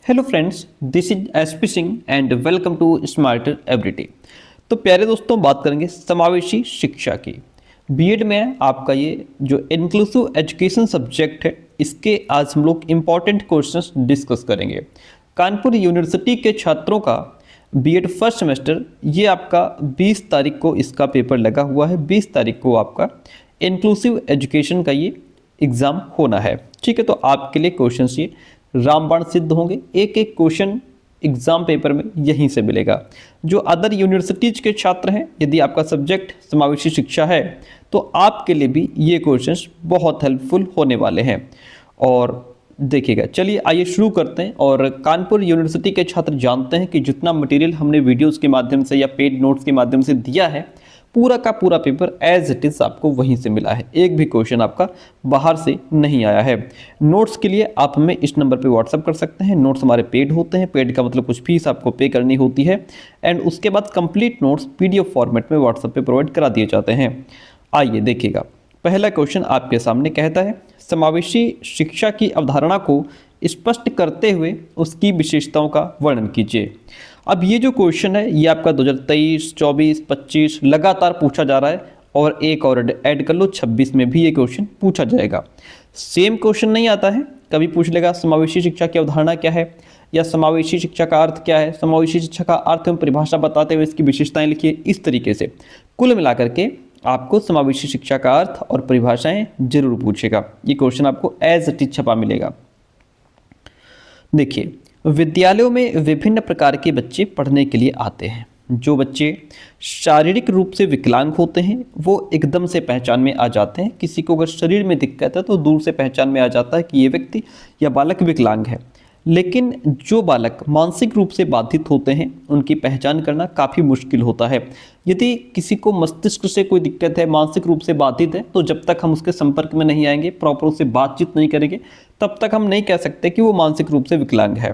Hello friends, this is SP Singh and welcome to smarter everyday. तो प्यारे दोस्तों, बात करेंगे समावेशी शिक्षा की। बीएड में आपका ये जो इंक्लूसिव एजुकेशन सब्जेक्ट है, इसके आज हम लोग इम्पॉर्टेंट क्वेश्चंस डिस्कस करेंगे। कानपुर यूनिवर्सिटी के छात्रों का बीएड फर्स्ट सेमेस्टर ये आपका 20 तारीख को इसका पेपर लगा हुआ है। 20 तारीख को आपका इंक्लूसिव एजुकेशन का ये एग्ज़ाम होना है। ठीक है, तो आपके लिए क्वेश्चंस ये रामबाण सिद्ध होंगे। एक एक क्वेश्चन एग्जाम पेपर में यहीं से मिलेगा। जो अदर यूनिवर्सिटीज के छात्र हैं, यदि आपका सब्जेक्ट समावेशी शिक्षा है तो आपके लिए भी ये क्वेश्चंस बहुत हेल्पफुल होने वाले हैं। और देखिएगा, चलिए आइए शुरू करते हैं। और कानपुर यूनिवर्सिटी के छात्र जानते हैं कि जितना मटेरियल हमने वीडियोस के माध्यम से या पेड नोट्स के माध्यम से दिया है, पूरा का पूरा पेपर एज इट इज़ आपको वहीं से मिला है। एक भी क्वेश्चन आपका बाहर से नहीं आया है। नोट्स के लिए आप हमें इस नंबर पे व्हाट्सअप कर सकते हैं। नोट्स हमारे पेड होते हैं। पेड का मतलब कुछ फीस आपको पे करनी होती है एंड उसके बाद कंप्लीट नोट्स पीडीएफ फॉर्मेट में व्हाट्सएप पे प्रोवाइड करा दिए जाते हैं। आइए देखिएगा, पहला क्वेश्चन आपके सामने कहता है, समावेशी शिक्षा की अवधारणा को स्पष्ट करते हुए उसकी विशेषताओं का वर्णन कीजिए। अब ये जो क्वेश्चन है ये आपका 2023, 24, 25 लगातार पूछा जा रहा है और एक और ऐड कर लो, 26 में भी ये क्वेश्चन पूछा जाएगा। सेम क्वेश्चन नहीं आता है, कभी पूछ लेगा समावेशी शिक्षा की अवधारणा क्या है या समावेशी शिक्षा का अर्थ क्या है, समावेशी शिक्षा का अर्थ एवं परिभाषा बताते हुए इसकी विशेषताएं लिखिए। इस तरीके से कुल मिलाकर के आपको समावेशी शिक्षा का अर्थ और परिभाषाएं जरूर पूछेगा। ये क्वेश्चन आपको एज इट इज छपा मिलेगा। देखिए, विद्यालयों में विभिन्न प्रकार के बच्चे पढ़ने के लिए आते हैं। जो बच्चे शारीरिक रूप से विकलांग होते हैं वो एकदम से पहचान में आ जाते हैं। किसी को अगर शरीर में दिक्कत है तो दूर से पहचान में आ जाता है कि ये व्यक्ति या बालक विकलांग है। लेकिन जो बालक मानसिक रूप से बाधित होते हैं उनकी पहचान करना काफ़ी मुश्किल होता है। यदि किसी को मस्तिष्क से कोई दिक्कत है, मानसिक रूप से बाधित है, तो जब तक हम उसके संपर्क में नहीं आएंगे, प्रॉपर उससे बातचीत नहीं करेंगे, तब तक हम नहीं कह सकते कि वो मानसिक रूप से विकलांग है।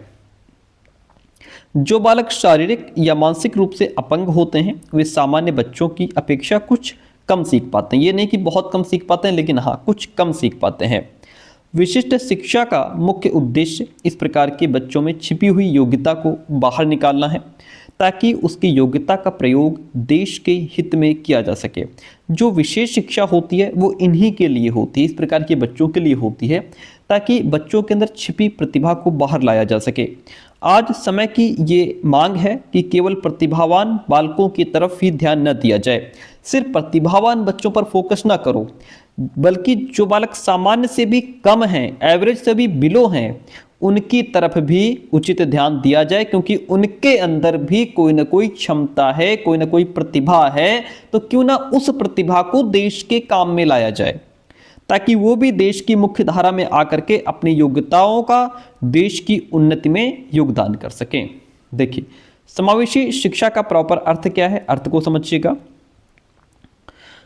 जो बालक शारीरिक या मानसिक रूप से अपंग होते हैं वे सामान्य बच्चों की अपेक्षा कुछ कम सीख पाते हैं। ये नहीं कि बहुत कम सीख पाते हैं, लेकिन हाँ, कुछ कम सीख पाते हैं। विशिष्ट शिक्षा का मुख्य उद्देश्य इस प्रकार के बच्चों में छिपी हुई योग्यता को बाहर निकालना है ताकि उसकी योग्यता का प्रयोग देश के हित में किया जा सके। जो विशेष शिक्षा होती है वो इन्हीं के लिए होती है, इस प्रकार के बच्चों के लिए होती है ताकि बच्चों के अंदर छिपी प्रतिभा को बाहर लाया जा सके। आज समय की ये मांग है कि केवल प्रतिभावान बालकों की तरफ ही ध्यान न दिया जाए। सिर्फ प्रतिभावान बच्चों पर फोकस ना करो, बल्कि जो बालक सामान्य से भी कम हैं, एवरेज से भी बिलो हैं, उनकी तरफ भी उचित ध्यान दिया जाए, क्योंकि उनके अंदर भी कोई ना कोई क्षमता है, कोई ना कोई प्रतिभा है। तो क्यों ना उस प्रतिभा को देश के काम में लाया जाए ताकि वो भी देश की मुख्य धारा में आकर के अपनी योग्यताओं का देश की उन्नति में योगदान कर सकें। देखिए, समावेशी शिक्षा का प्रॉपर अर्थ क्या है, अर्थ को समझिएगा।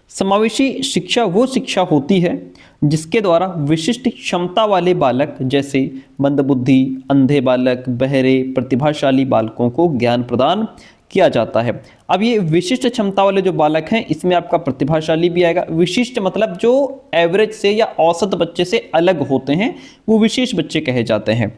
समावेशी शिक्षा वो शिक्षा होती है जिसके द्वारा विशिष्ट क्षमता वाले बालक, जैसे मंदबुद्धि, अंधे बालक, बहरे, प्रतिभाशाली बालकों को ज्ञान प्रदान किया जाता है। अब ये विशिष्ट क्षमता वाले जो बालक हैं, इसमें आपका प्रतिभाशाली भी आएगा। विशिष्ट मतलब जो एवरेज से या औसत बच्चे से अलग होते हैं, वो विशेष बच्चे कहे जाते हैं।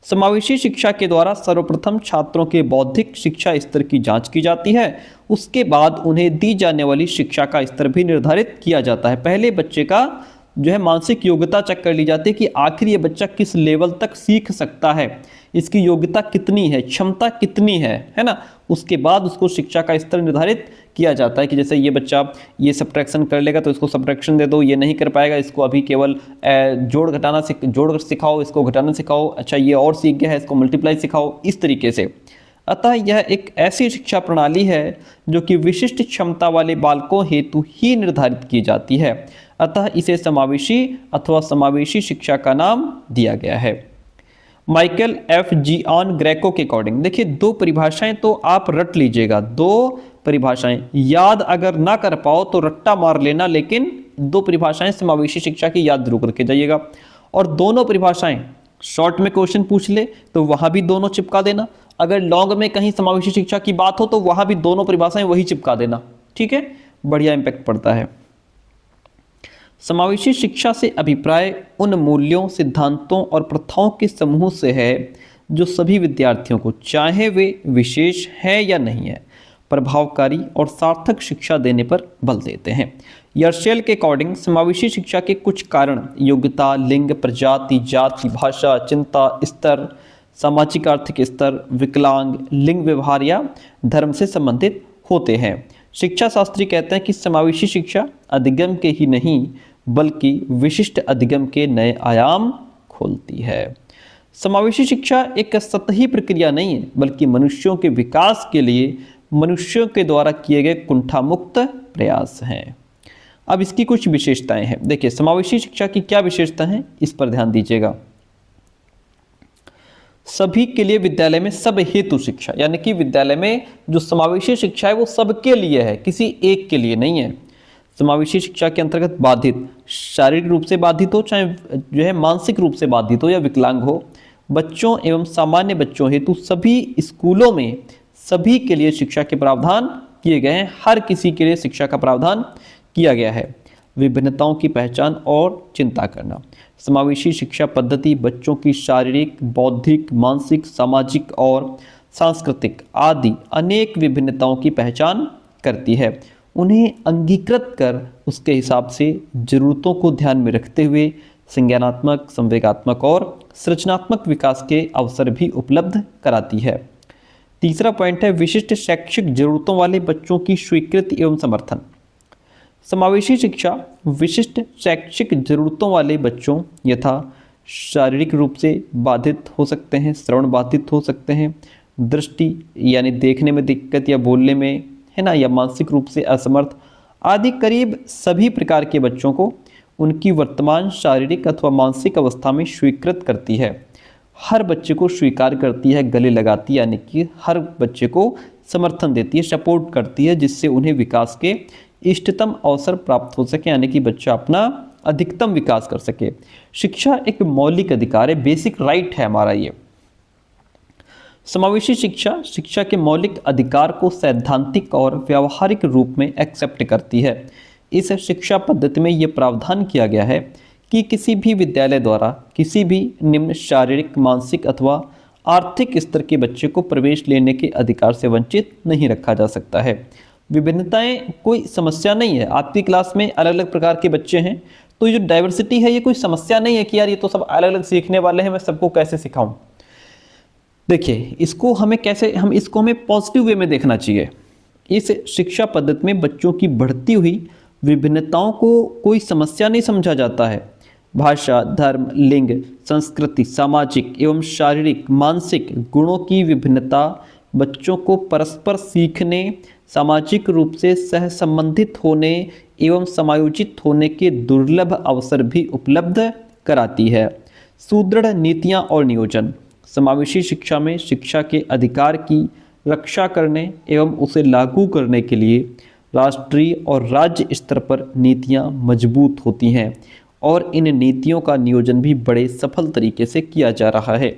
समावेशी शिक्षा के द्वारा सर्वप्रथम छात्रों के बौद्धिक शिक्षा स्तर की जांच की जाती है। उसके बाद उन्हें दी जाने वाली शिक्षा का स्तर भी निर्धारित किया जाता है। पहले बच्चे का जो है मानसिक योग्यता चेक कर ली जाती है कि आखिर ये बच्चा किस लेवल तक सीख सकता है, इसकी योग्यता कितनी है, क्षमता कितनी है ना। उसके बाद उसको शिक्षा का स्तर निर्धारित किया जाता है कि जैसे ये बच्चा ये सब्ट्रैक्शन कर लेगा तो इसको सब्ट्रैक्शन दे दो, ये नहीं कर पाएगा इसको अभी केवल जोड़ सिखाओ, इसको घटाना सिखाओ, अच्छा ये और सीख गया है इसको मल्टीप्लाई सिखाओ, इस तरीके से। अतः यह एक ऐसी शिक्षा प्रणाली है जो कि विशिष्ट क्षमता वाले बालकों हेतु ही निर्धारित की जाती है। अतः इसे समावेशी अथवा समावेशी शिक्षा का नाम दिया गया है। माइकल एफ जिऑन ग्रेको के अकॉर्डिंग, देखिए दो परिभाषाएं तो आप रट लीजिएगा, दो परिभाषाएं याद अगर ना कर पाओ तो रट्टा मार लेना, लेकिन दो परिभाषाएं समावेशी शिक्षा की याद जरूर करके जाइएगा। और दोनों परिभाषाएं शॉर्ट में क्वेश्चन पूछ ले तो वहां भी दोनों चिपका देना, अगर लॉन्ग में कहीं समावेशी शिक्षा की बात हो तो वहां भी दोनों परिभाषाएं वही चिपका देना। ठीक है, बढ़िया इंपैक्ट पड़ता है। समावेशी शिक्षा से अभिप्राय उन मूल्यों, सिद्धांतों और प्रथाओं के समूह से है जो सभी विद्यार्थियों को, चाहे वे विशेष हैं या नहीं है, प्रभावकारी और सार्थक शिक्षा देने पर बल देते हैं। यर्शेल के अकॉर्डिंग समावेशी शिक्षा के कुछ कारण योग्यता, लिंग, प्रजाति, जाति, भाषा, चिंता स्तर, सामाजिक आर्थिक स्तर, विकलांग, लिंग व्यवहार या धर्म से संबंधित होते हैं। शिक्षा शास्त्री कहते हैं कि समावेशी शिक्षा अधिगम के ही नहीं बल्कि विशिष्ट अधिगम के नए आयाम खोलती है। समावेशी शिक्षा एक सतही प्रक्रिया नहीं है बल्कि मनुष्यों के विकास के लिए मनुष्यों के द्वारा किए गए कुंठामुक्त प्रयास हैं। अब इसकी कुछ विशेषताएं हैं। देखिए, समावेशी शिक्षा की क्या विशेषता है, इस पर ध्यान दीजिएगा। सभी के लिए विद्यालय में सब हेतु शिक्षा, यानी कि विद्यालय में जो समावेशी शिक्षा है वो सबके लिए है, किसी एक के लिए नहीं है। समावेशी शिक्षा के अंतर्गत बाधित, शारीरिक रूप से बाधित हो, चाहे जो है मानसिक रूप से बाधित हो या विकलांग हो, बच्चों एवं सामान्य बच्चों हेतु सभी स्कूलों में सभी के लिए शिक्षा के प्रावधान किए गए हैं। हर किसी के लिए शिक्षा का प्रावधान किया गया है। विभिन्नताओं की पहचान और चिंता करना। समावेशी शिक्षा पद्धति बच्चों की शारीरिक, बौद्धिक, मानसिक, सामाजिक और सांस्कृतिक आदि अनेक विभिन्नताओं की पहचान करती है। उन्हें अंगीकृत कर उसके हिसाब से जरूरतों को ध्यान में रखते हुए संज्ञानात्मक, संवेगात्मक और सृजनात्मक विकास के अवसर भी उपलब्ध कराती है। तीसरा पॉइंट है विशिष्ट शैक्षिक जरूरतों वाले बच्चों की स्वीकृति एवं समर्थन। समावेशी शिक्षा विशिष्ट शैक्षिक जरूरतों वाले बच्चों यथा शारीरिक रूप से बाधित हो सकते हैं, श्रवण बाधित हो सकते हैं, दृष्टि यानी देखने में दिक्कत या बोलने में है ना, या मानसिक रूप से असमर्थ आदि करीब सभी प्रकार के बच्चों को उनकी वर्तमान शारीरिक अथवा मानसिक अवस्था में स्वीकृत करती है। हर बच्चे को स्वीकार करती है, गले लगाती है, यानी कि हर बच्चे को समर्थन देती है, सपोर्ट करती है, जिससे उन्हें विकास के इष्टतम अवसर प्राप्त हो सके, यानी कि बच्चा अपना अधिकतम विकास कर सके। शिक्षा एक मौलिक अधिकार है, बेसिक राइट है हमारा ये। समावेशी शिक्षा शिक्षा के मौलिक अधिकार को सैद्धांतिक और व्यावहारिक रूप में एक्सेप्ट करती है। इस शिक्षा पद्धति में यह प्रावधान किया गया है कि किसी भी विद्यालय द्वारा किसी भी निम्न शारीरिक, मानसिक अथवा आर्थिक स्तर के बच्चे को प्रवेश लेने के अधिकार से वंचित नहीं रखा जा सकता है। विभिन्नताएं कोई समस्या नहीं है। आपकी क्लास में अलग अलग प्रकार के बच्चे हैं, तो ये जो डाइवर्सिटी है ये कोई समस्या नहीं है कि यार ये तो सब अलग अलग सीखने वाले हैं, मैं सबको कैसे सिखाऊं। देखिए, इसको हमें पॉजिटिव वे में देखना चाहिए। इस शिक्षा पद्धति में बच्चों की बढ़ती हुई विभिन्नताओं को कोई समस्या नहीं समझा जाता है। भाषा, धर्म, लिंग, संस्कृति, सामाजिक एवं शारीरिक, मानसिक गुणों की विभिन्नता बच्चों को परस्पर सीखने, सामाजिक रूप से सहसंबंधित होने एवं समायोजित होने के दुर्लभ अवसर भी उपलब्ध कराती है। सुदृढ़ नीतियां और नियोजन। समावेशी शिक्षा में शिक्षा के अधिकार की रक्षा करने एवं उसे लागू करने के लिए राष्ट्रीय और राज्य स्तर पर नीतियां मजबूत होती हैं और इन नीतियों का नियोजन भी बड़े सफल तरीके से किया जा रहा है।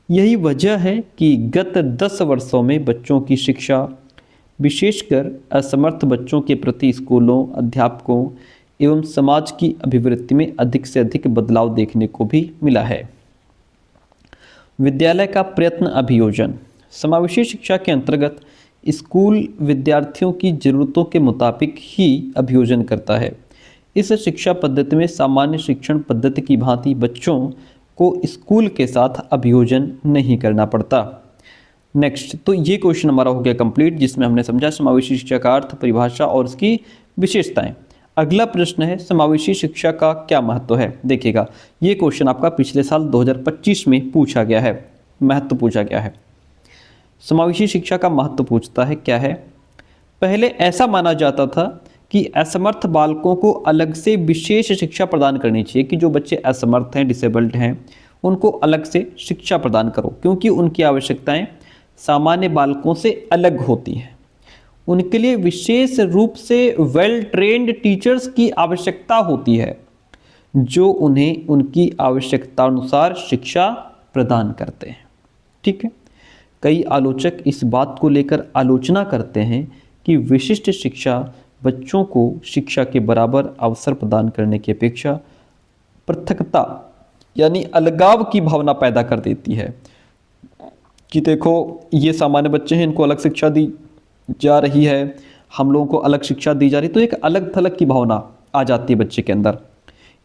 यही वजह है कि गत 10 वर्षों में बच्चों की शिक्षा, विशेषकर असमर्थ बच्चों के प्रति स्कूलों, अध्यापकों एवं समाज की अभिवृद्धि में अधिक से अधिक बदलाव देखने को भी मिला है। विद्यालय का प्रयत्न अभियोजन। समावेशी शिक्षा के अंतर्गत स्कूल विद्यार्थियों की ज़रूरतों के मुताबिक ही अभियोजन करता है। इस शिक्षा पद्धति में सामान्य शिक्षण पद्धति की भांति बच्चों को स्कूल के साथ अभियोजन नहीं करना पड़ता। नेक्स्ट, तो ये क्वेश्चन हमारा हो गया कंप्लीट, जिसमें हमने समझा समावेशी शिक्षा का अर्थ, परिभाषा और इसकी विशेषताएं। अगला प्रश्न है समावेशी शिक्षा का क्या महत्व है। देखिएगा, ये क्वेश्चन आपका पिछले साल 2025 में पूछा गया है, महत्व पूछा गया है। समावेशी शिक्षा का महत्व पूछता है क्या है। पहले ऐसा माना जाता था कि असमर्थ बालकों को अलग से विशेष शिक्षा प्रदान करनी चाहिए, कि जो बच्चे असमर्थ हैं, डिसेबल्ड हैं, उनको अलग से शिक्षा प्रदान करो, क्योंकि उनकी आवश्यकताएं सामान्य बालकों से अलग होती हैं। उनके लिए विशेष रूप से वेल ट्रेन्ड टीचर्स की आवश्यकता होती है, जो उन्हें उनकी आवश्यकता अनुसार शिक्षा प्रदान करते हैं। ठीक है, कई आलोचक इस बात को लेकर आलोचना करते हैं कि विशिष्ट शिक्षा बच्चों को शिक्षा के बराबर अवसर प्रदान करने की अपेक्षा पृथकता यानी अलगाव की भावना पैदा कर देती है। कि देखो ये सामान्य बच्चे हैं, इनको अलग शिक्षा दी जा रही है, हम लोगों को अलग शिक्षा दी जा रही है, तो एक अलग थलग की भावना आ जाती है बच्चे के अंदर।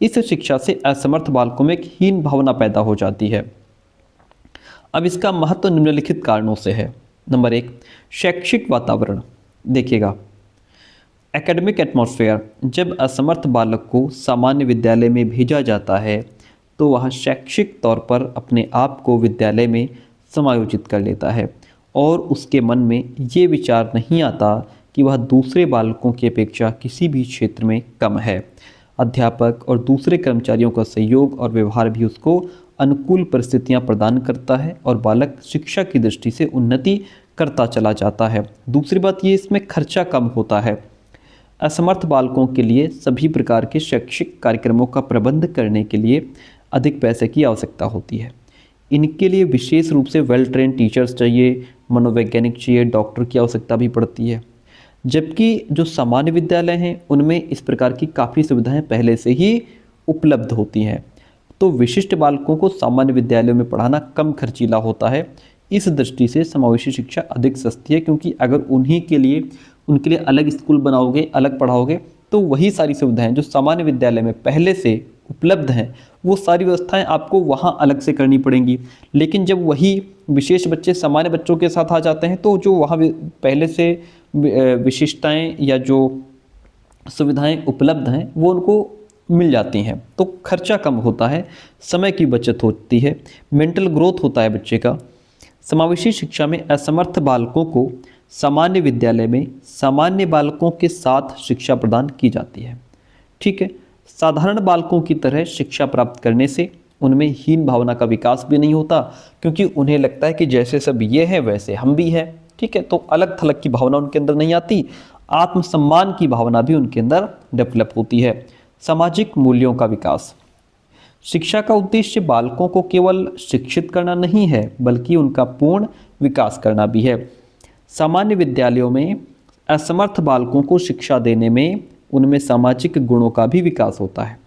इस शिक्षा से असमर्थ बालकों में एक हीन भावना पैदा हो जाती है। अब इसका महत्व निम्नलिखित कारणों से है। नंबर 1, शैक्षिक वातावरण। देखिएगा, एकेडमिक एटमॉस्फेयर। जब असमर्थ बालक को सामान्य विद्यालय में भेजा जाता है तो वह शैक्षिक तौर पर अपने आप को विद्यालय में समायोजित कर लेता है और उसके मन में ये विचार नहीं आता कि वह दूसरे बालकों की अपेक्षा किसी भी क्षेत्र में कम है। अध्यापक और दूसरे कर्मचारियों का सहयोग और व्यवहार भी उसको अनुकूल परिस्थितियां प्रदान करता है और बालक शिक्षा की दृष्टि से उन्नति करता चला जाता है। दूसरी बात ये, इसमें खर्चा कम होता है। असमर्थ बालकों के लिए सभी प्रकार के शैक्षिक कार्यक्रमों का प्रबंध करने के लिए अधिक पैसे की आवश्यकता होती है। इनके लिए विशेष रूप से वेल ट्रेन टीचर्स चाहिए, मनोवैज्ञानिक चाहिए, डॉक्टर की आवश्यकता भी पड़ती है। जबकि जो सामान्य विद्यालय हैं उनमें इस प्रकार की काफ़ी सुविधाएं पहले से ही उपलब्ध होती हैं। तो विशिष्ट बालकों को सामान्य विद्यालयों में पढ़ाना कम खर्चीला होता है। इस दृष्टि से समावेशी शिक्षा अधिक सस्ती है, क्योंकि अगर उनके लिए अलग स्कूल बनाओगे, अलग पढ़ाओगे, तो वही सारी सुविधाएं जो सामान्य विद्यालय में पहले से उपलब्ध हैं वो सारी व्यवस्थाएं आपको वहाँ अलग से करनी पड़ेंगी। लेकिन जब वही विशेष बच्चे सामान्य बच्चों के साथ आ जाते हैं तो जो वहाँ पहले से विशिष्टताएं या जो सुविधाएं उपलब्ध हैं वो उनको मिल जाती हैं, तो खर्चा कम होता है, समय की बचत होती है, मेंटल ग्रोथ होता है बच्चे का। समावेशी शिक्षा में असमर्थ बालकों को सामान्य विद्यालय में सामान्य बालकों के साथ शिक्षा प्रदान की जाती है। ठीक है, साधारण बालकों की तरह शिक्षा प्राप्त करने से उनमें हीन भावना का विकास भी नहीं होता, क्योंकि उन्हें लगता है कि जैसे सब ये हैं वैसे हम भी हैं। ठीक है, तो अलग थलग की भावना उनके अंदर नहीं आती, आत्मसम्मान की भावना भी उनके अंदर डेवलप होती है। सामाजिक मूल्यों का विकास। शिक्षा का उद्देश्य बालकों को केवल शिक्षित करना नहीं है, बल्कि उनका पूर्ण विकास करना भी है। सामान्य विद्यालयों में असमर्थ बालकों को शिक्षा देने में उनमें सामाजिक गुणों का भी विकास होता है,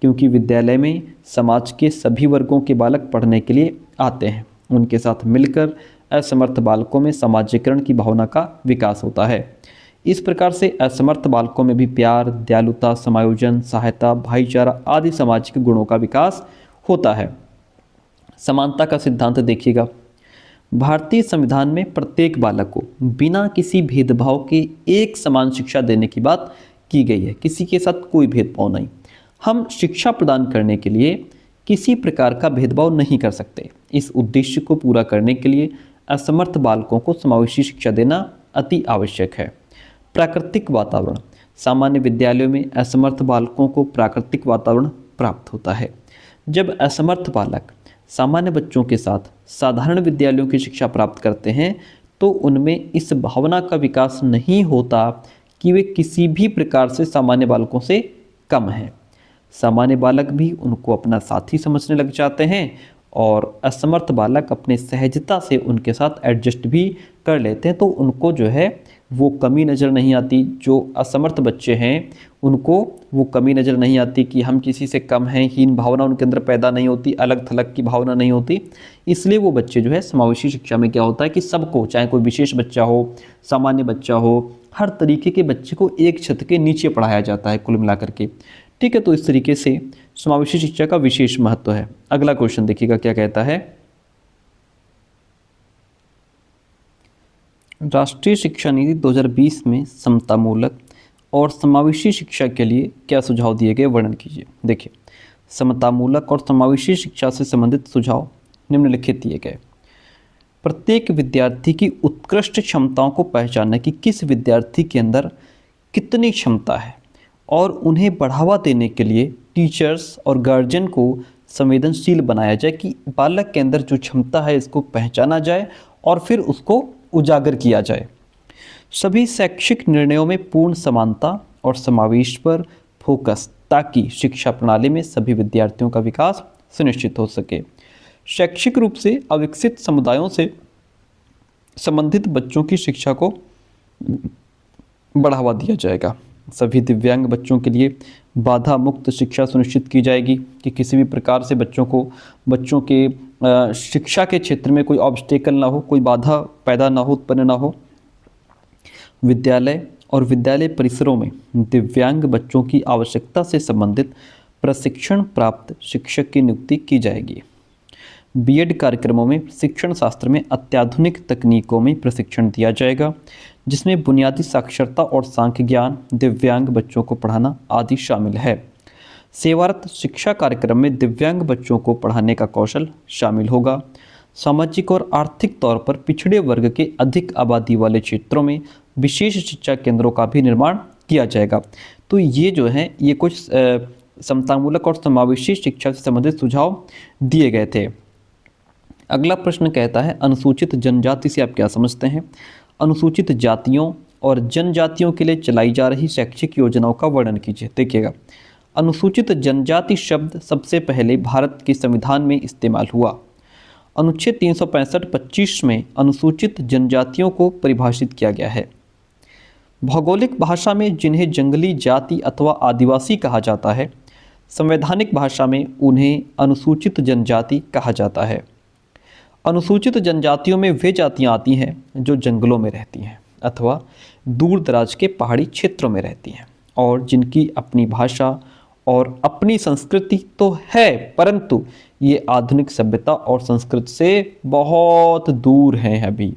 क्योंकि विद्यालय में समाज के सभी वर्गों के बालक पढ़ने के लिए आते हैं। उनके साथ मिलकर असमर्थ बालकों में समाजीकरण की भावना का विकास होता है। इस प्रकार से असमर्थ बालकों में भी प्यार, दयालुता, समायोजन, सहायता, भाईचारा आदि सामाजिक गुणों का विकास होता है। समानता का सिद्धांत देखिएगा। भारतीय संविधान में प्रत्येक बालक को बिना किसी भेदभाव के एक समान शिक्षा देने की बात की गई है, किसी के साथ कोई भेदभाव नहीं। हम शिक्षा प्रदान करने के लिए किसी प्रकार का भेदभाव नहीं कर सकते। इस उद्देश्य को पूरा करने के लिए असमर्थ बालकों को समावेशी शिक्षा देना अति आवश्यक है। प्राकृतिक वातावरण। सामान्य विद्यालयों में असमर्थ बालकों को प्राकृतिक वातावरण प्राप्त होता है। जब असमर्थ बालक सामान्य बच्चों के साथ साधारण विद्यालयों की शिक्षा प्राप्त करते हैं तो उनमें इस भावना का विकास नहीं होता कि वे किसी भी प्रकार से सामान्य बालकों से कम हैं। सामान्य बालक भी उनको अपना साथी समझने लग जाते हैं और असमर्थ बालक अपने सहजता से उनके साथ एडजस्ट भी कर लेते हैं, तो उनको जो है वो कमी नज़र नहीं आती। जो असमर्थ बच्चे हैं उनको वो कमी नज़र नहीं आती कि हम किसी से कम हैं, हीन भावना उनके अंदर पैदा नहीं होती, अलग थलग की भावना नहीं होती। इसलिए वो बच्चे जो है समावेशी शिक्षा में क्या होता है कि सबको, चाहे कोई विशेष बच्चा हो, सामान्य बच्चा हो, हर तरीके के बच्चे को एक छत के नीचे पढ़ाया जाता है कुल मिलाकर के। ठीक है, तो इस तरीके से समावेशी शिक्षा का विशेष महत्व है। अगला क्वेश्चन देखिएगा क्या कहता है। राष्ट्रीय शिक्षा नीति 2020 में समतामूलक और समावेशी शिक्षा के लिए क्या सुझाव दिए गए, वर्णन कीजिए। देखिए, समतामूलक और समावेशी शिक्षा से संबंधित सुझाव निम्नलिखित दिए गए। प्रत्येक विद्यार्थी की उत्कृष्ट क्षमताओं को पहचानना कि किस विद्यार्थी के अंदर कितनी क्षमता है और उन्हें बढ़ावा देने के लिए टीचर्स और गार्जियन को संवेदनशील बनाया जाए कि बालक के अंदर जो क्षमता है इसको पहचाना जाए और फिर उसको उजागर किया जाए। सभी शैक्षिक निर्णयों में पूर्ण समानता और समावेश पर फोकस, ताकि शिक्षा प्रणाली में सभी विद्यार्थियों का विकास सुनिश्चित हो सके। शैक्षिक रूप से अविकसित समुदायों से संबंधित बच्चों की शिक्षा को बढ़ावा दिया जाएगा। सभी दिव्यांग बच्चों के लिए बाधा मुक्त शिक्षा सुनिश्चित की जाएगी कि किसी भी प्रकार से बच्चों के शिक्षा के क्षेत्र में कोई ऑब्स्टेकल ना हो, कोई बाधा पैदा ना हो, उत्पन्न ना हो। विद्यालय और विद्यालय परिसरों में दिव्यांग बच्चों की आवश्यकता से संबंधित प्रशिक्षण प्राप्त शिक्षक की नियुक्ति की जाएगी। बीएड कार्यक्रमों में शिक्षण शास्त्र में अत्याधुनिक तकनीकों में प्रशिक्षण दिया जाएगा, जिसमें बुनियादी साक्षरता और सांख्य ज्ञान, दिव्यांग बच्चों को पढ़ाना आदि शामिल है। सेवारत शिक्षा कार्यक्रम में दिव्यांग बच्चों को पढ़ाने का कौशल शामिल होगा। सामाजिक और आर्थिक तौर पर पिछड़े वर्ग के अधिक आबादी वाले क्षेत्रों में विशेष शिक्षा केंद्रों का भी निर्माण किया जाएगा। तो ये जो है ये कुछ समतामूलक और समावेशी शिक्षा से संबंधित सुझाव दिए गए थे। अगला प्रश्न कहता है अनुसूचित जनजाति से आप क्या समझते हैं? अनुसूचित जातियों और जनजातियों के लिए चलाई जा रही शैक्षिक योजनाओं का वर्णन कीजिए। देखिएगा, अनुसूचित जनजाति शब्द सबसे पहले भारत के संविधान में इस्तेमाल हुआ। अनुच्छेद 365-25 में अनुसूचित जनजातियों को परिभाषित किया गया है। भौगोलिक भाषा में जिन्हें जंगली जाति अथवा आदिवासी कहा जाता है, संवैधानिक भाषा में उन्हें अनुसूचित जनजाति कहा जाता है। अनुसूचित जनजातियों में वे जातियां आती हैं जो जंगलों में रहती हैं अथवा दूर दराज के पहाड़ी क्षेत्रों में रहती हैं और जिनकी अपनी भाषा और अपनी संस्कृति तो है, परंतु ये आधुनिक सभ्यता और संस्कृति से बहुत दूर हैं अभी।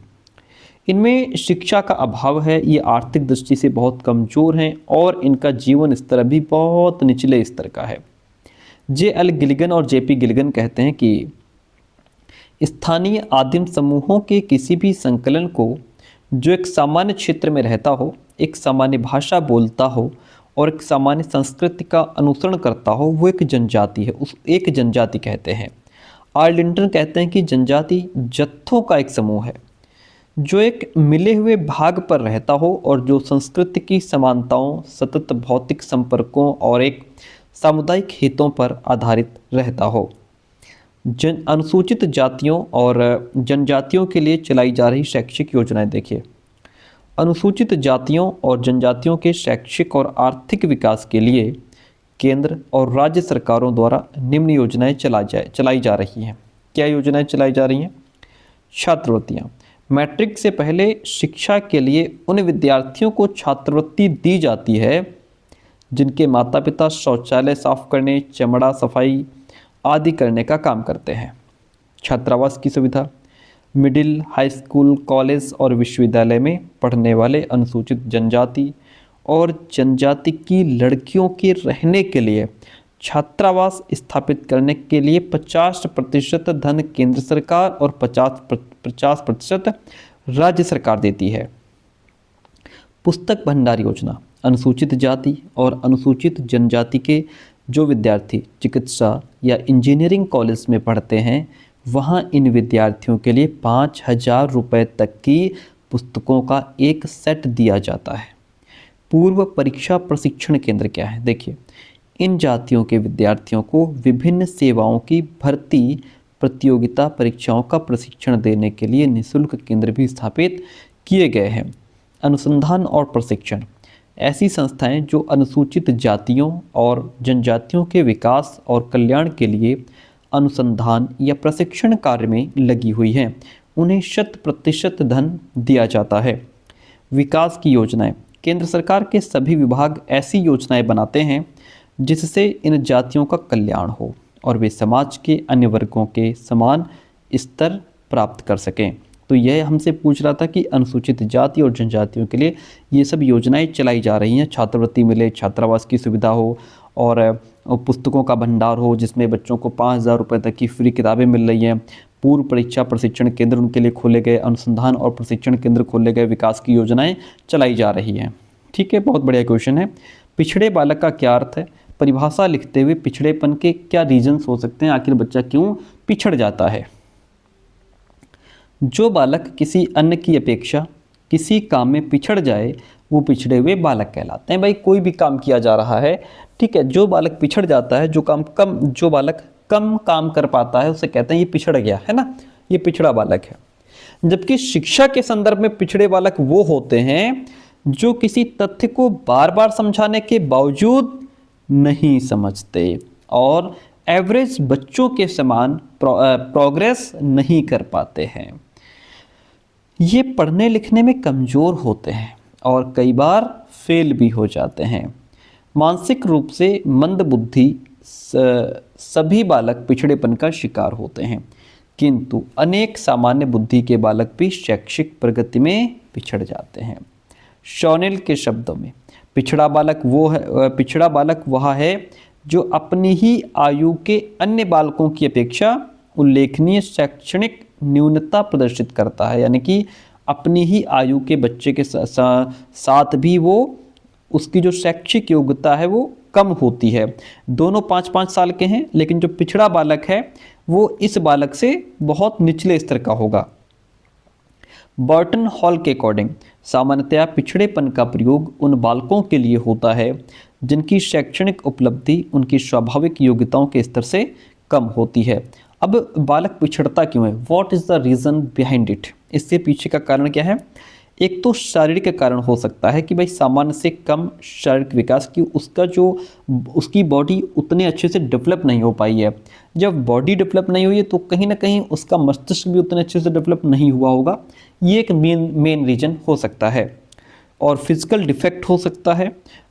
इनमें शिक्षा का अभाव है, ये आर्थिक दृष्टि से बहुत कमज़ोर हैं और इनका जीवन स्तर अभी बहुत निचले स्तर का है। जे.एल. गिलिगन और जे.पी. गिलिगन कहते हैं कि स्थानीय आदिम समूहों के किसी भी संकलन को जो एक सामान्य क्षेत्र में रहता हो, एक सामान्य भाषा बोलता हो और एक सामान्य संस्कृति का अनुसरण करता हो, वो एक जनजाति है, उस एक जनजाति कहते हैं। आर्लिंटन कहते हैं कि जनजाति जत्थों का एक समूह है जो एक मिले हुए भाग पर रहता हो और जो संस्कृति की समानताओं, सतत भौतिक संपर्कों और एक सामुदायिक हितों पर आधारित रहता हो। अनुसूचित जातियों और जनजातियों के लिए चलाई जा रही शैक्षिक योजनाएं देखिए। अनुसूचित जातियों और जनजातियों के शैक्षिक और आर्थिक विकास के लिए केंद्र और राज्य सरकारों द्वारा निम्न योजनाएं चलाई जा रही हैं। क्या योजनाएं चलाई जा रही हैं? छात्रवृत्तियाँ। मैट्रिक से पहले शिक्षा के लिए उन विद्यार्थियों को छात्रवृत्ति दी जाती है जिनके माता पिता शौचालय साफ करने, चमड़ा सफाई आदि करने का काम करते हैं। छात्रावास की सुविधा। मिडिल, हाई स्कूल, कॉलेज और विश्वविद्यालय में पढ़ने वाले अनुसूचित जनजाति और जनजाति की लड़कियों के रहने के लिए छात्रावास स्थापित करने के लिए 50% धन केंद्र सरकार और 50% राज्य सरकार देती है। पुस्तक भंडार योजना। अनुसूचित जाति और अनुसूचित जनजाति के जो विद्यार्थी चिकित्सा या इंजीनियरिंग कॉलेज में पढ़ते हैं, वहाँ इन विद्यार्थियों के लिए 5,000 रुपये तक की पुस्तकों का एक सेट दिया जाता है। पूर्व परीक्षा प्रशिक्षण केंद्र क्या है? देखिए, इन जातियों के विद्यार्थियों को विभिन्न सेवाओं की भर्ती प्रतियोगिता परीक्षाओं का प्रशिक्षण देने के लिए निःशुल्क केंद्र भी स्थापित किए गए हैं। अनुसंधान और प्रशिक्षण। ऐसी संस्थाएं जो अनुसूचित जातियों और जनजातियों के विकास और कल्याण के लिए अनुसंधान या प्रशिक्षण कार्य में लगी हुई हैं, उन्हें 100% धन दिया जाता है। विकास की योजनाएं। केंद्र सरकार के सभी विभाग ऐसी योजनाएं बनाते हैं जिससे इन जातियों का कल्याण हो और वे समाज के अन्य वर्गों के समान स्तर प्राप्त कर सकें। तो यह हमसे पूछ रहा था कि अनुसूचित जाति और जनजातियों के लिए ये सब योजनाएं चलाई जा रही हैं। छात्रवृत्ति मिले, छात्रावास की सुविधा हो और पुस्तकों का भंडार हो जिसमें बच्चों को 5,000 रुपये तक की फ्री किताबें मिल रही हैं। पूर्व परीक्षा प्रशिक्षण केंद्र उनके लिए खोले गए, अनुसंधान और प्रशिक्षण केंद्र खोले गए, विकास की योजनाएं चलाई जा रही हैं। ठीक है, बहुत बढ़िया क्वेश्चन है। पिछड़े बालक का क्या अर्थ है? परिभाषा लिखते हुए पिछड़ेपन के क्या रीजन्स हो सकते हैं, आखिर बच्चा क्यों पिछड़ जाता है? जो बालक किसी अन्य की अपेक्षा किसी काम में पिछड़ जाए वो पिछड़े हुए बालक कहलाते हैं। भाई कोई भी काम किया जा रहा है, ठीक है, जो बालक पिछड़ जाता है, जो बालक कम काम कर पाता है उसे कहते हैं ये पिछड़ गया, है ना, ये पिछड़ा बालक है। जबकि शिक्षा के संदर्भ में पिछड़े बालक वो होते हैं जो किसी तथ्य को बार बार समझाने के बावजूद नहीं समझते और एवरेज बच्चों के समान प्रोग्रेस नहीं कर पाते हैं। ये पढ़ने लिखने में कमज़ोर होते हैं और कई बार फेल भी हो जाते हैं। मानसिक रूप से मंद बुद्धि सभी बालक पिछड़ेपन का शिकार होते हैं, किंतु अनेक सामान्य बुद्धि के बालक भी शैक्षिक प्रगति में पिछड़ जाते हैं। शॉनेल के शब्दों में पिछड़ा बालक वह है जो अपनी ही आयु के अन्य बालकों की अपेक्षा उल्लेखनीय शैक्षणिक न्यूनता प्रदर्शित करता है। यानी कि अपनी ही आयु के बच्चे के साथ भी वो उसकी जो शैक्षिक योग्यता है वो कम होती है। दोनों 5-5 साल के हैं, लेकिन जो पिछड़ा बालक है वो इस बालक से बहुत निचले स्तर का होगा। बर्टन हॉल के अकॉर्डिंग सामान्यतया पिछड़ेपन का प्रयोग उन बालकों के लिए होता है जिनकी शैक्षणिक उपलब्धि उनकी स्वाभाविक योग्यताओं के स्तर से कम होती है। अब बालक पिछड़ता क्यों है? What is the reason behind it? इससे पीछे का कारण क्या है? एक तो शारीरिक कारण हो सकता है कि भाई सामान्य से कम शारीरिक विकास की उसकी बॉडी उतने अच्छे से डेवलप नहीं हो पाई है। जब बॉडी डेवलप नहीं हुई है तो कहीं ना कहीं उसका मस्तिष्क भी उतने अच्छे से डेवलप नहीं हुआ होगा। ये एक मेन रीज़न हो सकता है। और फिजिकल डिफेक्ट हो सकता है,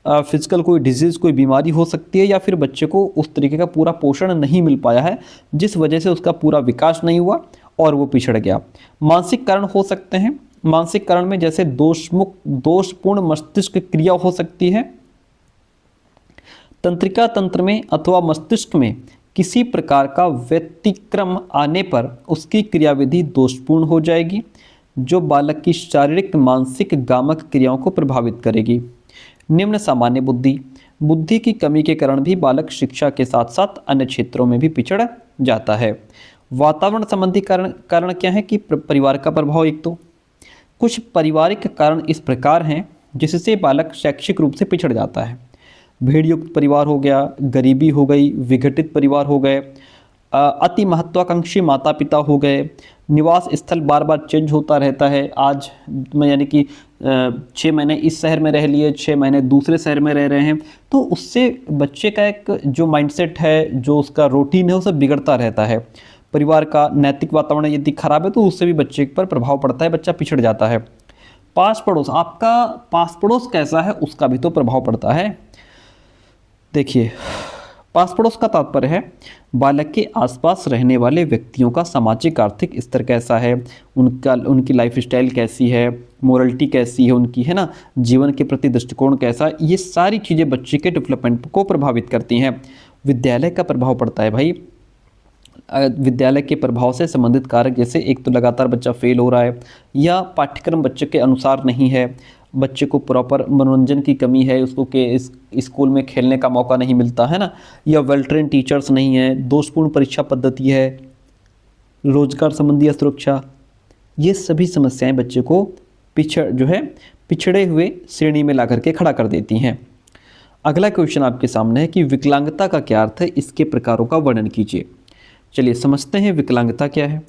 फिजिकल कोई डिजीज़ कोई बीमारी हो सकती है, या फिर बच्चे को उस तरीके का पूरा पोषण नहीं मिल पाया है जिस वजह से उसका पूरा विकास नहीं हुआ और वो पिछड़ गया। मानसिक कारण हो सकते हैं। मानसिक कारण में जैसे दोषपूर्ण मस्तिष्क क्रिया हो सकती है। तंत्रिका तंत्र में अथवा मस्तिष्क में किसी प्रकार का व्यतिक्रम आने पर उसकी क्रियाविधि दोषपूर्ण हो जाएगी, जो बालक की शारीरिक मानसिक गामक क्रियाओं को प्रभावित करेगी। निम्न सामान्य बुद्धि की कमी के कारण भी बालक शिक्षा के साथ साथ अन्य क्षेत्रों में भी पिछड़ जाता है। वातावरण संबंधी कारण क्या है कि परिवार का प्रभाव। एक तो कुछ पारिवारिक कारण इस प्रकार हैं जिससे बालक शैक्षिक रूप से पिछड़ जाता है। भीड़युक्त परिवार हो गया, गरीबी हो गई, विघटित परिवार हो गए, अति महत्वाकांक्षी माता पिता हो गए, निवास स्थल बार बार चेंज होता रहता है। आज मैं यानी कि 6 महीने इस शहर में रह लिए, 6 महीने दूसरे शहर में रह रहे हैं, तो उससे बच्चे का एक जो माइंडसेट है, जो उसका रूटीन है, वो सब बिगड़ता रहता है। परिवार का नैतिक वातावरण यदि खराब है तो उससे भी बच्चे पर प्रभाव पड़ता है, बच्चा पिछड़ जाता है। पास पड़ोस, आपका पास पड़ोस कैसा है उसका भी तो प्रभाव पड़ता है। देखिए, पास पड़ोस का तात्पर्य है बालक के आसपास रहने वाले व्यक्तियों का सामाजिक आर्थिक स्तर कैसा है, उनकी लाइफ स्टाइल कैसी है, मोरलिटी कैसी है उनकी, है ना, जीवन के प्रति दृष्टिकोण कैसा है। ये सारी चीज़ें बच्चे के डेवलपमेंट को प्रभावित करती हैं। विद्यालय का प्रभाव पड़ता है भाई। विद्यालय के प्रभाव से संबंधित कारक जैसे एक तो लगातार बच्चा फेल हो रहा है, या पाठ्यक्रम बच्चे के अनुसार नहीं है, बच्चे को प्रॉपर मनोरंजन की कमी है, उसको इस स्कूल में खेलने का मौका नहीं मिलता है ना, या वेल ट्रेन टीचर्स नहीं है, दोषपूर्ण परीक्षा पद्धति है, रोजगार संबंधी असुरक्षा, ये सभी समस्याएं बच्चे को पिछड़े हुए श्रेणी में ला करके खड़ा कर देती हैं। अगला क्वेश्चन आपके सामने है कि विकलांगता का क्या अर्थ है, इसके प्रकारों का वर्णन कीजिए। चलिए समझते हैं विकलांगता क्या है।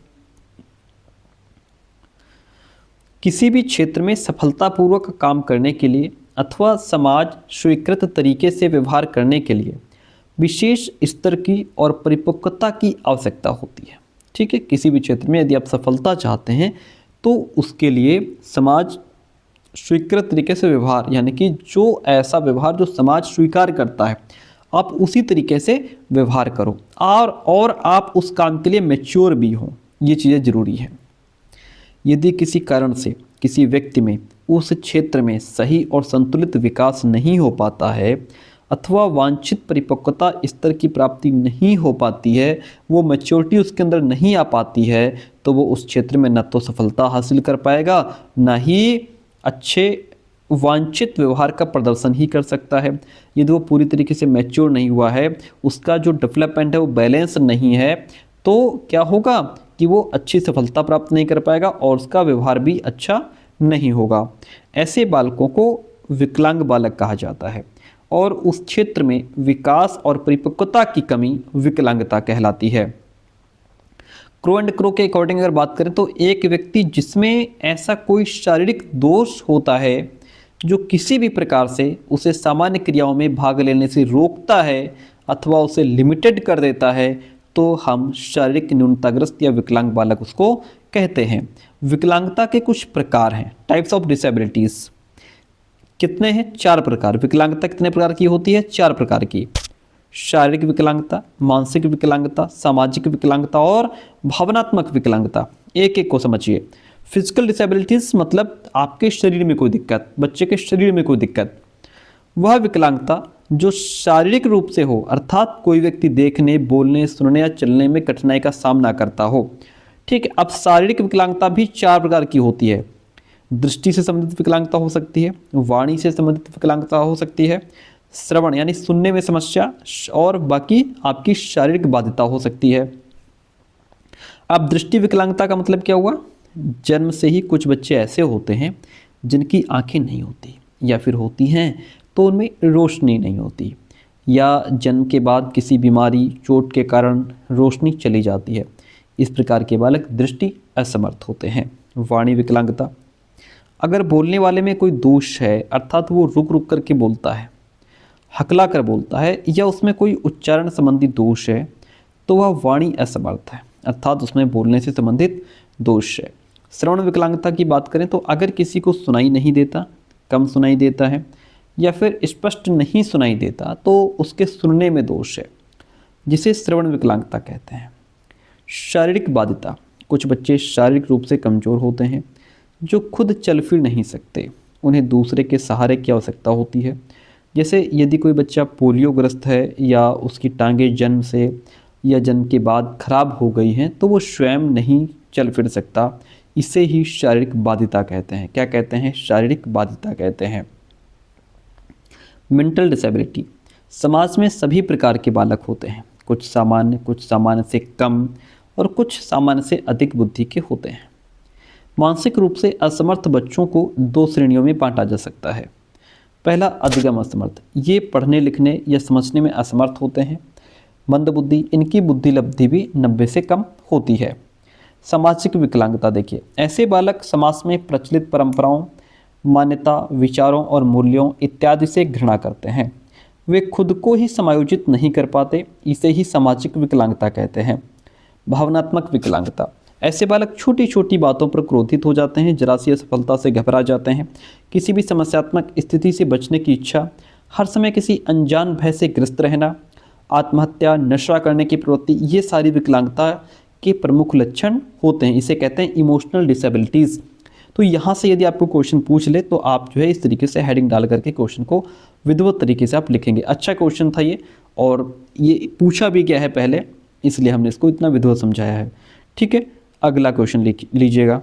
किसी भी क्षेत्र में सफलतापूर्वक काम करने के लिए अथवा समाज स्वीकृत तरीके से व्यवहार करने के लिए विशेष स्तर की और परिपक्वता की आवश्यकता होती है। ठीक है, किसी भी क्षेत्र में यदि आप सफलता चाहते हैं तो उसके लिए समाज स्वीकृत तरीके से व्यवहार, यानी कि जो ऐसा व्यवहार जो समाज स्वीकार करता है, आप उसी तरीके से व्यवहार करो और आप उस काम के लिए मैच्योर भी हों। ये चीज़ें ज़रूरी है। यदि किसी कारण से किसी व्यक्ति में उस क्षेत्र में सही और संतुलित विकास नहीं हो पाता है अथवा वांछित परिपक्वता स्तर की प्राप्ति नहीं हो पाती है, वो मैच्योरिटी उसके अंदर नहीं आ पाती है, तो वो उस क्षेत्र में न तो सफलता हासिल कर पाएगा, न ही अच्छे वांछित व्यवहार का प्रदर्शन ही कर सकता है। यदि वो पूरी तरीके से मैच्योर नहीं हुआ है, उसका जो डेवलपमेंट है वो बैलेंस नहीं है, तो क्या होगा कि वो अच्छी सफलता प्राप्त नहीं कर पाएगा और उसका व्यवहार भी अच्छा नहीं होगा। ऐसे बालकों को विकलांग बालक कहा जाता है और उस क्षेत्र में विकास और परिपक्वता की कमी विकलांगता कहलाती है। क्रो एंड क्रो के अकॉर्डिंग अगर बात करें तो एक व्यक्ति जिसमें ऐसा कोई शारीरिक दोष होता है जो किसी भी प्रकार से उसे सामान्य क्रियाओं में भाग लेने से रोकता है अथवा उसे लिमिटेड कर देता है, तो हम शारीरिक न्यूनताग्रस्त या विकलांग बालक उसको कहते हैं। विकलांगता के कुछ प्रकार हैं, टाइप्स ऑफ डिसेबिलिटीज़। कितने हैं? 4 प्रकार। विकलांगता कितने प्रकार की होती है? 4 प्रकार की। शारीरिक विकलांगता, मानसिक विकलांगता, सामाजिक विकलांगता और भावनात्मक विकलांगता। एक एक को समझिए। फिजिकल डिसेबिलिटीज़ मतलब आपके शरीर में कोई दिक्कत, बच्चे के शरीर में कोई दिक्कत। वह विकलांगता जो शारीरिक रूप से हो, अर्थात कोई व्यक्ति देखने, बोलने, सुनने या चलने में कठिनाई का सामना करता हो। ठीक है, अब शारीरिक विकलांगता भी 4 प्रकार की होती है। दृष्टि से संबंधित विकलांगता हो सकती है, वाणी से संबंधित विकलांगता हो सकती है, श्रवण यानी सुनने में समस्या, और बाकी आपकी शारीरिक बाध्यता हो सकती है। अब दृष्टि विकलांगता का मतलब क्या हुआ? जन्म से ही कुछ बच्चे ऐसे होते हैं जिनकी आंखें नहीं होती, या फिर होती हैं तो उनमें रोशनी नहीं होती, या जन्म के बाद किसी बीमारी, चोट के कारण रोशनी चली जाती है। इस प्रकार के बालक दृष्टि असमर्थ होते हैं। वाणी विकलांगता, अगर बोलने वाले में कोई दोष है, अर्थात वो रुक रुक करके बोलता है, हकला कर बोलता है, या उसमें कोई उच्चारण संबंधी दोष है, तो वह वाणी असमर्थ है, अर्थात उसमें बोलने से संबंधित दोष है। श्रवण विकलांगता की बात करें तो अगर किसी को सुनाई नहीं देता, कम सुनाई देता है, या फिर स्पष्ट नहीं सुनाई देता, तो उसके सुनने में दोष है, जिसे श्रवण विकलांगता कहते हैं। शारीरिक बाध्यता, कुछ बच्चे शारीरिक रूप से कमज़ोर होते हैं जो खुद चल फिर नहीं सकते, उन्हें दूसरे के सहारे की आवश्यकता होती है। जैसे यदि कोई बच्चा पोलियोग्रस्त है, या उसकी टांगें जन्म से या जन्म के बाद खराब हो गई हैं, तो वो स्वयं नहीं चल फिर सकता, इसे ही शारीरिक बाध्यता कहते हैं। क्या कहते हैं? शारीरिक बाध्यता कहते हैं। मेंटल डिसेबिलिटी, समाज में सभी प्रकार के बालक होते हैं, कुछ सामान्य से कम और कुछ सामान्य से अधिक बुद्धि के होते हैं। मानसिक रूप से असमर्थ बच्चों को 2 श्रेणियों में बांटा जा सकता है। पहला, अधिगम असमर्थ, ये पढ़ने लिखने या समझने में असमर्थ होते हैं। मंदबुद्धि, इनकी बुद्धि लब्धि भी 90 से कम होती है। सामाजिक विकलांगता, देखिए ऐसे बालक समाज में प्रचलित परंपराओं, मान्यता, विचारों और मूल्यों इत्यादि से घृणा करते हैं। वे खुद को ही समायोजित नहीं कर पाते, इसे ही सामाजिक विकलांगता कहते हैं। भावनात्मक विकलांगता, ऐसे बालक छोटी छोटी बातों पर क्रोधित हो जाते हैं, जरा सी असफलता से घबरा जाते हैं, किसी भी समस्यात्मक स्थिति से बचने की इच्छा, हर समय किसी अनजान भय से ग्रस्त रहना, आत्महत्या, नशा करने की प्रवृत्ति, ये सारी विकलांगता के प्रमुख लक्षण होते हैं। इसे कहते हैं इमोशनल डिसेबिलिटीज़। तो यहाँ से यदि आपको क्वेश्चन पूछ ले तो आप जो है इस तरीके से हेडिंग डाल करके क्वेश्चन को विधिवत तरीके से आप लिखेंगे। अच्छा क्वेश्चन था ये, और ये पूछा भी गया है पहले, इसलिए हमने इसको इतना विधिवत समझाया है। ठीक है, अगला क्वेश्चन लीजिएगा।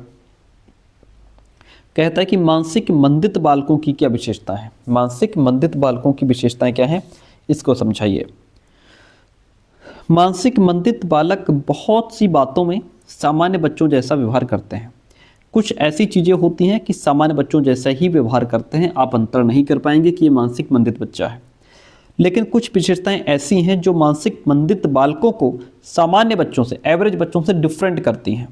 कहता है कि मानसिक मंदित बालकों की क्या विशेषता है? मानसिक मंदित बालकों की विशेषताएं क्या हैं, इसको समझाइए। मानसिक मंदित बालक बहुत सी बातों में सामान्य बच्चों जैसा व्यवहार करते हैं। कुछ ऐसी चीज़ें होती हैं कि सामान्य बच्चों जैसा ही व्यवहार करते हैं, आप अंतर नहीं कर पाएंगे कि ये मानसिक मंदित बच्चा है। लेकिन कुछ विशेषताएं ऐसी हैं जो मानसिक मंदित बालकों को सामान्य बच्चों से, एवरेज बच्चों से डिफरेंट करती हैं।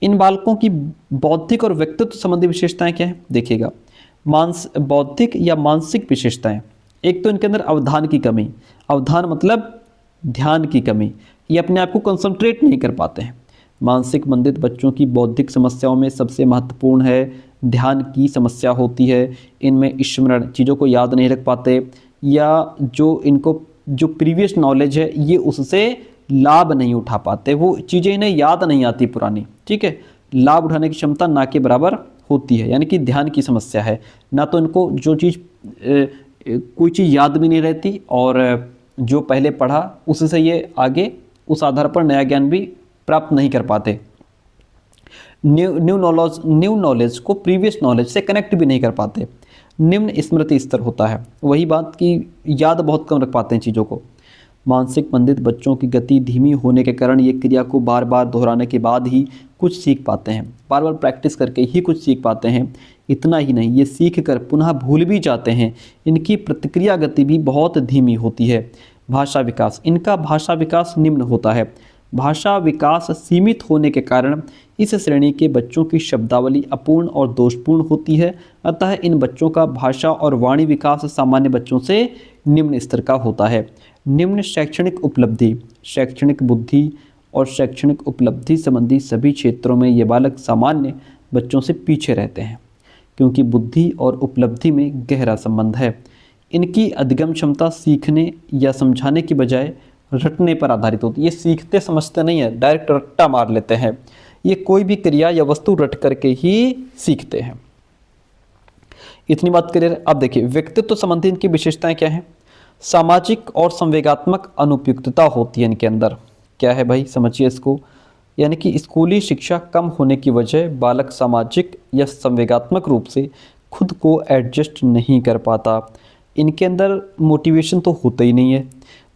इन बालकों की बौद्धिक और व्यक्तित्व संबंधी विशेषताएं क्या हैं? देखिएगा, बौद्धिक या मानसिक विशेषताएं, एक तो इनके अंदर अवधान की कमी, अवधान मतलब ध्यान की कमी, ये अपने आप को कंसंट्रेट नहीं कर पाते हैं। मानसिक मंदित बच्चों की बौद्धिक समस्याओं में सबसे महत्वपूर्ण है ध्यान की समस्या होती है। इनमें स्मरण, चीज़ों को याद नहीं रख पाते, या जो प्रीवियस नॉलेज है ये उससे लाभ नहीं उठा पाते, वो चीज़ें इन्हें याद नहीं आती पुरानी। ठीक है, लाभ उठाने की क्षमता ना के बराबर होती है, यानी कि ध्यान की समस्या है। ना तो इनको जो चीज़ कोई चीज़ याद भी नहीं रहती, और जो पहले पढ़ा उससे ये आगे उस आधार पर नया ज्ञान भी प्राप्त नहीं कर पाते। न्यू नॉलेज को प्रीवियस नॉलेज से कनेक्ट भी नहीं कर पाते। निम्न स्मृति स्तर होता है, वही बात कि याद बहुत कम रख पाते हैं चीज़ों को। मानसिक मंदित बच्चों की गति धीमी होने के कारण ये क्रिया को बार बार दोहराने के बाद ही कुछ सीख पाते हैं, बार बार प्रैक्टिस करके ही कुछ सीख पाते हैं। इतना ही नहीं, ये सीख कर पुनः भूल भी जाते हैं। इनकी प्रतिक्रिया गति भी बहुत धीमी होती है। भाषा विकास, इनका भाषा विकास निम्न होता है। भाषा विकास सीमित होने के कारण इस श्रेणी के बच्चों की शब्दावली अपूर्ण और दोषपूर्ण होती है। अतः इन बच्चों का भाषा और वाणी विकास सामान्य बच्चों से निम्न स्तर का होता है। निम्न शैक्षणिक उपलब्धि, शैक्षणिक बुद्धि और शैक्षणिक उपलब्धि संबंधी सभी क्षेत्रों में ये बालक सामान्य बच्चों से पीछे रहते हैं, क्योंकि बुद्धि और उपलब्धि में गहरा संबंध है। इनकी अधिगम क्षमता सीखने या समझाने की बजाय रटने पर आधारित होती है। ये सीखते समझते नहीं है, डायरेक्ट रट्टा मार लेते हैं। ये कोई भी क्रिया या वस्तु रट करके ही सीखते हैं। इतनी बात क्लियर। अब देखिए व्यक्तित्व संबंधी इनकी विशेषताएं क्या हैं। सामाजिक और संवेगात्मक अनुपयुक्तता होती है इनके अंदर। क्या है भाई, समझिए इसको। यानी कि स्कूली शिक्षा कम होने की वजह बालक सामाजिक या संवेगात्मक रूप से खुद को एडजस्ट नहीं कर पाता। इनके अंदर मोटिवेशन तो होता ही नहीं है।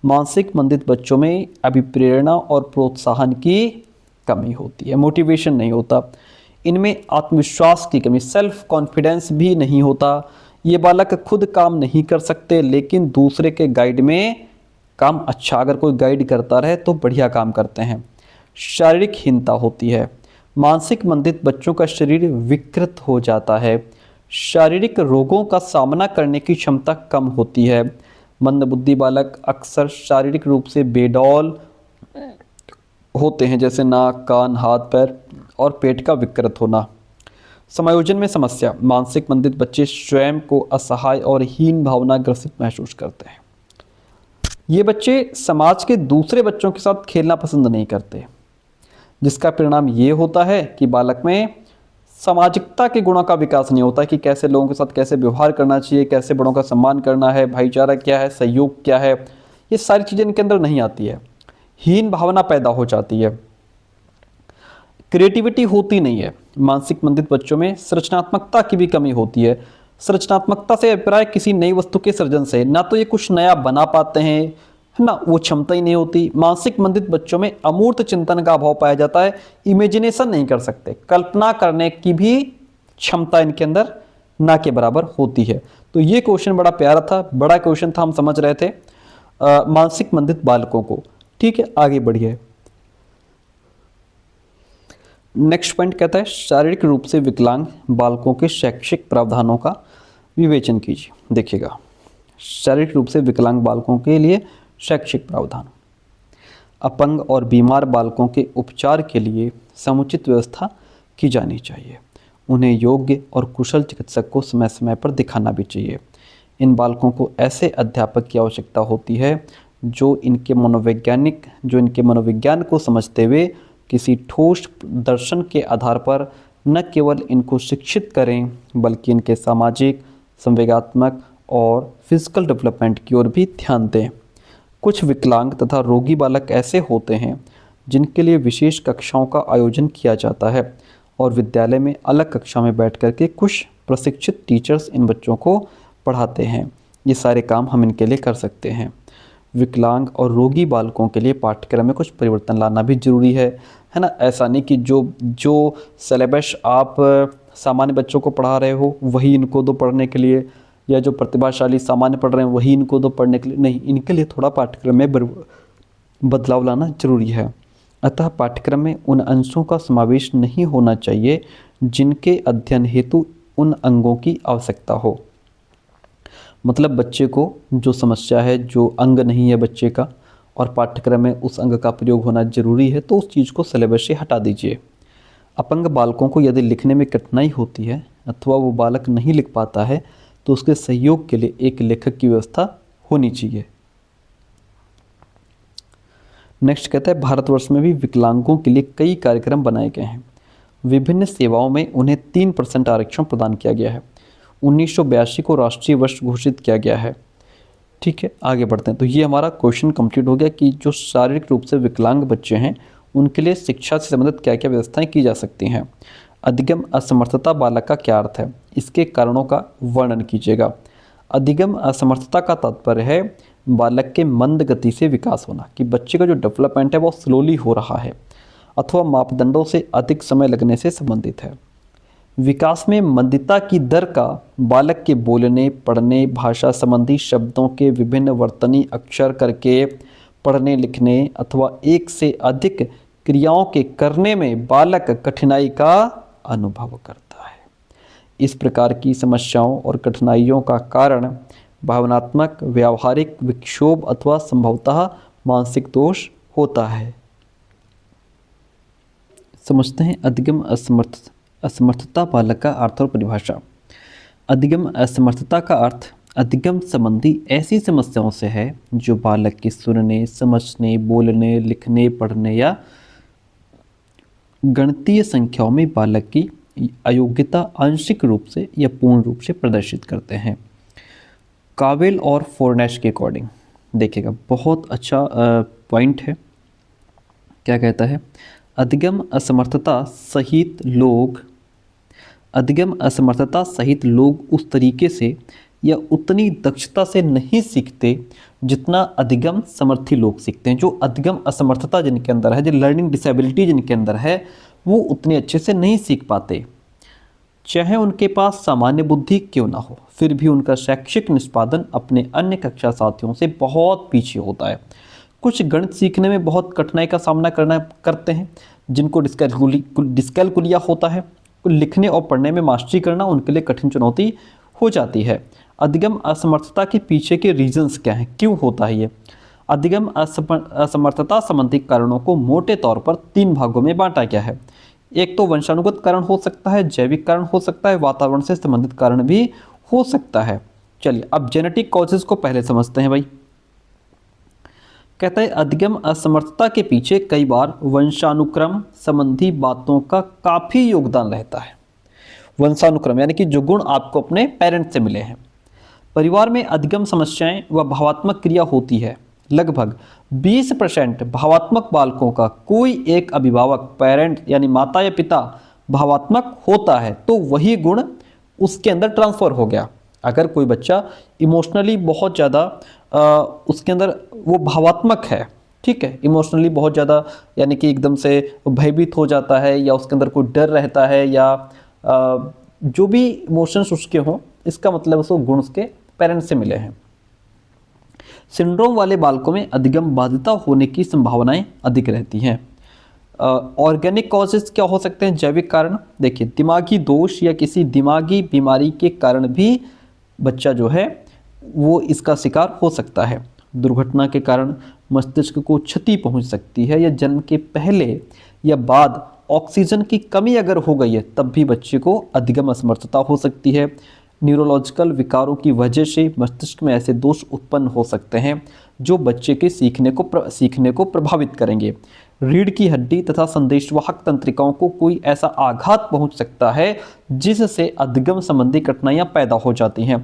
मानसिक मंदित बच्चों में अभिप्रेरणा और प्रोत्साहन की कमी होती है, मोटिवेशन नहीं होता। इनमें आत्मविश्वास की कमी, सेल्फ कॉन्फिडेंस भी नहीं होता। ये बालक खुद काम नहीं कर सकते, लेकिन दूसरे के गाइड में काम अच्छा, अगर कोई गाइड करता रहे तो बढ़िया काम करते हैं। शारीरिक हीनता होती है। मानसिक मंदित बच्चों का शरीर विकृत हो जाता है। शारीरिक रोगों का सामना करने की क्षमता कम होती है। मंदबुद्धि बालक अक्सर शारीरिक रूप से बेडौल होते हैं, जैसे नाक, कान, हाथ, पैर और पेट का विकृत होना। समायोजन में समस्या। मानसिक मंदित बच्चे स्वयं को असहाय और हीन भावना ग्रसित महसूस करते हैं। ये बच्चे समाज के दूसरे बच्चों के साथ खेलना पसंद नहीं करते, जिसका परिणाम ये होता है कि बालक में सामाजिकता के गुणों का विकास नहीं होता कि कैसे लोगों के साथ कैसे व्यवहार करना चाहिए, कैसे बड़ों का सम्मान करना है, भाईचारा क्या है, सहयोग क्या है, ये सारी चीज़ें इनके अंदर नहीं आती है। हीन भावना पैदा हो जाती है। क्रिएटिविटी होती नहीं है। मानसिक मंदित बच्चों में सृजनात्मकता की भी कमी होती है। सृजनात्मकता से अभिप्राय किसी नई वस्तु के सृजन से, ना तो ये कुछ नया बना पाते हैं, है ना, वो क्षमता ही नहीं होती। मानसिक मंदित बच्चों में अमूर्त चिंतन का अभाव पाया जाता है। इमेजिनेशन नहीं कर सकते, कल्पना करने की भी क्षमता इनके अंदर ना के बराबर होती है। तो ये क्वेश्चन बड़ा प्यारा था, बड़ा क्वेश्चन था, हम समझ रहे थे मानसिक मंदित बालकों को। ठीक है, आगे बढ़िए। नेक्स्ट पॉइंट कहता है शारीरिक रूप से विकलांग बालकों के शैक्षिक प्रावधानों का विवेचन कीजिए। देखिएगा, शारीरिक रूप से विकलांग बालकों के लिए शैक्षिक प्रावधान। अपंग और बीमार बालकों के उपचार के लिए समुचित व्यवस्था की जानी चाहिए। उन्हें योग्य और कुशल चिकित्सक को समय समय पर दिखाना भी चाहिए। इन बालकों को ऐसे अध्यापक की आवश्यकता होती है जो इनके मनोविज्ञान को समझते हुए किसी ठोस दर्शन के आधार पर न केवल इनको शिक्षित करें, बल्कि इनके सामाजिक, संवेगात्मक और फिजिकल डेवलपमेंट की ओर भी ध्यान दें। कुछ विकलांग तथा रोगी बालक ऐसे होते हैं जिनके लिए विशेष कक्षाओं का आयोजन किया जाता है और विद्यालय में अलग कक्षा में बैठ कर के कुछ प्रशिक्षित टीचर्स इन बच्चों को पढ़ाते हैं। ये सारे काम हम इनके लिए कर सकते हैं। विकलांग और रोगी बालकों के लिए पाठ्यक्रम में कुछ परिवर्तन लाना भी जरूरी है ना। ऐसा नहीं कि जो सिलेबस आप सामान्य बच्चों को पढ़ा रहे हो वही इनको दो पढ़ने के लिए, या जो प्रतिभाशाली सामान्य पढ़ रहे हैं वही इनको दो पढ़ने के लिए, नहीं, इनके लिए थोड़ा पाठ्यक्रम में बदलाव लाना जरूरी है। अतः पाठ्यक्रम में उन अंशों का समावेश नहीं होना चाहिए जिनके अध्ययन हेतु उन अंगों की आवश्यकता हो। मतलब बच्चे को जो समस्या है, जो अंग नहीं है बच्चे का, और पाठ्यक्रम में उस अंग का प्रयोग होना जरूरी है, तो उस चीज़ को सिलेबस से हटा दीजिए। अपंग बालकों को यदि लिखने में कठिनाई होती है अथवा वो बालक नहीं लिख पाता है तो उसके सहयोग के लिए एक लेखक की व्यवस्था होनी चाहिए। नेक्स्ट कहता है भारतवर्ष में भी विकलांगों के लिए कई कार्यक्रम बनाए गए हैं। विभिन्न सेवाओं में उन्हें 3% आरक्षण प्रदान किया गया है। 1982 को राष्ट्रीय वर्ष घोषित किया गया है। ठीक है, आगे बढ़ते हैं। तो ये हमारा क्वेश्चन कंप्लीट हो गया कि जो शारीरिक रूप से विकलांग बच्चे हैं उनके लिए शिक्षा से संबंधित क्या क्या व्यवस्थाएं की जा सकती हैं। अधिगम असमर्थता बालक का क्या अर्थ है, इसके कारणों का वर्णन कीजिएगा। अधिगम असमर्थता का तात्पर्य है बालक के मंद गति से विकास होना, कि बच्चे का जो डेवलपमेंट है वो स्लोली हो रहा है अथवा मापदंडों से अधिक समय लगने से संबंधित है। विकास में मंदता की दर का बालक के बोलने, पढ़ने, भाषा संबंधी शब्दों के विभिन्न वर्तनी अक्षर करके पढ़ने लिखने अथवा एक से अधिक क्रियाओं के करने में बालक कठिनाई का अनुभव करता है। इस प्रकार की समस्याओं और कठिनाइयों का कारण भावनात्मक, व्यावहारिक विक्षोभ अथवा संभवतः मानसिक दोष होता है। समझते हैं अधिगम असमर्थता बालक का अर्थ और परिभाषा। अधिगम असमर्थता का अर्थ अधिगम संबंधी ऐसी समस्याओं से है जो बालक के सुनने, समझने, बोलने, लिखने, पढ़ने या गणितीय संख्याओं में बालक की अयोग्यता आंशिक रूप से या पूर्ण रूप से प्रदर्शित करते हैं। कावेल और फोर्नेश के अकॉर्डिंग देखिएगा, बहुत अच्छा पॉइंट है। क्या कहता है? अधिगम असमर्थता सहित लोग उस तरीके से या उतनी दक्षता से नहीं सीखते जितना अधिगम समर्थी लोग सीखते हैं। जो अधिगम असमर्थता जिनके अंदर है, जो लर्निंग डिसेबिलिटी जिनके अंदर है, वो उतने अच्छे से नहीं सीख पाते। चाहे उनके पास सामान्य बुद्धि क्यों ना हो, फिर भी उनका शैक्षिक निष्पादन अपने अन्य कक्षा साथियों से बहुत पीछे होता है। कुछ गणित सीखने में बहुत कठिनाई का सामना करते हैं, जिनको डिस्कैलकुलिया होता है। लिखने और पढ़ने में मास्टरी करना उनके लिए कठिन चुनौती हो जाती है। अधिगम असमर्थता के पीछे के रीजंस क्या हैं, क्यों होता है ये? अधिगम असमर्थता संबंधी कारणों को मोटे तौर पर 3 भागों में बांटा गया है। एक तो वंशानुगत कारण हो सकता है, जैविक कारण हो सकता है, वातावरण से संबंधित कारण भी हो सकता है। चलिए अब जेनेटिक कॉजेज को पहले समझते हैं भाई। कहता है अधिगम असमर्थता के पीछे कई बार वंशानुक्रम संबंधी बातों का काफी योगदान रहता है। वंशानुक्रम यानी कि जो गुण आपको अपने पेरेंट्स से मिले हैं। परिवार में अधिगम समस्याएं व भावात्मक क्रिया होती है। लगभग 20% भावात्मक बालकों का कोई एक अभिभावक, पेरेंट यानी माता या पिता भावात्मक होता है तो वही गुण उसके अंदर ट्रांसफर हो गया। अगर कोई बच्चा इमोशनली बहुत ज़्यादा उसके अंदर वो भावात्मक है, ठीक है, इमोशनली बहुत ज़्यादा यानी कि एकदम से भयभीत हो जाता है या उसके अंदर कोई डर रहता है या जो भी इमोशंस उसके हों, इसका मतलब उसको गुण उसके पेरेंट्स से मिले हैं। सिंड्रोम वाले बालकों में अधिगम बाधिता होने की संभावनाएं अधिक रहती हैं। ऑर्गेनिक कॉजेज क्या हो सकते हैं? जैविक कारण। देखिए, दिमागी दोष या किसी दिमागी बीमारी के कारण भी बच्चा जो है वो इसका शिकार हो सकता है। दुर्घटना के कारण मस्तिष्क को क्षति पहुंच सकती है या जन्म के पहले या बाद ऑक्सीजन की कमी अगर हो गई है तब भी बच्चे को अधिगम असमर्थता हो सकती है। न्यूरोलॉजिकल विकारों की वजह से मस्तिष्क में ऐसे दोष उत्पन्न हो सकते हैं जो बच्चे के सीखने को प्रभावित करेंगे। रीढ़ की हड्डी तथा संदेशवाहक तंत्रिकाओं को कोई ऐसा आघात पहुंच सकता है जिससे अधिगम संबंधी कठिनाइयां पैदा हो जाती हैं।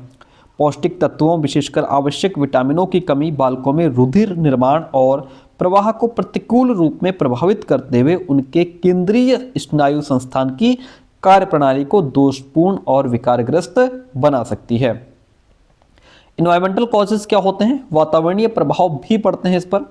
पौष्टिक तत्वों विशेषकर आवश्यक विटामिनों की कमी बालकों में रुधिर निर्माण और प्रवाह को प्रतिकूल रूप में प्रभावित करते हुए उनके केंद्रीय स्नायु संस्थान की कार्यप्रणाली को दोषपूर्ण और विकारग्रस्त बना सकती है। इन्वायरमेंटल कॉजेज क्या होते हैं? वातावरणीय प्रभाव भी पड़ते हैं इस पर।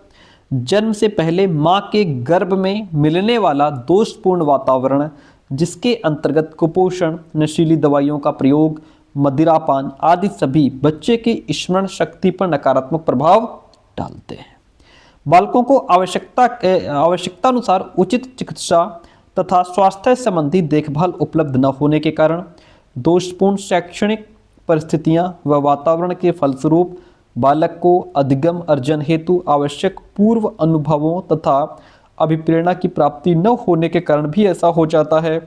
जन्म से पहले मां के गर्भ में मिलने वाला दोषपूर्ण वातावरण, जिसके अंतर्गत कुपोषण, नशीली दवाइयों का प्रयोग, मदिरापान आदि सभी बच्चे की स्मरण शक्ति पर नकारात्मक प्रभाव डालते हैं। बालकों को आवश्यकतानुसार उचित चिकित्सा तथा स्वास्थ्य संबंधी देखभाल उपलब्ध न होने के कारण दोषपूर्ण शैक्षणिक परिस्थितियां व वातावरण के फलस्वरूप बालक को अधिगम अर्जन हेतु आवश्यक पूर्व अनुभवों तथा अभिप्रेरणा की प्राप्ति न होने के कारण भी ऐसा हो जाता है।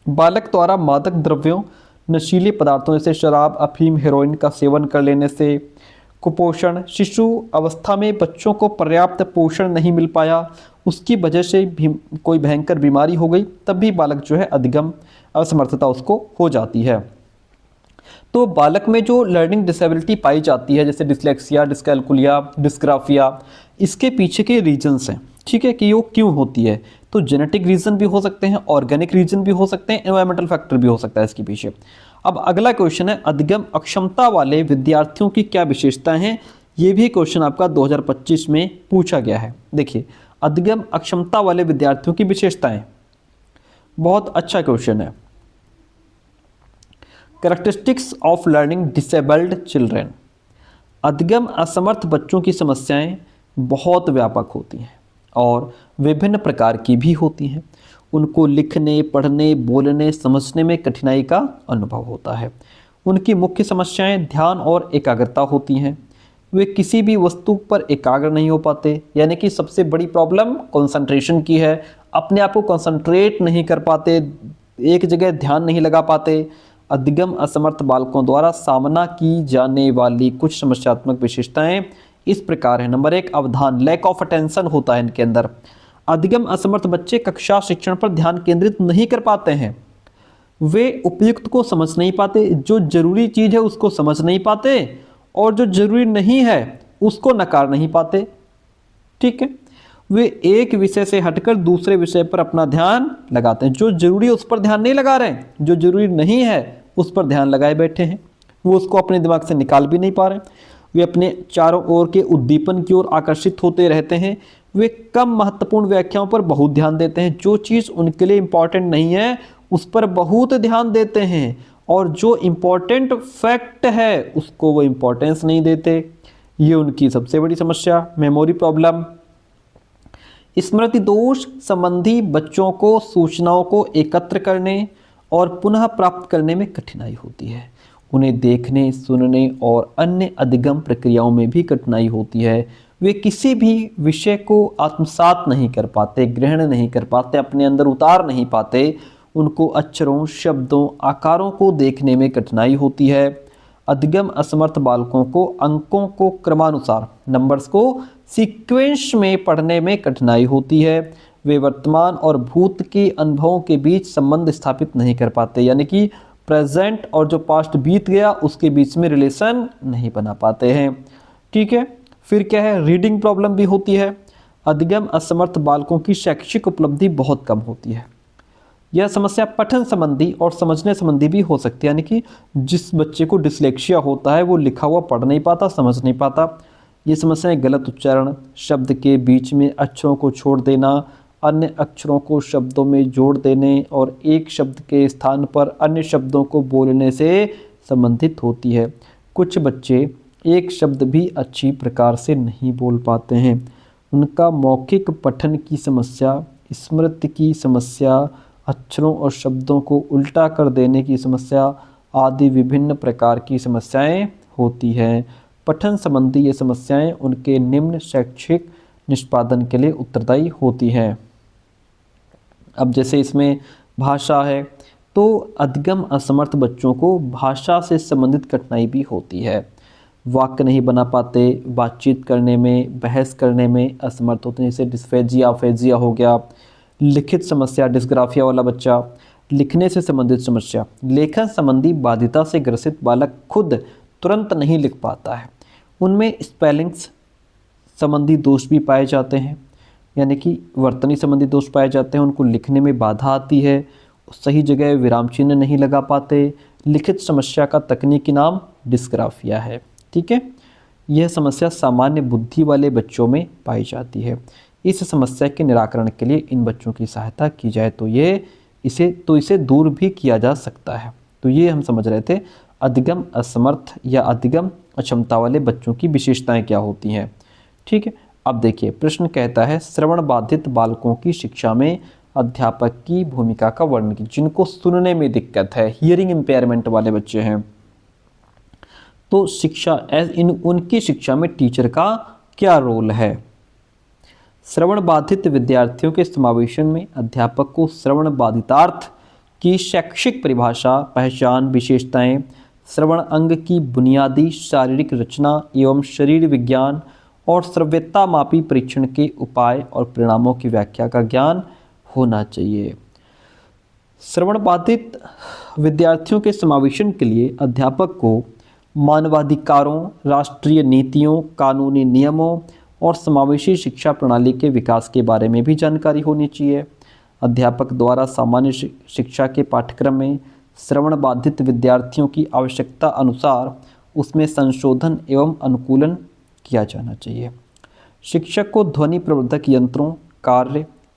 बालक द्वारा मादक द्रव्यों, नशीले पदार्थों जैसे शराब, अफीम, हेरोइन का सेवन कर लेने से कुपोषण, शिशु अवस्था में बच्चों को पर्याप्त पोषण नहीं मिल पाया, उसकी वजह से भी कोई भयंकर बीमारी हो गई, तब भी बालक जो है अधिगम असमर्थता उसको हो जाती है। तो बालक में जो लर्निंग डिसेबिलिटी पाई जाती है जैसे डिसलेक्सिया, डिस्कैलकुलिया, डिस्ग्राफिया, इसके पीछे के रीजन्स हैं, ठीक है, कि वो क्यों होती है। तो जेनेटिक रीजन भी हो सकते हैं, ऑर्गेनिक रीजन भी हो सकते हैं, एनवायरमेंटल फैक्टर भी हो सकता है इसके पीछे। अब अगला क्वेश्चन है अधिगम अक्षमता वाले विद्यार्थियों की क्या विशेषताएं हैं। ये भी क्वेश्चन आपका 2025 में पूछा गया है। देखिए, अधिगम अक्षमता वाले विद्यार्थियों की विशेषताएं, बहुत अच्छा क्वेश्चन है। Characteristics of learning disabled children. अधिगम असमर्थ बच्चों की समस्याएं बहुत व्यापक होती हैं और विभिन्न प्रकार की भी होती हैं। उनको लिखने, पढ़ने, बोलने, समझने में कठिनाई का अनुभव होता है। उनकी मुख्य समस्याएं ध्यान और एकाग्रता होती हैं। वे किसी भी वस्तु पर एकाग्र नहीं हो पाते, यानी कि सबसे बड़ी प्रॉब्लम कंसंट्रेशन की है। अपने आप को कंसंट्रेट नहीं कर पाते, एक जगह ध्यान नहीं लगा पाते। अधिगम असमर्थ बालकों द्वारा सामना की जाने वाली कुछ समस्यात्मक विशेषताएं इस प्रकार है। Number 1, Avdhan, lack of attention होता है इनके अंदर। अधिगम असमर्थ बच्चे कक्षा शिक्षण पर ध्यान केंद्रित नहीं कर पाते हैं। वे उपयुक्त को समझ नहीं पाते, जो जरूरी चीज है उसको समझ नहीं पाते और जो जरूरी नहीं है उसको नकार नहीं पाते। ठीक है, वे एक विषय से हटकर दूसरे विषय पर अपना ध्यान लगाते हैं। जो जरूरी है उस पर ध्यान नहीं लगा रहे हैं, जो जरूरी नहीं है उस पर ध्यान लगाए बैठे हैं। वो उसको अपने दिमाग से निकाल भी नहीं पा रहे। वे अपने चारों ओर के उद्दीपन की ओर आकर्षित होते रहते हैं। वे कम महत्वपूर्ण व्याख्याओं पर बहुत ध्यान देते हैं। जो चीज़ उनके लिए इंपॉर्टेंट नहीं है उस पर बहुत ध्यान देते हैं और जो इंपॉर्टेंट फैक्ट है उसको वो इंपॉर्टेंस नहीं देते। ये उनकी सबसे बड़ी समस्या। मेमोरी प्रॉब्लम, स्मृति दोष संबंधी बच्चों को सूचनाओं को एकत्र करने और पुनः प्राप्त करने में कठिनाई होती है। उन्हें देखने, सुनने और अन्य अधिगम प्रक्रियाओं में भी कठिनाई होती है। वे किसी भी विषय को आत्मसात नहीं कर पाते, ग्रहण नहीं कर पाते, अपने अंदर उतार नहीं पाते। उनको अक्षरों, शब्दों, आकारों को देखने में कठिनाई होती है। अधिगम असमर्थ बालकों को अंकों को क्रमानुसार, नंबर्स को सीक्वेंस में पढ़ने में कठिनाई होती है। वे वर्तमान और भूत के अनुभवों के बीच संबंध स्थापित नहीं कर पाते, यानी कि प्रेजेंट और जो पास्ट बीत गया उसके बीच में रिलेशन नहीं बना पाते हैं। ठीक है, फिर क्या है, रीडिंग प्रॉब्लम भी होती है। अधिगम असमर्थ बालकों की शैक्षिक उपलब्धि बहुत कम होती है। यह समस्या पठन संबंधी और समझने संबंधी भी हो सकती है, यानी कि जिस बच्चे को डिसलेक्सिया होता है वो लिखा हुआ पढ़ नहीं पाता, समझ नहीं पाता। ये समस्याएं गलत उच्चारण, शब्द के बीच में अक्षरों को छोड़ देना, अन्य अक्षरों को शब्दों में जोड़ देने और एक शब्द के स्थान पर अन्य शब्दों को बोलने से संबंधित होती है। कुछ बच्चे एक शब्द भी अच्छी प्रकार से नहीं बोल पाते हैं। उनका मौखिक पठन की समस्या, स्मृति की समस्या, अक्षरों और शब्दों को उल्टा कर देने की समस्या आदि विभिन्न प्रकार की समस्याएं होती हैं। पठन संबंधी ये समस्याएं उनके निम्न शैक्षिक निष्पादन के लिए उत्तरदायी होती हैं। अब जैसे इसमें भाषा है, तो अधिगम असमर्थ बच्चों को भाषा से संबंधित कठिनाई भी होती है। वाक्य नहीं बना पाते, बातचीत करने में, बहस करने में असमर्थ होते हैं, जैसे डिस्फेजिया, फेजिया हो गया। लिखित समस्या, डिस्ग्राफिया वाला बच्चा, लिखने से संबंधित समस्या, लेखन संबंधी बाधिता से ग्रसित बालक खुद तुरंत नहीं लिख पाता है। उनमें स्पेलिंग्स संबंधी दोष भी पाए जाते हैं, यानी कि वर्तनी संबंधी दोष पाए जाते हैं। उनको लिखने में बाधा आती है, सही जगह विराम चिन्ह नहीं लगा पाते। लिखित समस्या का तकनीकी नाम डिस्ग्राफिया है। ठीक है, यह समस्या सामान्य बुद्धि वाले बच्चों में पाई जाती है। इस समस्या के निराकरण के लिए इन बच्चों की सहायता की जाए तो इसे दूर भी किया जा सकता है। तो ये हम समझ रहे थे अधिगम असमर्थ या अधिगम अक्षमता वाले बच्चों की विशेषताएं क्या होती हैं। ठीक है, अब देखिए प्रश्न कहता है श्रवण बाधित बालकों की शिक्षा में अध्यापक की भूमिका का वर्णन कीजिए। जिनको सुनने में दिक्कत है, हियरिंग इम्पेयरमेंट वाले बच्चे हैं, तो उनकी शिक्षा में टीचर का क्या रोल है। श्रवण बाधित विद्यार्थियों के समावेशन में अध्यापक को श्रवण बाधितार्थ की शैक्षिक परिभाषा, पहचान, विशेषताएं, श्रवण अंग की बुनियादी शारीरिक रचना एवं शरीर विज्ञान और श्रव्यता मापी परीक्षण के उपाय और परिणामों की व्याख्या का ज्ञान होना चाहिए। श्रवण बाधित विद्यार्थियों के समावेशन के लिए अध्यापक को मानवाधिकारों, राष्ट्रीय नीतियों, कानूनी नियमों और समावेशी शिक्षा प्रणाली के विकास के बारे में भी जानकारी होनी चाहिए। अध्यापक द्वारा सामान्य शिक्षा के पाठ्यक्रम में श्रवण बाधित विद्यार्थियों की आवश्यकता अनुसार उसमें संशोधन एवं अनुकूलन किया जाना चाहिए। शिक्षक को ध्वनि प्रवर्धक यंत्रों,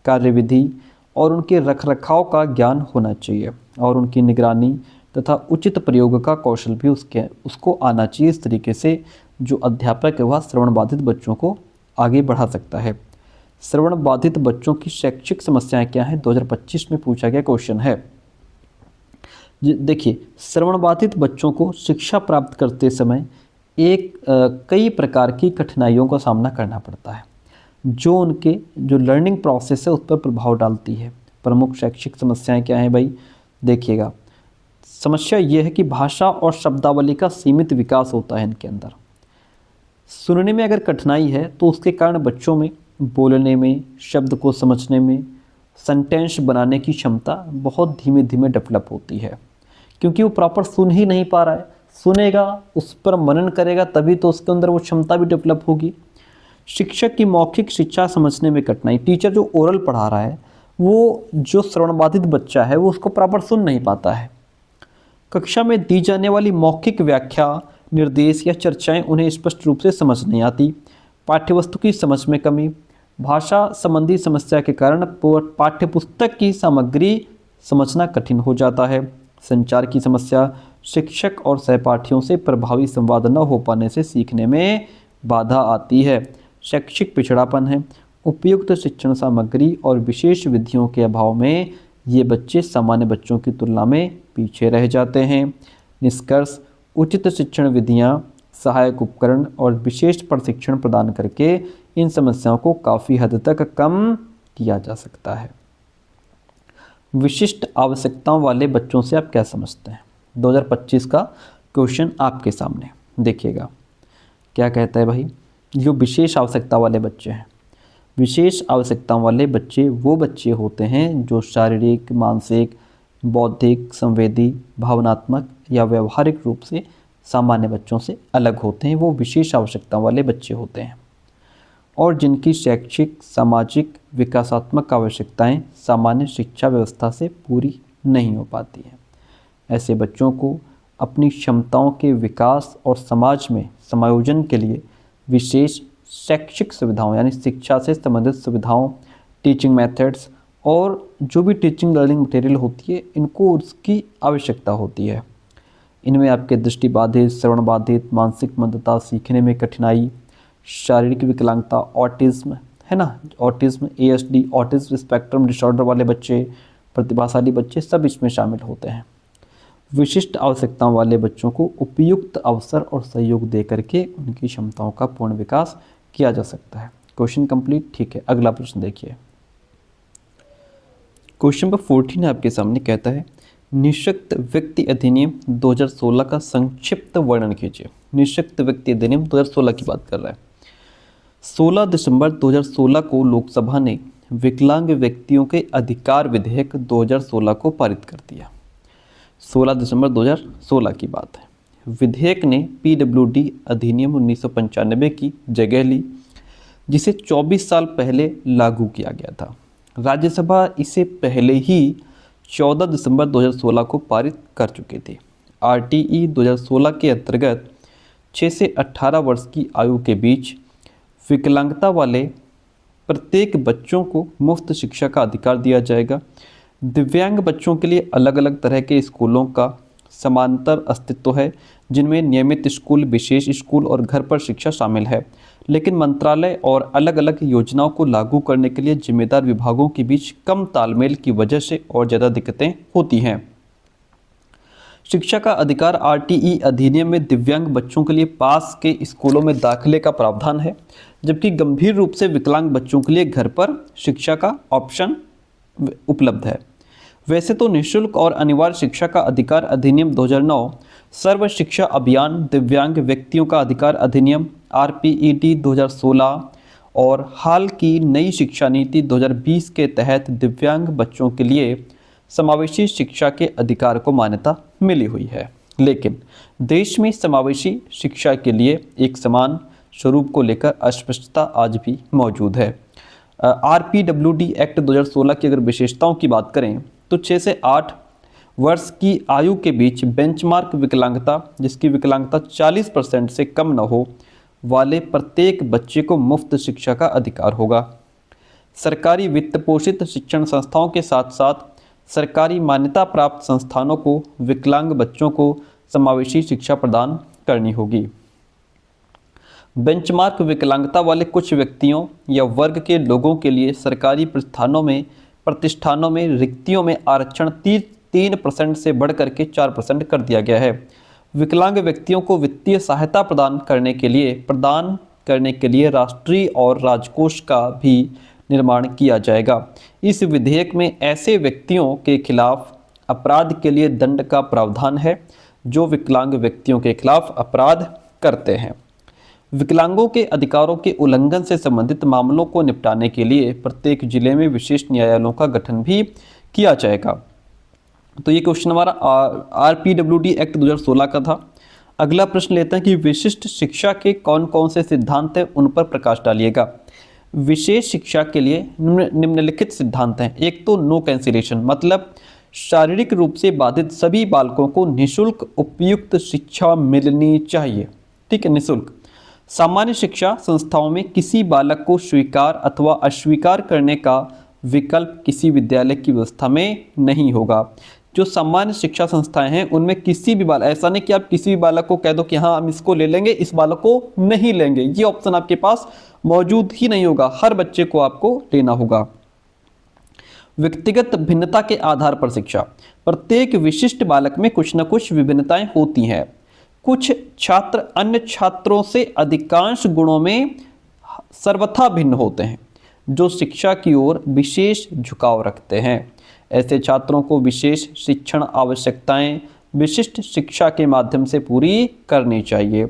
कार्यविधि और उनके रखरखाव का ज्ञान होना चाहिए और उनकी निगरानी तथा उचित प्रयोग का कौशल भी उसको आना चाहिए। इस तरीके से जो अध्यापक है वह श्रवण बाधित बच्चों को आगे बढ़ा सकता है। श्रवण बाधित बच्चों की शैक्षिक समस्याएं क्या हैं, 2025 में पूछा गया क्वेश्चन है। देखिए, श्रवण बाधित बच्चों को शिक्षा प्राप्त करते समय कई प्रकार की कठिनाइयों का सामना करना पड़ता है, जो उनके जो लर्निंग प्रोसेस है उस पर प्रभाव डालती है। प्रमुख शैक्षिक समस्याएं क्या हैं भाई, देखिएगा। समस्या यह है कि भाषा और शब्दावली का सीमित विकास होता है इनके अंदर। सुनने में अगर कठिनाई है तो उसके कारण बच्चों में बोलने में, शब्द को समझने में, सेंटेंस बनाने की क्षमता बहुत धीमे धीमे डेवलप होती है, क्योंकि वो प्रॉपर सुन ही नहीं पा रहा है। सुनेगा, उस पर मनन करेगा, तभी तो उसके अंदर वो क्षमता भी डेवलप होगी। शिक्षक की मौखिक शिक्षा समझने में कठिनाई, टीचर जो ओरल पढ़ा रहा है वो जो श्रवणबाधित बच्चा है वो उसको प्रॉपर सुन नहीं पाता है। कक्षा में दी जाने वाली मौखिक व्याख्या, निर्देश या चर्चाएं उन्हें स्पष्ट रूप से समझ नहीं आती। पाठ्यवस्तु की समझ में कमी, भाषा संबंधी समस्या के कारण पाठ्यपुस्तक की सामग्री समझना कठिन हो जाता है। संचार की समस्या, शिक्षक और सहपाठियों से प्रभावी संवाद न हो पाने से सीखने में बाधा आती है। शैक्षिक पिछड़ापन है, उपयुक्त शिक्षण सामग्री और विशेष विधियों के अभाव में ये बच्चे सामान्य बच्चों की तुलना में पीछे रह जाते हैं। निष्कर्ष, उचित शिक्षण विधियां, सहायक उपकरण और विशेष प्रशिक्षण प्रदान करके इन समस्याओं को काफ़ी हद तक कम किया जा सकता है। विशिष्ट आवश्यकताओं वाले बच्चों से आप क्या समझते हैं, 2025 का क्वेश्चन आपके सामने। देखिएगा क्या कहता है भाई, जो विशेष आवश्यकता वाले बच्चे हैं। विशेष आवश्यकताओं वाले बच्चे वो बच्चे होते हैं जो शारीरिक, मानसिक, बौद्धिक, संवेदी, भावनात्मक या व्यवहारिक रूप से सामान्य बच्चों से अलग होते हैं। वो विशेष आवश्यकताओं वाले बच्चे होते हैं और जिनकी शैक्षिक, सामाजिक, विकासात्मक आवश्यकताएं सामान्य शिक्षा व्यवस्था से पूरी नहीं हो पाती हैं। ऐसे बच्चों को अपनी क्षमताओं के विकास और समाज में समायोजन के लिए विशेष शैक्षिक सुविधाओं यानी शिक्षा से संबंधित सुविधाओं, टीचिंग मेथड्स और जो भी टीचिंग लर्निंग मटेरियल होती है, इनको उसकी आवश्यकता होती है। इनमें आपके दृष्टि बाधित, श्रवण बाधित, मानसिक मंदता, सीखने में कठिनाई, शारीरिक विकलांगता, ऑटिज्म है ना, autism, ASD, autism spectrum disorder वाले बच्चे, प्रतिभाशाली बच्चे, सब इसमें शामिल होते हैं। विशिष्ट आवश्यकताओं वाले बच्चों को उपयुक्त अवसर और सहयोग दे करके उनकी क्षमताओं का पूर्ण विकास किया जा सकता है। Question complete. ठीक है, अगला प्रश्न देखिए। क्वेश्चन नंबर 14 आपके सामने कहता है, निःशक्त व्यक्ति अधिनियम 2016 का संक्षिप्त वर्णन कीजिए। निःशक्त व्यक्ति अधिनियम 2016 की बात कर रहा है। 16 दिसंबर 2016 को लोकसभा ने विकलांग व्यक्तियों के अधिकार विधेयक 2016 को पारित कर दिया। 16 दिसंबर 2016 की बात है। विधेयक ने PWD अधिनियम 1995 की जगह ली, जिसे 24 साल पहले लागू किया गया था। राज्यसभा इसे पहले ही 14 दिसंबर 2016 को पारित कर चुकी थी। RTE 2016 के अंतर्गत 6 से 18 वर्ष की आयु के बीच विकलांगता वाले प्रत्येक बच्चों को मुफ्त शिक्षा का अधिकार दिया जाएगा। दिव्यांग बच्चों के लिए अलग अलग तरह के स्कूलों का समांतर अस्तित्व है, जिनमें नियमित स्कूल, विशेष स्कूल और घर पर शिक्षा शामिल है। लेकिन मंत्रालय और अलग अलग योजनाओं को लागू करने के लिए जिम्मेदार विभागों के बीच कम तालमेल की वजह से और ज़्यादा दिक्कतें होती हैं। शिक्षा का अधिकार RTE अधिनियम में दिव्यांग बच्चों के लिए पास के स्कूलों में दाखिले का प्रावधान है, जबकि गंभीर रूप से विकलांग बच्चों के लिए घर पर शिक्षा का ऑप्शन उपलब्ध है। वैसे तो निःशुल्क और अनिवार्य शिक्षा का अधिकार अधिनियम 2009, सर्व शिक्षा अभियान, दिव्यांग व्यक्तियों का अधिकार अधिनियम RPED 2016 और हाल की नई शिक्षा नीति 2020 के तहत दिव्यांग बच्चों के लिए समावेशी शिक्षा के अधिकार को मान्यता मिली हुई है। लेकिन देश में समावेशी शिक्षा के लिए एक समान स्वरूप को लेकर अस्पष्टता आज भी मौजूद है। RPWD एक्ट 2016 की अगर विशेषताओं की बात करें तो 6 से 8 वर्ष की आयु के बीच बेंचमार्क विकलांगता, जिसकी विकलांगता 40% से कम न हो, वाले प्रत्येक बच्चे को मुफ्त शिक्षा का अधिकार होगा। सरकारी वित्त पोषित शिक्षण संस्थाओं के साथ साथ सरकारी मान्यता प्राप्त संस्थानों को विकलांग बच्चों को समावेशी शिक्षा प्रदान करनी होगी। बेंचमार्क विकलांगता वाले कुछ व्यक्तियों या वर्ग के लोगों के लिए सरकारी प्रतिष्ठानों में रिक्तियों में आरक्षण 3% से बढ़कर के 4% कर दिया गया है। विकलांग व्यक्तियों को वित्तीय सहायता प्रदान करने के लिए राष्ट्रीय और राजकोष का भी निर्माण किया जाएगा। इस विधेयक में ऐसे व्यक्तियों के खिलाफ अपराध के लिए दंड का प्रावधान है जो विकलांग व्यक्तियों के खिलाफ अपराध करते हैं। विकलांगों के अधिकारों के उल्लंघन से संबंधित मामलों को निपटाने के लिए प्रत्येक जिले में विशेष न्यायालयों का गठन भी किया जाएगा। तो ये क्वेश्चन हमारा RPWD एक्ट 2016 का था। अगला प्रश्न लेते हैं कि विशिष्ट शिक्षा के कौन कौन से सिद्धांत हैं, उन पर प्रकाश डालिएगा। विशेष शिक्षा के लिए निम्नलिखित सिद्धांत हैं। एक तो नो कैंसिलेशन, मतलब शारीरिक रूप से बाधित सभी बालकों को निःशुल्क उपयुक्त शिक्षा मिलनी चाहिए। ठीक है, निःशुल्क। सामान्य शिक्षा संस्थाओं में किसी बालक को स्वीकार अथवा अस्वीकार करने का विकल्प किसी विद्यालय की व्यवस्था में नहीं होगा। जो सामान्य शिक्षा संस्थाएं हैं उनमें किसी भी बालक, ऐसा नहीं कि आप किसी भी बालक को कह दो कि हाँ हम इसको ले लेंगे, इस बालक को नहीं लेंगे, ये ऑप्शन आपके पास मौजूद ही नहीं होगा। हर बच्चे को आपको लेना होगा। व्यक्तिगत भिन्नता के आधार पर शिक्षा, प्रत्येक विशिष्ट बालक में कुछ न कुछ विभिन्नताएं होती हैं। कुछ छात्र अन्य छात्रों से अधिकांश गुणों में सर्वथा भिन्न होते हैं, जो शिक्षा की ओर विशेष झुकाव रखते हैं। ऐसे छात्रों को विशेष शिक्षण आवश्यकताएं विशिष्ट शिक्षा के माध्यम से पूरी करनी चाहिए।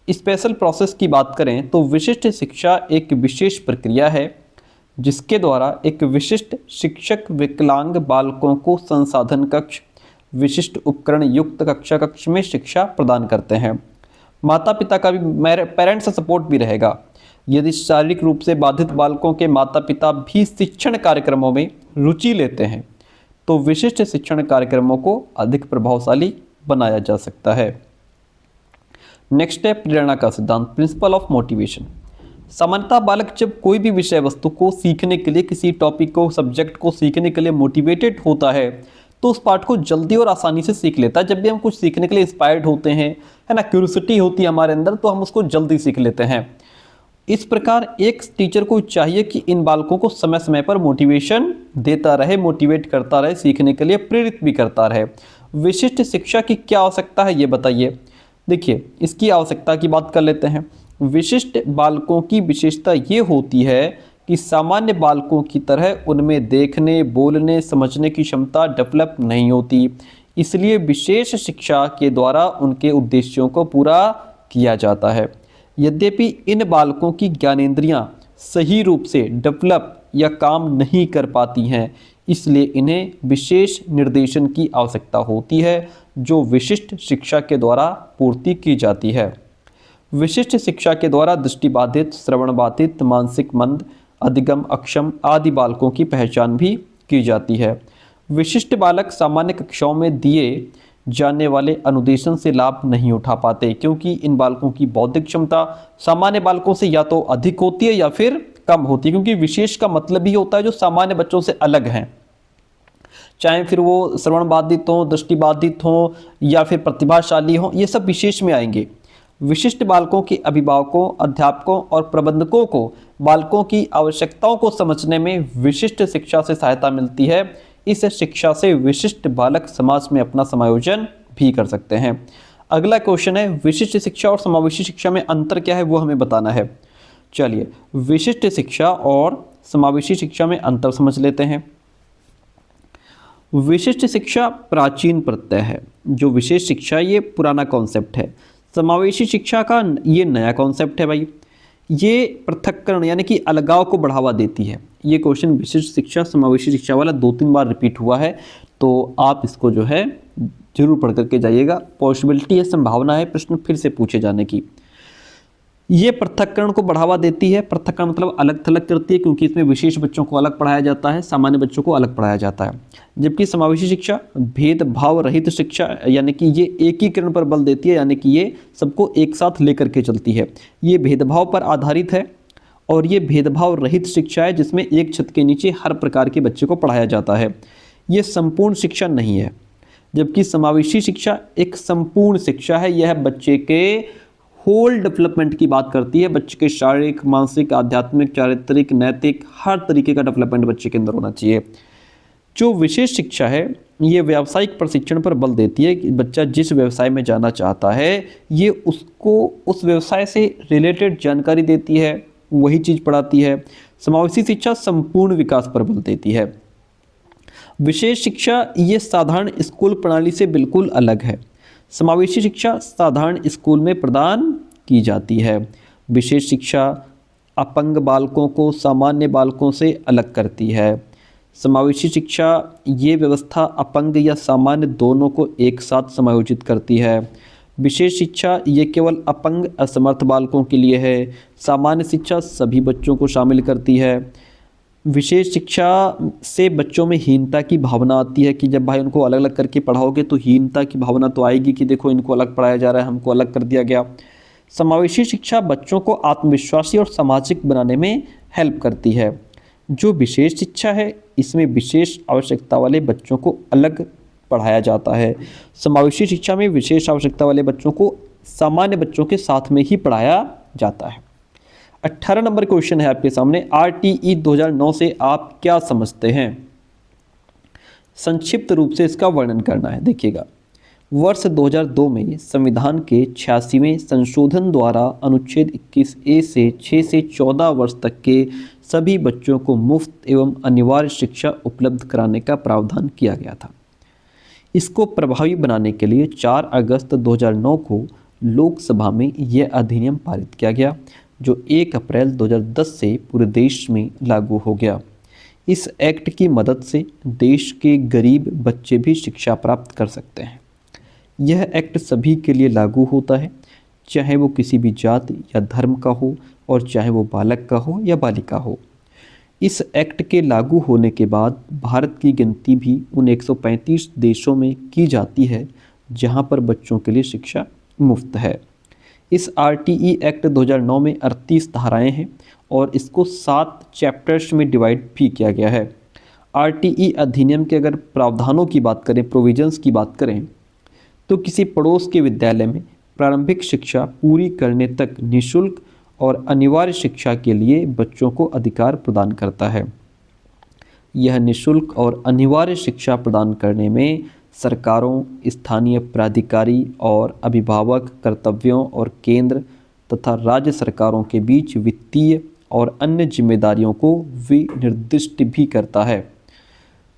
स्पेशल प्रोसेस की बात करें तो विशिष्ट शिक्षा एक विशेष प्रक्रिया है जिसके द्वारा एक विशिष्ट शिक्षक विकलांग बालकों को संसाधन कक्ष, विशिष्ट उपकरण युक्त कक्ष में शिक्षा प्रदान करते हैं। माता पिता का भी पेरेंट्स सपोर्ट भी रहेगा। यदि शारीरिक रूप से बाधित बालकों के माता पिता भी शिक्षण कार्यक्रमों में रुचि लेते हैं तो विशिष्ट शिक्षण कार्यक्रमों को अधिक प्रभावशाली बनाया जा सकता है। नेक्स्ट है प्रेरणा का सिद्धांत, प्रिंसिपल ऑफ मोटिवेशन। सामान्यतः बालक जब कोई भी विषय वस्तु को सीखने के लिए, किसी टॉपिक को, सब्जेक्ट को सीखने के लिए मोटिवेटेड होता है तो उस पाठ को जल्दी और आसानी से सीख लेता है। जब भी हम कुछ सीखने के लिए इंस्पायर्ड होते हैं, है ना, क्यूरियोसिटी होती है हमारे अंदर, तो हम उसको जल्दी सीख लेते हैं। इस प्रकार एक टीचर को चाहिए कि इन बालकों को समय समय पर मोटिवेशन देता रहे, मोटिवेट करता रहे, सीखने के लिए प्रेरित भी करता रहे। विशिष्ट शिक्षा की क्या आवश्यकता है ये बताइए। देखिए, इसकी आवश्यकता की बात कर लेते हैं। विशिष्ट बालकों की विशेषता ये होती है कि सामान्य बालकों की तरह उनमें देखने, बोलने, समझने की क्षमता डेवलप नहीं होती। इसलिए विशेष शिक्षा के द्वारा उनके उद्देश्यों को पूरा किया जाता है। यद्यपि इन बालकों की ज्ञानेंद्रियां सही रूप से डेवलप या काम नहीं कर पाती हैं, इसलिए इन्हें विशेष निर्देशन की आवश्यकता होती है जो विशिष्ट शिक्षा के द्वारा पूर्ति की जाती है। विशिष्ट शिक्षा के द्वारा दृष्टिबाधित, श्रवणबाधित, मानसिक मंद, अधिगम अक्षम आदि बालकों की पहचान भी की जाती है। विशिष्ट बालक सामान्य कक्षाओं में दिए जाने वाले अनुदेशन से लाभ नहीं उठा पाते क्योंकि इन बालकों की बौद्धिक क्षमता सामान्य बालकों से या तो अधिक होती है या फिर कम होती है, क्योंकि विशेष का मतलब ही होता है जो सामान्य बच्चों से अलग हैं, चाहे फिर वो श्रवण बाधित हों, दृष्टि बाधित हों या फिर प्रतिभाशाली हों, ये सब विशेष में आएंगे। विशिष्ट बालकों के अभिभावकों, अध्यापकों और प्रबंधकों को बालकों की आवश्यकताओं को समझने में विशिष्ट शिक्षा से सहायता मिलती है। इस शिक्षा से विशिष्ट बालक समाज में अपना समायोजन भी कर सकते हैं। अगला क्वेश्चन है विशिष्ट शिक्षा और समावेशी शिक्षा में अंतर क्या है वो हमें बताना है। चलिए, विशिष्ट शिक्षा और समावेशी शिक्षा में अंतर समझ लेते हैं। विशिष्ट शिक्षा प्राचीन प्रत्यय है, जो विशेष शिक्षा ये पुराना कॉन्सेप्ट है। समावेशी शिक्षा का ये नया कॉन्सेप्ट है भाई। ये पृथक्करण यानी कि अलगाव को बढ़ावा देती है। ये क्वेश्चन विशिष्ट शिक्षा समावेशी शिक्षा वाला 2-3 बार रिपीट हुआ है, तो आप इसको जो है जरूर पढ़ करके जाइएगा। पॉसिबिलिटी है, संभावना है प्रश्न फिर से पूछे जाने की। ये पृथक्करण को बढ़ावा देती है। पृथक्करण मतलब अलग थलग करती है, क्योंकि इसमें विशेष बच्चों को अलग पढ़ाया जाता है, सामान्य बच्चों को अलग पढ़ाया जाता है। जबकि समावेशी शिक्षा भेदभाव रहित शिक्षा यानी कि ये एकीकरण पर बल देती है, यानी कि ये सबको एक साथ लेकर के चलती है। ये भेदभाव पर आधारित है और ये भेदभाव रहित शिक्षा है जिसमें एक छत के नीचे हर प्रकार के बच्चे को पढ़ाया जाता है। ये संपूर्ण शिक्षा नहीं है, जबकि समावेशी शिक्षा एक संपूर्ण शिक्षा है। यह बच्चे के होल डेवलपमेंट की बात करती है। बच्चे के शारीरिक, मानसिक, आध्यात्मिक, चारित्रिक, नैतिक हर तरीके का डेवलपमेंट बच्चे के अंदर होना चाहिए। जो विशेष शिक्षा है ये व्यावसायिक प्रशिक्षण पर बल देती है कि बच्चा जिस व्यवसाय में जाना चाहता है ये उसको उस व्यवसाय से रिलेटेड जानकारी देती है, वही चीज़ पढ़ाती है। समावेशी शिक्षा संपूर्ण विकास पर बल देती है। विशेष शिक्षा ये साधारण स्कूल प्रणाली से बिल्कुल अलग है। समावेशी शिक्षा साधारण स्कूल में प्रदान की जाती है। विशेष शिक्षा अपंग बालकों को सामान्य बालकों से अलग करती है। समावेशी शिक्षा ये व्यवस्था अपंग या सामान्य दोनों को एक साथ समायोजित करती है। विशेष शिक्षा ये केवल अपंग असमर्थ बालकों के लिए है। सामान्य शिक्षा सभी बच्चों को शामिल करती है। विशेष शिक्षा से बच्चों में हीनता की भावना आती है कि जब भाई उनको अलग अलग करके पढ़ाओगे तो हीनता की भावना तो आएगी कि देखो इनको अलग पढ़ाया जा रहा है, हमको अलग कर दिया गया। समावेशी शिक्षा बच्चों को आत्मविश्वासी और सामाजिक बनाने में हेल्प करती है। जो विशेष शिक्षा है इसमें विशेष आवश्यकता वाले बच्चों को अलग पढ़ाया जाता है। समावेशी शिक्षा में विशेष आवश्यकता वाले बच्चों को सामान्य बच्चों के साथ में ही पढ़ाया जाता है। 18 नंबर क्वेश्चन है आपके सामने, RTE 2009 से आप क्या समझते हैं? संक्षिप्त रूप से इसका वर्णन करना है। देखिएगा, वर्ष 2002 में संविधान के 86वें संशोधन द्वारा अनुच्छेद 21A से 6 से 14 वर्ष तक के सभी बच्चों को मुफ्त एवं अनिवार्य शिक्षा उपलब्ध कराने का प्रावधान किया गया था। इसको प्रभावी बनाने के लिए 4 अगस्त 2009 को लोकसभा में यह अधिनियम पारित किया गया, जो 1 अप्रैल 2010 से पूरे देश में लागू हो गया। इस एक्ट की मदद से देश के गरीब बच्चे भी शिक्षा प्राप्त कर सकते हैं। यह एक्ट सभी के लिए लागू होता है, चाहे वो किसी भी जाति या धर्म का हो और चाहे वो बालक का हो या बालिका हो। इस एक्ट के लागू होने के बाद भारत की गिनती भी उन 135 देशों में की जाती है जहां पर बच्चों के लिए शिक्षा मुफ्त है। इस RTE एक्ट 2009 में 38 धाराएं हैं और इसको 7 चैप्टर्स में डिवाइड भी किया गया है। RTE अधिनियम के अगर प्रावधानों की बात करें, प्रोविजंस की बात करें, तो किसी पड़ोस के विद्यालय में प्रारंभिक शिक्षा पूरी करने तक निःशुल्क और अनिवार्य शिक्षा के लिए बच्चों को अधिकार प्रदान करता है। यह निःशुल्क और अनिवार्य शिक्षा प्रदान करने में सरकारों, स्थानीय प्राधिकारी और अभिभावक कर्तव्यों और केंद्र तथा राज्य सरकारों के बीच वित्तीय और अन्य जिम्मेदारियों को विनिर्दिष्ट भी करता है।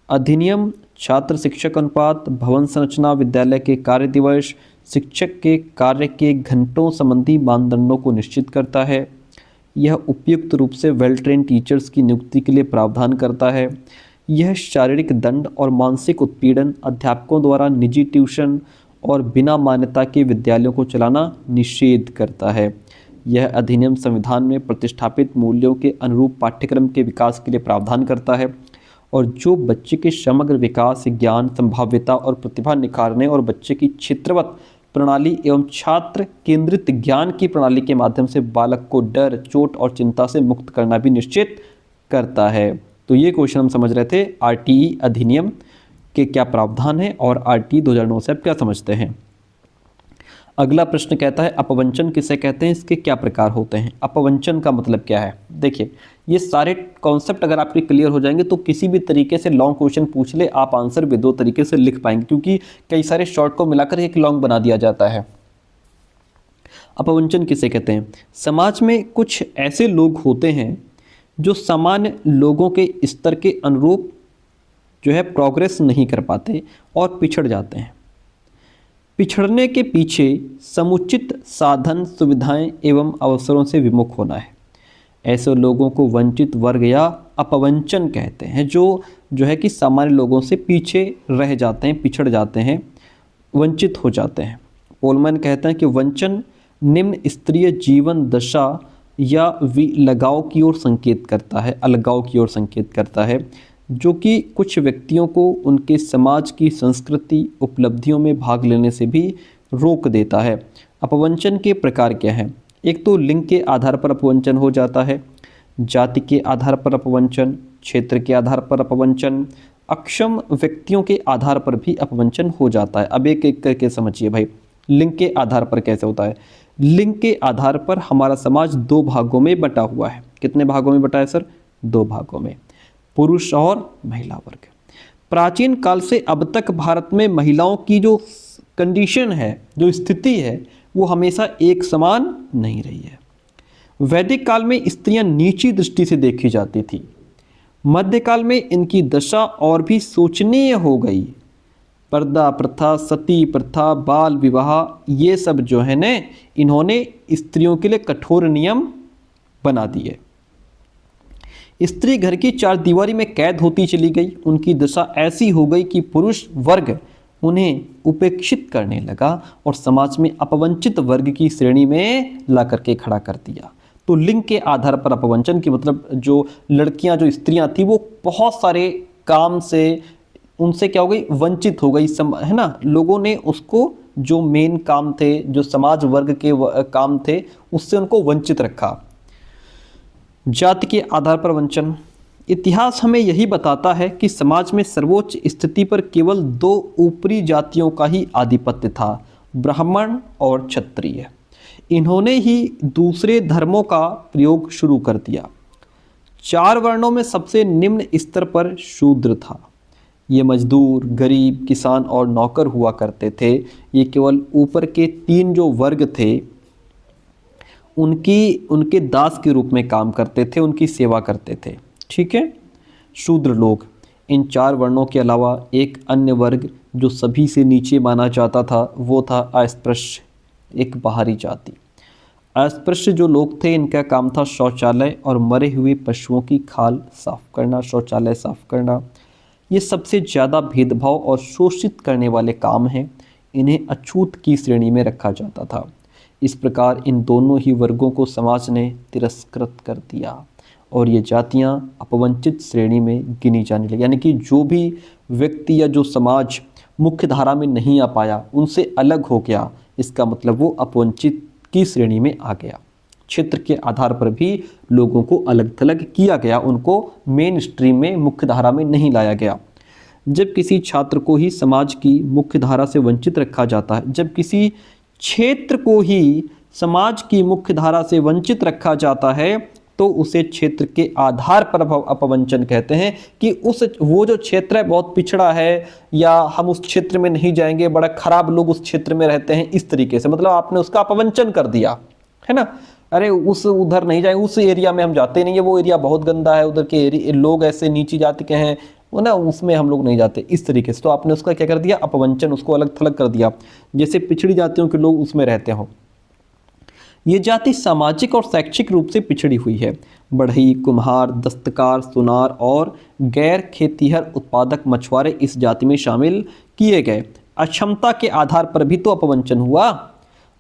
अधिनियम छात्र शिक्षक अनुपात, भवन संरचना, विद्यालय के कार्य दिवस, शिक्षक के कार्य के घंटों संबंधी मानदंडों को निश्चित करता है। यह उपयुक्त रूप से वेल ट्रेन टीचर्स की नियुक्ति के लिए प्रावधान करता है। यह शारीरिक दंड और मानसिक उत्पीड़न, अध्यापकों द्वारा निजी ट्यूशन और बिना मान्यता के विद्यालयों को चलाना निषेध करता है। यह अधिनियम संविधान में प्रतिष्ठापित मूल्यों के अनुरूप पाठ्यक्रम के विकास के लिए प्रावधान करता है और जो बच्चे के समग्र विकास, ज्ञान, संभाव्यता और प्रतिभा निखारने और बच्चे की क्षेत्रवत प्रणाली एवं छात्र केंद्रित ज्ञान की प्रणाली के माध्यम से बालक को डर, चोट और चिंता से मुक्त करना भी निश्चित करता है। तो ये क्वेश्चन हम समझ रहे थे RTE अधिनियम के क्या प्रावधान है और RTE 2009 से आप क्या समझते हैं। अगला प्रश्न कहता है अपवंचन किसे कहते हैं, इसके क्या प्रकार होते हैं। अपवंचन का मतलब क्या है? देखिए, ये सारे कॉन्सेप्ट अगर आपके क्लियर हो जाएंगे तो किसी भी तरीके से लॉन्ग क्वेश्चन पूछ ले आप आंसर भी 2 तरीके से लिख पाएंगे, क्योंकि कई सारे शॉर्ट को मिलाकर एक लॉन्ग बना दिया जाता है। अपवंचन किसे कहते हैं? समाज में कुछ ऐसे लोग होते हैं जो सामान्य लोगों के स्तर के अनुरूप जो है प्रोग्रेस नहीं कर पाते और पिछड़ जाते हैं। पिछड़ने के पीछे समुचित साधन, सुविधाएं एवं अवसरों से विमुख होना है। ऐसे लोगों को वंचित वर्ग या अपवंचन कहते हैं, जो है कि सामान्य लोगों से पीछे रह जाते हैं, पिछड़ जाते हैं, वंचित हो जाते हैं। पोलमैन कहते हैं कि वंचन निम्न स्तरीय जीवन दशा या विलगाव की ओर संकेत करता है, अलगाव की ओर संकेत करता है, जो कि कुछ व्यक्तियों को उनके समाज की संस्कृति, उपलब्धियों में भाग लेने से भी रोक देता है। अपवंचन के प्रकार क्या हैं? एक तो लिंग के आधार पर अपवंचन हो जाता है, जाति के आधार पर अपवंचन, क्षेत्र के आधार पर अपवंचन, अक्षम व्यक्तियों के आधार पर भी अपवंचन हो जाता है। अब एक एक करके समझिए भाई, लिंग के आधार पर कैसे होता है। लिंग के आधार पर हमारा समाज दो भागों में बटा हुआ है। कितने भागों में बटा है सर? दो भागों में, पुरुष और महिला वर्ग। प्राचीन काल से अब तक भारत में महिलाओं की जो कंडीशन है, जो स्थिति है, वो हमेशा एक समान नहीं रही है। वैदिक काल में स्त्रियां नीची दृष्टि से देखी जाती थी। मध्यकाल में इनकी दशा और भी शोचनीय हो गई। पर्दा प्रथा, सती प्रथा, बाल विवाह, ये सब जो है न, इन्होंने स्त्रियों के लिए कठोर नियम बना दिए। स्त्री घर की चार दीवारी में कैद होती चली गई। उनकी दशा ऐसी हो गई कि पुरुष वर्ग उन्हें उपेक्षित करने लगा और समाज में अपवंचित वर्ग की श्रेणी में ला करके खड़ा कर दिया। तो लिंग के आधार पर अपवंचन की मतलब जो लड़कियां, जो स्त्रियां थी, वो बहुत सारे काम से उनसे क्या हो गई? वंचित हो गई, है ना। लोगों ने उसको, जो मेन काम थे, जो समाज वर्ग के काम थे, उससे उनको वंचित रखा। जाति के आधार पर वंचन। इतिहास हमें यही बताता है कि समाज में सर्वोच्च स्थिति पर केवल दो ऊपरी जातियों का ही आधिपत्य था, ब्राह्मण और क्षत्रिय। इन्होंने ही दूसरे धर्मों का प्रयोग शुरू कर दिया। चार वर्णों में सबसे निम्न स्तर पर शूद्र था। ये मजदूर, गरीब, किसान और नौकर हुआ करते थे। ये केवल ऊपर के तीन जो वर्ग थे, उनके दास के रूप में काम करते थे, उनकी सेवा करते थे। ठीक है, शूद्र लोग। इन चार वर्णों के अलावा एक अन्य वर्ग जो सभी से नीचे माना जाता था, वो था अस्पृश्य, एक बाहरी जाति। अस्पृश्य जो लोग थे, इनका काम था शौचालय और मरे हुए पशुओं की खाल साफ करना, शौचालय साफ करना। ये सबसे ज़्यादा भेदभाव और शोषित करने वाले काम हैं। इन्हें अछूत की श्रेणी में रखा जाता था। इस प्रकार इन दोनों ही वर्गों को समाज ने तिरस्कृत कर दिया और ये जातियां अपवंचित श्रेणी में गिनी जाने लगी। यानी कि जो भी व्यक्ति या जो समाज मुख्य धारा में नहीं आ पाया, उनसे अलग हो गया, इसका मतलब वो अपवंचित की श्रेणी में आ गया। क्षेत्र के आधार पर भी लोगों को अलग थलग किया गया, उनको मेन स्ट्रीम में, मुख्य धारा में नहीं लाया गया। जब किसी छात्र को ही समाज की मुख्य धारा से वंचित रखा जाता है, जब किसी क्षेत्र को ही समाज की मुख्य धारा से वंचित रखा जाता है, तो उसे क्षेत्र के आधार पर अपवंचन कहते हैं। कि वो जो क्षेत्र है बहुत पिछड़ा है, या हम उस क्षेत्र में नहीं जाएंगे, बड़ा खराब लोग उस क्षेत्र में रहते हैं, इस तरीके से, मतलब आपने उसका अपवंचन कर दिया, है ना। अरे उधर नहीं जाएंगे, उस एरिया में हम जाते नहीं है, वो एरिया बहुत गंदा है, उधर के लोग ऐसे नीची जाति के हैं, वो ना, उसमें हम लोग नहीं जाते, इस तरीके से। तो आपने उसका क्या कर दिया? अपवंचन, उसको अलग थलग कर दिया, जैसे पिछड़ी जातियों के लोग उसमें रहते हों। ये जाति सामाजिक और शैक्षिक रूप से पिछड़ी हुई है। बढ़ई, कुम्हार, दस्तकार, सुनार और गैर खेतीहर उत्पादक मछुआरे इस जाति में शामिल किए गए। अक्षमता के आधार पर भी तो अपवंचन हुआ।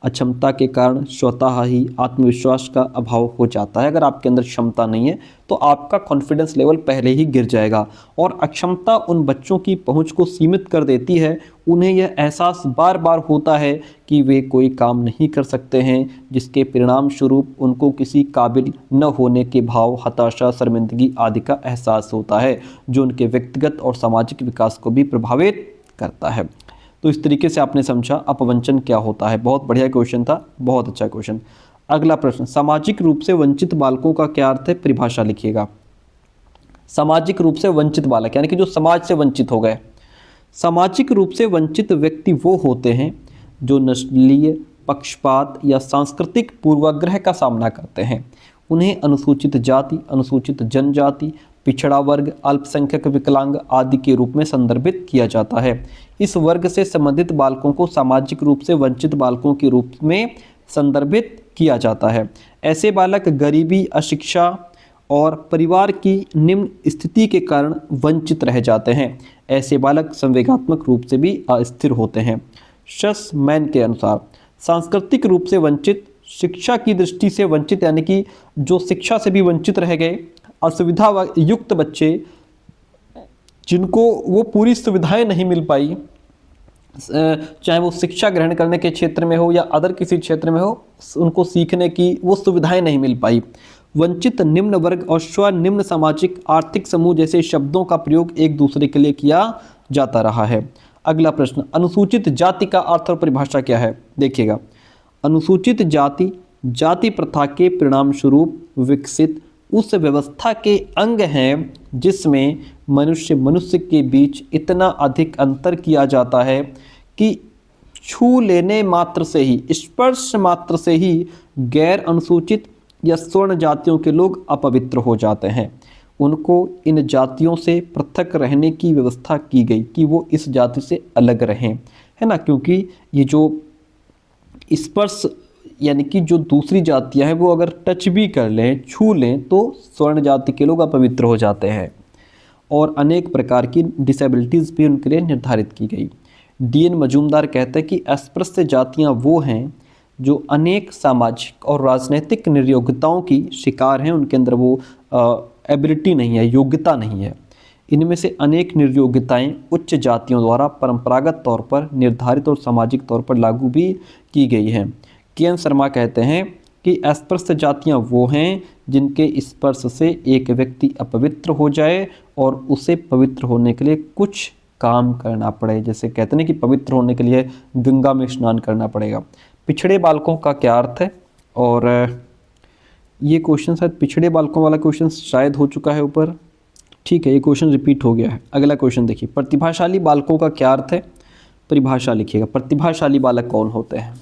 अक्षमता के कारण स्वतः ही आत्मविश्वास का अभाव हो जाता है। अगर आपके अंदर क्षमता नहीं है तो आपका कॉन्फिडेंस लेवल पहले ही गिर जाएगा। और अक्षमता उन बच्चों की पहुंच को सीमित कर देती है। उन्हें यह एहसास बार बार होता है कि वे कोई काम नहीं कर सकते हैं, जिसके परिणाम स्वरूप उनको किसी काबिल न होने के भाव, हताशा, शर्मिंदगी आदि का एहसास होता है, जो उनके व्यक्तिगत और सामाजिक विकास को भी प्रभावित करता है। तो इस तरीके से आपने समझा अपवंचन क्या होता है। बहुत बढ़िया क्वेश्चन था, बहुत अच्छा क्वेश्चन। अगला प्रश्न, सामाजिक रूप से वंचित बालकों का क्या अर्थ है? परिभाषा लिखिएगा। सामाजिक रूप से वंचित बालक यानी कि जो समाज से वंचित हो गए। सामाजिक रूप से वंचित व्यक्ति वो होते हैं जो नस्लीय पक्षपात या सांस्कृतिक पूर्वाग्रह का सामना करते हैं। उन्हें अनुसूचित जाति, अनुसूचित जनजाति, पिछड़ा वर्ग, अल्पसंख्यक, विकलांग आदि के रूप में संदर्भित किया जाता है। इस वर्ग से संबंधित बालकों को सामाजिक रूप से वंचित बालकों के रूप में संदर्भित किया जाता है। ऐसे बालक गरीबी, अशिक्षा और परिवार की निम्न स्थिति के कारण वंचित रह जाते हैं। ऐसे बालक संवेगात्मक रूप से भी अस्थिर होते हैं। शसमैन के अनुसार सांस्कृतिक रूप से वंचित, शिक्षा की दृष्टि से वंचित यानी कि जो शिक्षा से भी वंचित रह गए, असुविधा युक्त बच्चे जिनको वो पूरी सुविधाएं नहीं मिल पाई, चाहे वो शिक्षा ग्रहण करने के क्षेत्र में हो या अदर किसी क्षेत्र में हो, उनको सीखने की वो सुविधाएं नहीं मिल पाई। वंचित, निम्न वर्ग और स्वनिम्न सामाजिक आर्थिक समूह जैसे शब्दों का प्रयोग एक दूसरे के लिए किया जाता रहा है। अगला प्रश्न, अनुसूचित जाति का अर्थ और परिभाषा क्या है? देखिएगा, अनुसूचित जाति जाति प्रथा के परिणाम स्वरूप विकसित उस व्यवस्था के अंग हैं जिसमें मनुष्य मनुष्य के बीच इतना अधिक अंतर किया जाता है कि छू लेने मात्र से ही, स्पर्श मात्र से ही गैर अनुसूचित या स्वर्ण जातियों के लोग अपवित्र हो जाते हैं। उनको इन जातियों से पृथक रहने की व्यवस्था की गई कि वो इस जाति से अलग रहें, है ना, क्योंकि ये जो स्पर्श यानी कि जो दूसरी जातियां हैं वो अगर टच भी कर लें, छू लें, तो स्वर्ण जाति के लोग अपवित्र हो जाते हैं। और अनेक प्रकार की डिसेबिलिटीज़ भी उनके लिए निर्धारित की गई। डी.एन. मजूमदार कहते हैं कि अस्पृश्य जातियां वो हैं जो अनेक सामाजिक और राजनीतिक निर्योग्यताओं की शिकार हैं। उनके अंदर वो एबिलिटी नहीं है, योग्यता नहीं है। इनमें से अनेक निर्योग्यताएं उच्च जातियों द्वारा परंपरागत तौर पर निर्धारित और सामाजिक तौर पर लागू भी की गई हैं। के.एन. शर्मा कहते हैं कि अस्पृश्य जातियां वो हैं जिनके स्पर्श से एक व्यक्ति अपवित्र हो जाए और उसे पवित्र होने के लिए कुछ काम करना पड़े। जैसे कहते हैं कि पवित्र होने के लिए गंगा में स्नान करना पड़ेगा। पिछड़े बालकों का क्या अर्थ है? और ये क्वेश्चन शायद पिछड़े बालकों वाला क्वेश्चन शायद हो चुका है ऊपर। ठीक है, ये क्वेश्चन रिपीट हो गया है। अगला क्वेश्चन देखिए, प्रतिभाशाली बालकों का क्या अर्थ है? परिभाषा लिखिएगा। प्रतिभाशाली बालक कौन होते हैं?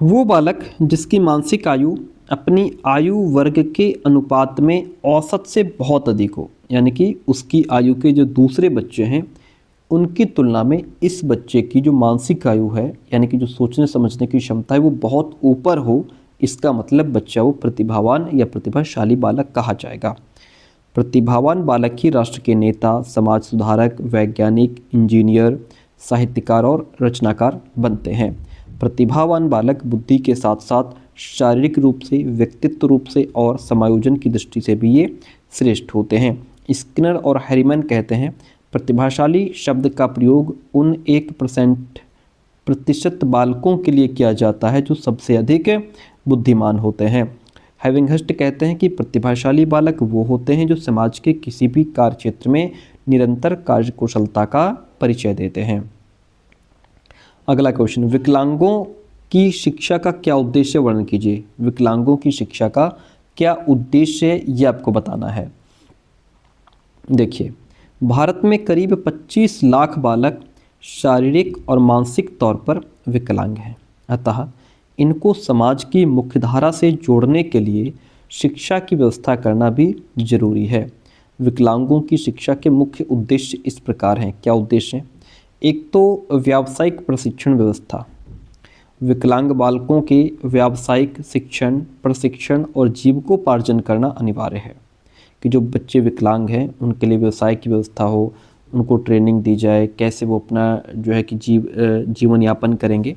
वो बालक जिसकी मानसिक आयु अपनी आयु वर्ग के अनुपात में औसत से बहुत अधिक हो, यानी कि उसकी आयु के जो दूसरे बच्चे हैं उनकी तुलना में इस बच्चे की जो मानसिक आयु है, यानी कि जो सोचने समझने की क्षमता है, वो बहुत ऊपर हो। इसका मतलब बच्चा वो प्रतिभावान या प्रतिभाशाली बालक कहा जाएगा। प्रतिभावान ही राष्ट्र के नेता, समाज सुधारक, वैज्ञानिक, इंजीनियर, साहित्यकार और रचनाकार बनते हैं। प्रतिभावान बालक बुद्धि के साथ साथ शारीरिक रूप से, व्यक्तित्व रूप से और समायोजन की दृष्टि से भी ये श्रेष्ठ होते हैं। स्किनर और हैरीमैन कहते हैं प्रतिभाशाली शब्द का प्रयोग उन 1% बालकों के लिए किया जाता है जो सबसे अधिक बुद्धिमान होते हैं। हैविंगहर्स्ट कहते हैं कि प्रतिभाशाली बालक वो होते हैं जो समाज के किसी भी कार्य क्षेत्र में निरंतर कार्यकुशलता का परिचय देते हैं। अगला क्वेश्चन, विकलांगों की शिक्षा का क्या उद्देश्य वर्णन कीजिए। विकलांगों की शिक्षा का क्या उद्देश्य है ये आपको बताना है। देखिए, भारत में करीब 25 लाख बालक शारीरिक और मानसिक तौर पर विकलांग हैं। अतः इनको समाज की मुख्यधारा से जोड़ने के लिए शिक्षा की व्यवस्था करना भी जरूरी है। विकलांगों की शिक्षा के मुख्य उद्देश्य इस प्रकार हैं। क्या उद्देश्य हैं? एक तो व्यावसायिक प्रशिक्षण व्यवस्था। विकलांग बालकों के व्यावसायिक शिक्षण, प्रशिक्षण और जीविकोपार्जन करना अनिवार्य है कि जो बच्चे विकलांग हैं उनके लिए व्यवसाय की व्यवस्था हो, उनको ट्रेनिंग दी जाए, कैसे वो अपना जो है कि जीवन यापन करेंगे,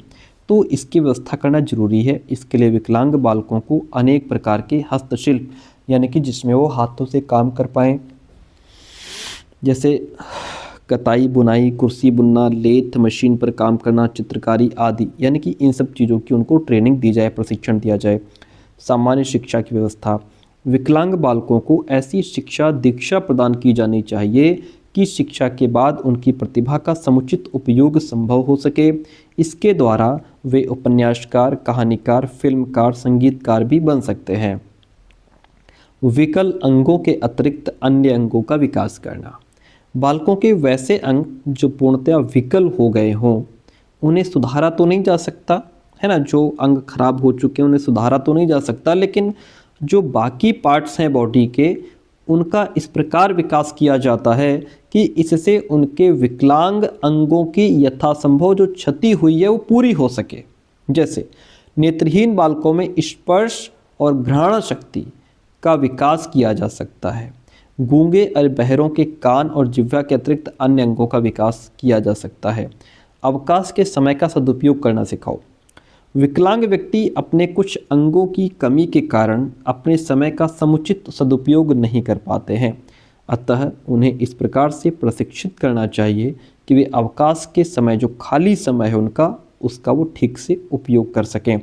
तो इसकी व्यवस्था करना जरूरी है। इसके लिए विकलांग बालकों को अनेक प्रकार के हस्तशिल्प, यानी कि जिसमें वो हाथों से काम कर पाएँ, जैसे कताई, बुनाई, कुर्सी बुनना, लेथ मशीन पर काम करना, चित्रकारी आदि, यानी कि इन सब चीज़ों की उनको ट्रेनिंग दी जाए, प्रशिक्षण दिया जाए। सामान्य शिक्षा की व्यवस्था। विकलांग बालकों को ऐसी शिक्षा दीक्षा प्रदान की जानी चाहिए कि शिक्षा के बाद उनकी प्रतिभा का समुचित उपयोग संभव हो सके। इसके द्वारा वे उपन्यासकार, कहानीकार, फिल्मकार, संगीतकार भी बन सकते हैं। विकल अंगों के अतिरिक्त अन्य अंगों का विकास करना। बालकों के वैसे अंग जो पूर्णतया विकल हो गए हों उन्हें सुधारा तो नहीं जा सकता, है ना, जो अंग खराब हो चुके हैं उन्हें सुधारा तो नहीं जा सकता, लेकिन जो बाकी पार्ट्स हैं बॉडी के उनका इस प्रकार विकास किया जाता है कि इससे उनके विकलांग अंगों की यथासंभव जो क्षति हुई है वो पूरी हो सके। जैसे नेत्रहीन बालकों में स्पर्श और घ्राण शक्ति का विकास किया जा सकता है। गूंगे और बहरों के कान और जिह्वा के अतिरिक्त अन्य अंगों का विकास किया जा सकता है। अवकाश के समय का सदुपयोग करना सिखाओ। विकलांग व्यक्ति अपने कुछ अंगों की कमी के कारण अपने समय का समुचित सदुपयोग नहीं कर पाते हैं, अतः उन्हें इस प्रकार से प्रशिक्षित करना चाहिए कि वे अवकाश के समय जो खाली समय है उसका वो ठीक से उपयोग कर सकें।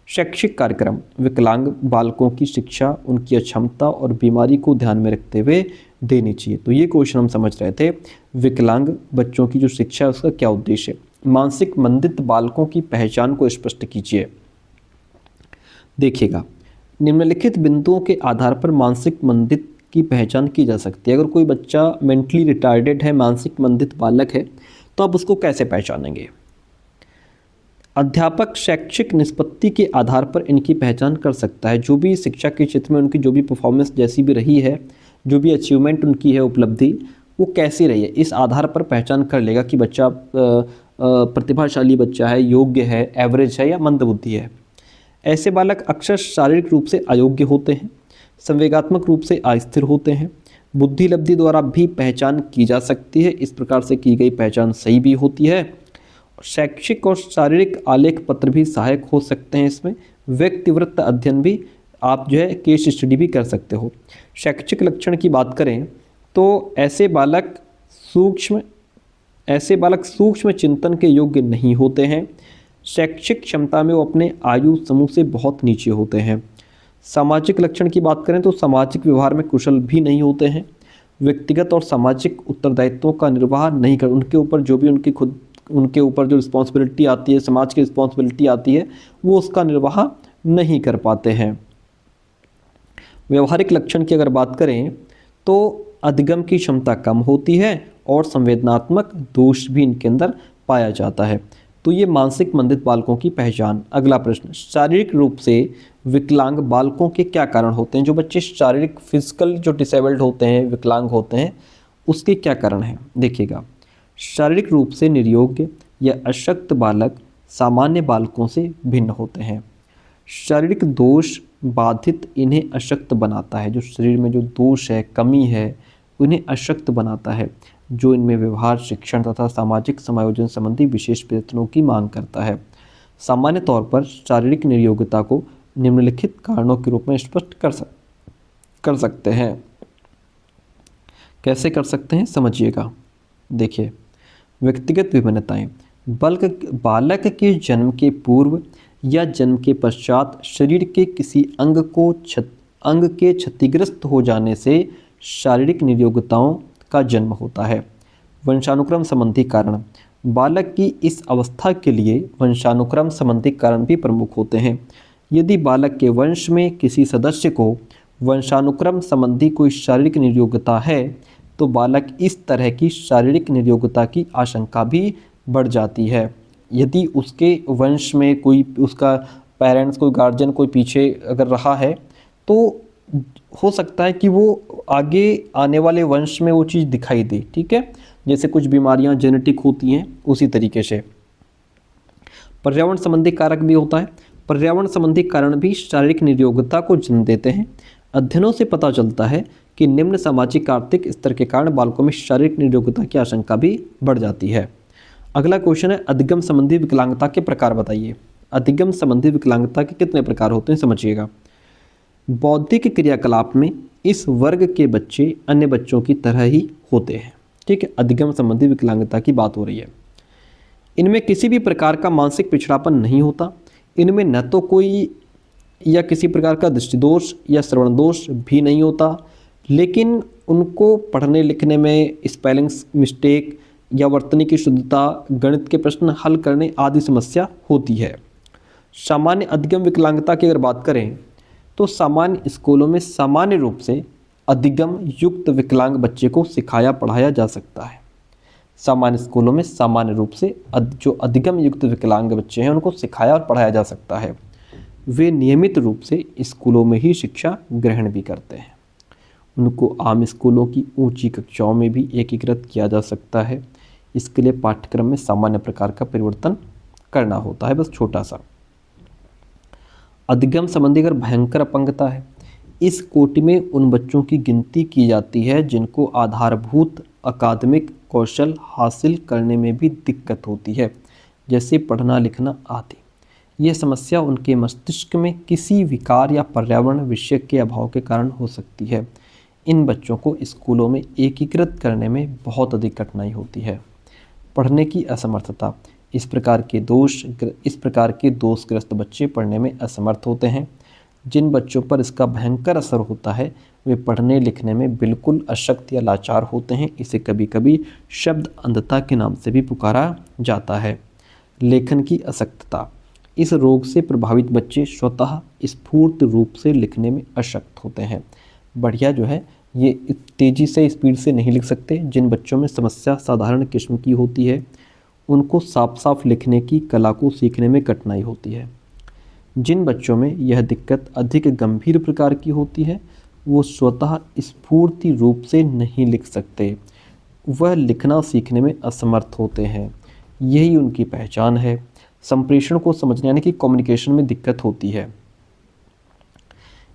शैक्षिक कार्यक्रम। विकलांग बालकों की शिक्षा उनकी अक्षमता और बीमारी को ध्यान में रखते हुए देनी चाहिए। तो ये क्वेश्चन हम समझ रहे थे, विकलांग बच्चों की जो शिक्षा है उसका क्या उद्देश्य है। मानसिक मंदित बालकों की पहचान को स्पष्ट कीजिए। देखिएगा, निम्नलिखित बिंदुओं के आधार पर मानसिक मंदित की पहचान की जा सकती है। अगर कोई बच्चा मेंटली रिटार्डेड है, मानसिक मंदित बालक है, तो आप उसको कैसे पहचानेंगे? अध्यापक शैक्षिक निष्पत्ति के आधार पर इनकी पहचान कर सकता है। जो भी शिक्षा के क्षेत्र में उनकी जो भी परफॉर्मेंस जैसी भी रही है, जो भी अचीवमेंट उनकी है, उपलब्धि, वो कैसी रही है, इस आधार पर पहचान कर लेगा कि बच्चा प्रतिभाशाली बच्चा है, योग्य है, एवरेज है या मंदबुद्धि है। ऐसे बालक अक्सर शारीरिक रूप से अयोग्य होते हैं, संवेगात्मक रूप से अस्थिर होते हैं। बुद्धि लब्धि द्वारा भी पहचान की जा सकती है। इस प्रकार से की गई पहचान सही भी होती है। शैक्षिक और शारीरिक आलेख पत्र भी सहायक हो सकते हैं। इसमें व्यक्तिवृत्त अध्ययन भी, आप जो है केस स्टडी भी कर सकते हो। शैक्षिक लक्षण की बात करें तो ऐसे बालक सूक्ष्म चिंतन के योग्य नहीं होते हैं। शैक्षिक क्षमता में वो अपने आयु समूह से बहुत नीचे होते हैं। सामाजिक लक्षण की बात करें तो सामाजिक व्यवहार में कुशल भी नहीं होते हैं। व्यक्तिगत और सामाजिक उत्तरदायित्वों का निर्वाह नहीं कर, उनके ऊपर जो रिस्पॉन्सिबिलिटी आती है, समाज की रिस्पॉन्सिबिलिटी आती है, वो उसका निर्वाह नहीं कर पाते हैं। व्यवहारिक लक्षण की अगर बात करें तो अधिगम की क्षमता कम होती है और संवेदनात्मक दोष भी इनके अंदर पाया जाता है। तो ये मानसिक मंदित बालकों की पहचान। अगला प्रश्न, शारीरिक रूप से विकलांग बालकों के क्या कारण होते हैं? जो बच्चे शारीरिक फिजिकल जो डिसेबल्ड होते हैं, विकलांग होते हैं, उसके क्या कारण हैं? देखिएगा, शारीरिक रूप से निर्योग्य या अशक्त बालक सामान्य बालकों से भिन्न होते हैं। शारीरिक दोष बाधित इन्हें अशक्त बनाता है। जो शरीर में जो दोष है, कमी है, उन्हें अशक्त बनाता है, जो इनमें व्यवहार, शिक्षण तथा सामाजिक समायोजन संबंधी विशेष प्रयत्नों की मांग करता है। सामान्य तौर पर शारीरिक निर्योग्यता को निम्नलिखित कारणों के रूप में स्पष्ट कर सकते हैं। कैसे कर सकते हैं, समझिएगा। देखिए, व्यक्तिगत विभिन्नताएं। बालक के जन्म के पूर्व या जन्म के पश्चात शरीर के किसी अंग के क्षतिग्रस्त हो जाने से शारीरिक निर्योग्यताओं का जन्म होता है। वंशानुक्रम संबंधी कारण। बालक की इस अवस्था के लिए वंशानुक्रम संबंधी कारण भी प्रमुख होते हैं। यदि बालक के वंश में किसी सदस्य को वंशानुक्रम संबंधी कोई शारीरिक निर्योग्यता है तो बालक इस तरह की शारीरिक निर्योग्यता की आशंका भी बढ़ जाती है। यदि उसके वंश में कोई, उसका पेरेंट्स, कोई गार्जियन, कोई पीछे अगर रहा है, तो हो सकता है कि वो आगे आने वाले वंश में वो चीज़ दिखाई दे। ठीक है, जैसे कुछ बीमारियां जेनेटिक होती हैं, उसी तरीके से। पर्यावरण संबंधी कारक भी होता है। पर्यावरण संबंधी कारण भी शारीरिक निर्योग्यता को जन्म देते हैं। अध्ययनों से पता चलता है कि निम्न सामाजिक आर्थिक स्तर के कारण बालकों में शारीरिक निर्योग्यता की आशंका भी बढ़ जाती है। अगला क्वेश्चन है, अधिगम संबंधी विकलांगता के प्रकार बताइए। अधिगम संबंधी विकलांगता के कितने प्रकार होते हैं, समझिएगा। बौद्धिक क्रियाकलाप में इस वर्ग के बच्चे अन्य बच्चों की तरह ही होते हैं। ठीक है, अधिगम संबंधी विकलांगता की बात हो रही है। इनमें किसी भी प्रकार का मानसिक पिछड़ापन नहीं होता। इनमें न तो कोई या किसी प्रकार का दृष्टिदोष या श्रवण दोष भी नहीं होता, लेकिन उनको पढ़ने लिखने में स्पेलिंग मिस्टेक या वर्तनी की शुद्धता, गणित के प्रश्न हल करने आदि समस्या होती है। सामान्य अधिगम विकलांगता की अगर बात करें तो सामान्य स्कूलों में सामान्य रूप से अधिगम युक्त विकलांग बच्चे को सिखाया पढ़ाया जा सकता है। सामान्य स्कूलों में सामान्य रूप से जो अधिगम युक्त विकलांग बच्चे हैं उनको सिखाया और पढ़ाया जा सकता है। वे नियमित रूप से स्कूलों में ही शिक्षा ग्रहण भी करते हैं। उनको आम स्कूलों की ऊंची कक्षाओं में भी एकीकृत किया जा सकता है। इसके लिए पाठ्यक्रम में सामान्य प्रकार का परिवर्तन करना होता है, बस छोटा सा। अधिगम संबंधी अगर भयंकर अपंगता है, इस कोटि में उन बच्चों की गिनती की जाती है जिनको आधारभूत अकादमिक कौशल हासिल करने में भी दिक्कत होती है, जैसे पढ़ना लिखना आदि। यह समस्या उनके मस्तिष्क में किसी विकार या पर्यावरण विषय के अभाव के कारण हो सकती है। इन बच्चों को स्कूलों में एकीकृत करने में बहुत अधिक कठिनाई होती है। पढ़ने की असमर्थता। इस प्रकार के दोषग्रस्त बच्चे पढ़ने में असमर्थ होते हैं। जिन बच्चों पर इसका भयंकर असर होता है वे पढ़ने लिखने में बिल्कुल अशक्त या लाचार होते हैं। इसे कभी कभी शब्द अंधता के नाम से भी पुकारा जाता है। लेखन की अशक्तता। इस रोग से प्रभावित बच्चे स्वतः स्फूर्त रूप से लिखने में अशक्त होते हैं। बढ़िया जो है ये तेज़ी से स्पीड से नहीं लिख सकते। जिन बच्चों में समस्या साधारण किस्म की होती है उनको साफ साफ लिखने की कला को सीखने में कठिनाई होती है। जिन बच्चों में यह दिक्कत अधिक गंभीर प्रकार की होती है वो स्वतः स्फूर्ति रूप से नहीं लिख सकते, वह लिखना सीखने में असमर्थ होते हैं। यही उनकी पहचान है। संप्रेषण को समझने यानी कि कम्युनिकेशन में दिक्कत होती है।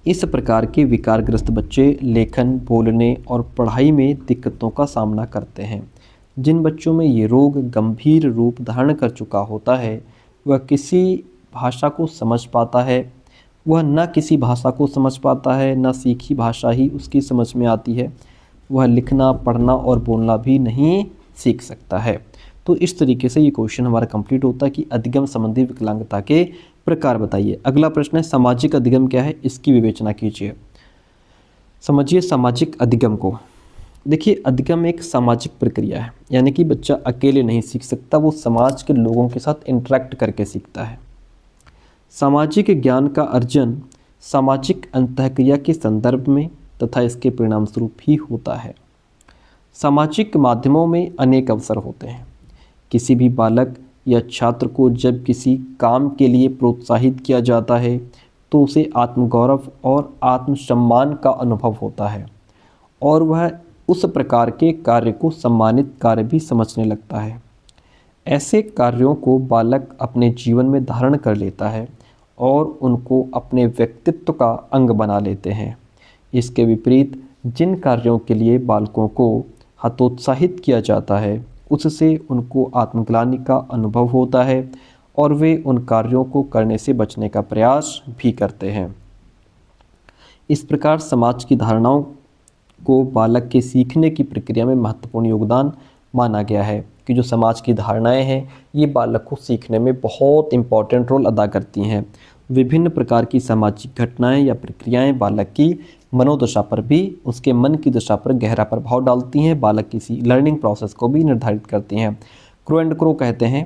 इस प्रकार के विकारग्रस्त बच्चे लेखन, बोलने और पढ़ाई में दिक्कतों का सामना करते हैं। जिन बच्चों में ये रोग गंभीर रूप धारण कर चुका होता है वह किसी भाषा को समझ पाता है, वह न किसी भाषा को समझ पाता है न सीखी भाषा ही उसकी समझ में आती है, वह लिखना, पढ़ना और बोलना भी नहीं सीख सकता है। तो इस तरीके से ये क्वेश्चन हमारा कंप्लीट होता है कि अधिगम संबंधी विकलांगता के प्रकार बताइए। अगला प्रश्न है सामाजिक अधिगम क्या है, इसकी विवेचना कीजिए। समझिए सामाजिक अधिगम को। देखिए अधिगम एक सामाजिक प्रक्रिया है, यानी कि बच्चा अकेले नहीं सीख सकता, वो समाज के लोगों के साथ इंटरेक्ट करके सीखता है। सामाजिक ज्ञान का अर्जन सामाजिक अंतःक्रिया के संदर्भ में तथा इसके परिणाम स्वरूप ही होता है। सामाजिक माध्यमों में अनेक अवसर होते हैं। किसी भी बालक या छात्र को जब किसी काम के लिए प्रोत्साहित किया जाता है तो उसे आत्मगौरव और आत्मसम्मान का अनुभव होता है और वह उस प्रकार के कार्य को सम्मानित कार्य भी समझने लगता है। ऐसे कार्यों को बालक अपने जीवन में धारण कर लेता है और उनको अपने व्यक्तित्व का अंग बना लेते हैं। इसके विपरीत जिन कार्यों के लिए बालकों को हतोत्साहित किया जाता है उससे उनको आत्मग्लानि का अनुभव होता है और वे उन कार्यों को करने से बचने का प्रयास भी करते हैं। इस प्रकार समाज की धारणाओं को बालक के सीखने की प्रक्रिया में महत्वपूर्ण योगदान माना गया है कि जो समाज की धारणाएं हैं ये बालक को सीखने में बहुत इम्पॉर्टेंट रोल अदा करती हैं। विभिन्न प्रकार की सामाजिक घटनाएं या प्रक्रियाएं बालक की मनोदशा पर भी, उसके मन की दशा पर गहरा प्रभाव डालती हैं, बालक की लर्निंग प्रोसेस को भी निर्धारित करती हैं। क्रो एंड क्रो कहते हैं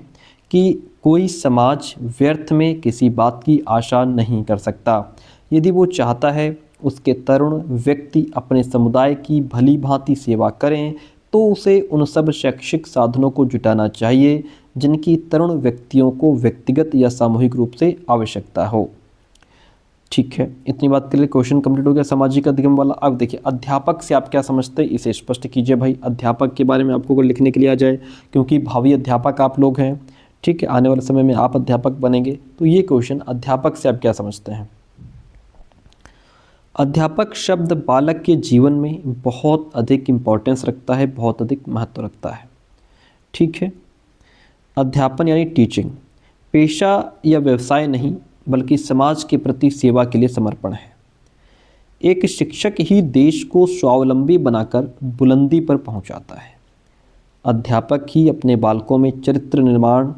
कि कोई समाज व्यर्थ में किसी बात की आशा नहीं कर सकता। यदि वो चाहता है उसके तरुण व्यक्ति अपने समुदाय की भली भांति सेवा करें तो उसे उन सब शैक्षिक साधनों को जुटाना चाहिए जिनकी तरुण व्यक्तियों को व्यक्तिगत या सामूहिक रूप से आवश्यकता हो। ठीक है, इतनी बात के लिए क्वेश्चन कंप्लीट हो गया सामाजिक अधिगम वाला। अब देखिए अध्यापक से आप क्या समझते हैं इसे स्पष्ट कीजिए भाई। अध्यापक के बारे में आपको अगर लिखने के लिए आ जाए, क्योंकि भावी अध्यापक आप लोग हैं, ठीक है, आने वाले समय में आप अध्यापक बनेंगे, तो ये क्वेश्चन अध्यापक से आप क्या समझते हैं। अध्यापक शब्द बालक के जीवन में बहुत अधिक इम्पोर्टेंस रखता है, बहुत अधिक महत्व रखता है। ठीक है, अध्यापन यानी टीचिंग पेशा या व्यवसाय नहीं बल्कि समाज के प्रति सेवा के लिए समर्पण है। एक शिक्षक ही देश को स्वावलंबी बनाकर बुलंदी पर पहुंचाता है। अध्यापक ही अपने बालकों में चरित्र निर्माण,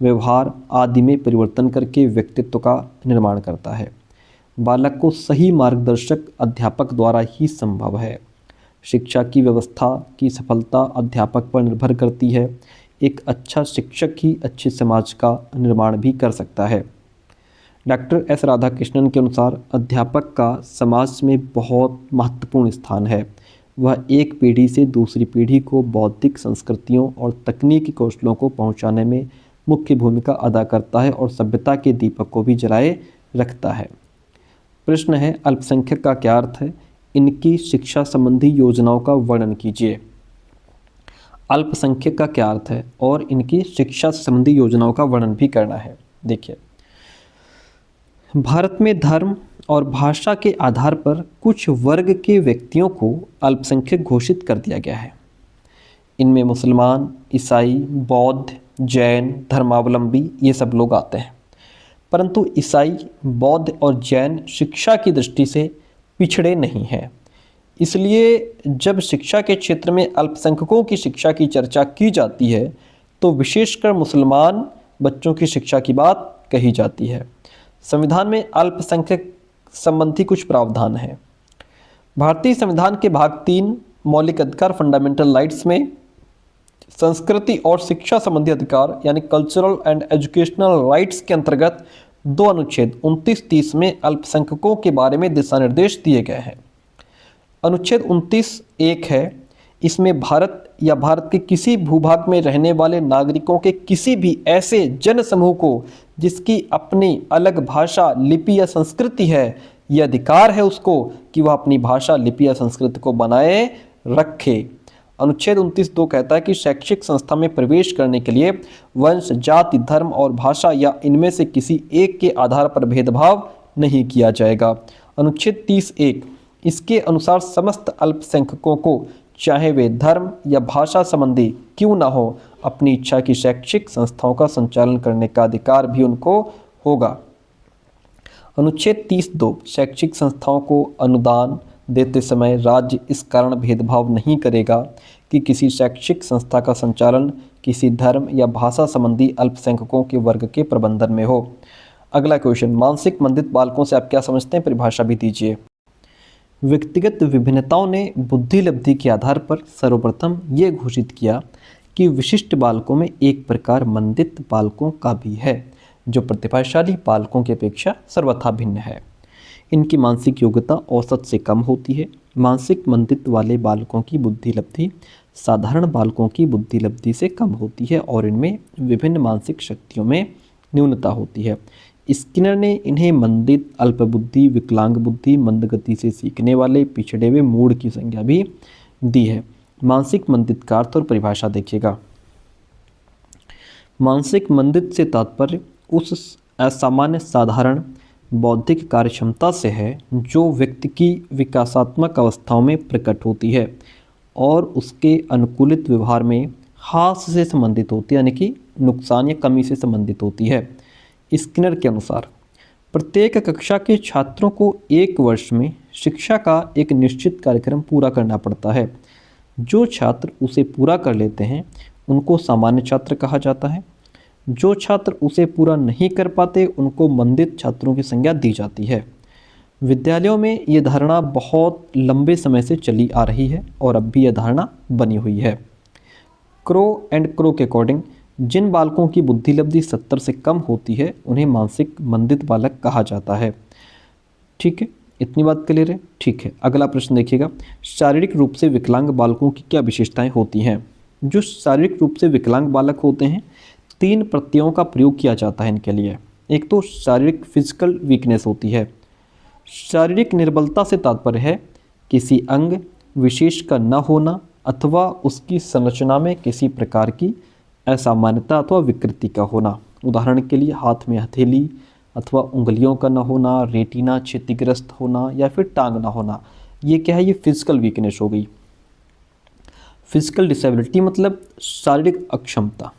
व्यवहार आदि में परिवर्तन करके व्यक्तित्व का निर्माण करता है। बालक को सही मार्गदर्शक अध्यापक द्वारा ही संभव है। शिक्षा की व्यवस्था की सफलता अध्यापक पर निर्भर करती है। एक अच्छा शिक्षक ही अच्छे समाज का निर्माण भी कर सकता है। डॉक्टर एस राधाकृष्णन के अनुसार अध्यापक का समाज में बहुत महत्वपूर्ण स्थान है। वह एक पीढ़ी से दूसरी पीढ़ी को बौद्धिक संस्कृतियों और तकनीकी कौशलों को पहुंचाने में मुख्य भूमिका अदा करता है और सभ्यता के दीपक को भी जलाए रखता है। प्रश्न है अल्पसंख्यक का क्या अर्थ है, इनकी शिक्षा संबंधी योजनाओं का वर्णन कीजिए। अल्पसंख्यक का क्या अर्थ है और इनकी शिक्षा संबंधी योजनाओं का वर्णन भी करना है। देखिए, भारत में धर्म और भाषा के आधार पर कुछ वर्ग के व्यक्तियों को अल्पसंख्यक घोषित कर दिया गया है। इनमें मुसलमान, ईसाई, बौद्ध, जैन धर्मावलंबी ये सब लोग आते हैं। परंतु ईसाई, बौद्ध और जैन शिक्षा की दृष्टि से पिछड़े नहीं हैं। इसलिए जब शिक्षा के क्षेत्र में अल्पसंख्यकों की शिक्षा की चर्चा की जाती है तो विशेषकर मुसलमान बच्चों की शिक्षा की बात कही जाती है। संविधान में अल्पसंख्यक संबंधी कुछ प्रावधान हैं। भारतीय संविधान के भाग 3 मौलिक अधिकार फंडामेंटल राइट्स में संस्कृति और शिक्षा संबंधी अधिकार यानी कल्चरल एंड एजुकेशनल राइट्स के अंतर्गत दो अनुच्छेद 29-30 में अल्पसंख्यकों के बारे में दिशा निर्देश दिए गए हैं। अनुच्छेद 29(1) है, इसमें भारत या भारत के किसी भूभाग में रहने वाले नागरिकों के किसी भी ऐसे जन समूह को जिसकी अपनी अलग भाषा, लिपि या संस्कृति है, यह अधिकार है उसको कि वह अपनी भाषा, लिपि या संस्कृति को बनाए रखे। अनुच्छेद 29(2) कहता है कि शैक्षिक संस्था में प्रवेश करने के लिए वंश, जाति, धर्म और भाषा या इनमें से किसी एक के आधार पर भेदभाव नहीं किया जाएगा। अनुच्छेद 30(1) इसके अनुसार समस्त अल्पसंख्यकों को चाहे वे धर्म या भाषा संबंधी क्यों ना हो, अपनी इच्छा की शैक्षिक संस्थाओं का संचालन करने का अधिकार भी उनको होगा। अनुच्छेद 30(2) शैक्षिक संस्थाओं को अनुदान देते समय राज्य इस कारण भेदभाव नहीं करेगा कि किसी शैक्षिक संस्था का संचालन किसी धर्म या भाषा संबंधी अल्पसंख्यकों के वर्ग के प्रबंधन में हो। अगला क्वेश्चन, मानसिक मंदित बालकों से आप क्या समझते हैं, परिभाषा भी दीजिए। व्यक्तिगत विभिन्नताओं ने बुद्धि लब्धि के आधार पर सर्वप्रथम ये घोषित किया कि विशिष्ट बालकों में एक प्रकार मंदित बालकों का भी है जो प्रतिभाशाली बालकों की अपेक्षा सर्वथा भिन्न है। इनकी मानसिक योग्यता औसत से कम होती है। मानसिक मंदित वाले बालकों की बुद्धि लब्धि साधारण बालकों की बुद्धि लब्धि से कम होती है और इनमें विभिन्न मानसिक शक्तियों में न्यूनता होती है। स्किनर ने इन्हें मंदित, अल्पबुद्धि, विकलांग बुद्धि, मंद गति से सीखने वाले, पिछड़े हुए मूड की संज्ञा भी दी है। मानसिक मंदित का अर्थ और परिभाषा देखिएगा। मानसिक मंदित से तात्पर्य उस असामान्य साधारण बौद्धिक कार्यक्षमता से है जो व्यक्ति की विकासात्मक अवस्थाओं में प्रकट होती है और उसके अनुकूलित व्यवहार में हास्य से संबंधित होती है, यानी कि नुकसान या कमी से संबंधित होती है। स्किनर के अनुसार प्रत्येक कक्षा के छात्रों को एक वर्ष में शिक्षा का एक निश्चित कार्यक्रम पूरा करना पड़ता है। जो छात्र उसे पूरा कर लेते हैं उनको सामान्य छात्र कहा जाता है। जो छात्र उसे पूरा नहीं कर पाते उनको मंदित छात्रों की संज्ञा दी जाती है। विद्यालयों में ये धारणा बहुत लंबे समय से चली आ रही है और अब भी यह धारणा बनी हुई है। क्रो एंड क्रो के अकॉर्डिंग जिन बालकों की बुद्धि लब्धि 70 से कम होती है उन्हें मानसिक मंदित बालक कहा जाता है। ठीक है, इतनी बात क्लियर है। ठीक है, अगला प्रश्न देखिएगा। शारीरिक रूप से विकलांग बालकों की क्या विशेषताएं होती हैं? जो शारीरिक रूप से विकलांग बालक होते हैं 3 प्रत्ययों का प्रयोग किया जाता है इनके लिए। एक तो शारीरिक फिजिकल वीकनेस होती है। शारीरिक निर्बलता से तात्पर्य है किसी अंग विशेष का न होना अथवा उसकी संरचना में किसी प्रकार की असामान्यता अथवा विकृति का होना। उदाहरण के लिए हाथ में हथेली अथवा उंगलियों का न होना, रेटिना क्षतिग्रस्त होना या फिर टांग ना होना। ये क्या है? ये फिजिकल वीकनेस हो गई। फिजिकल डिसेबिलिटी मतलब शारीरिक अक्षमता,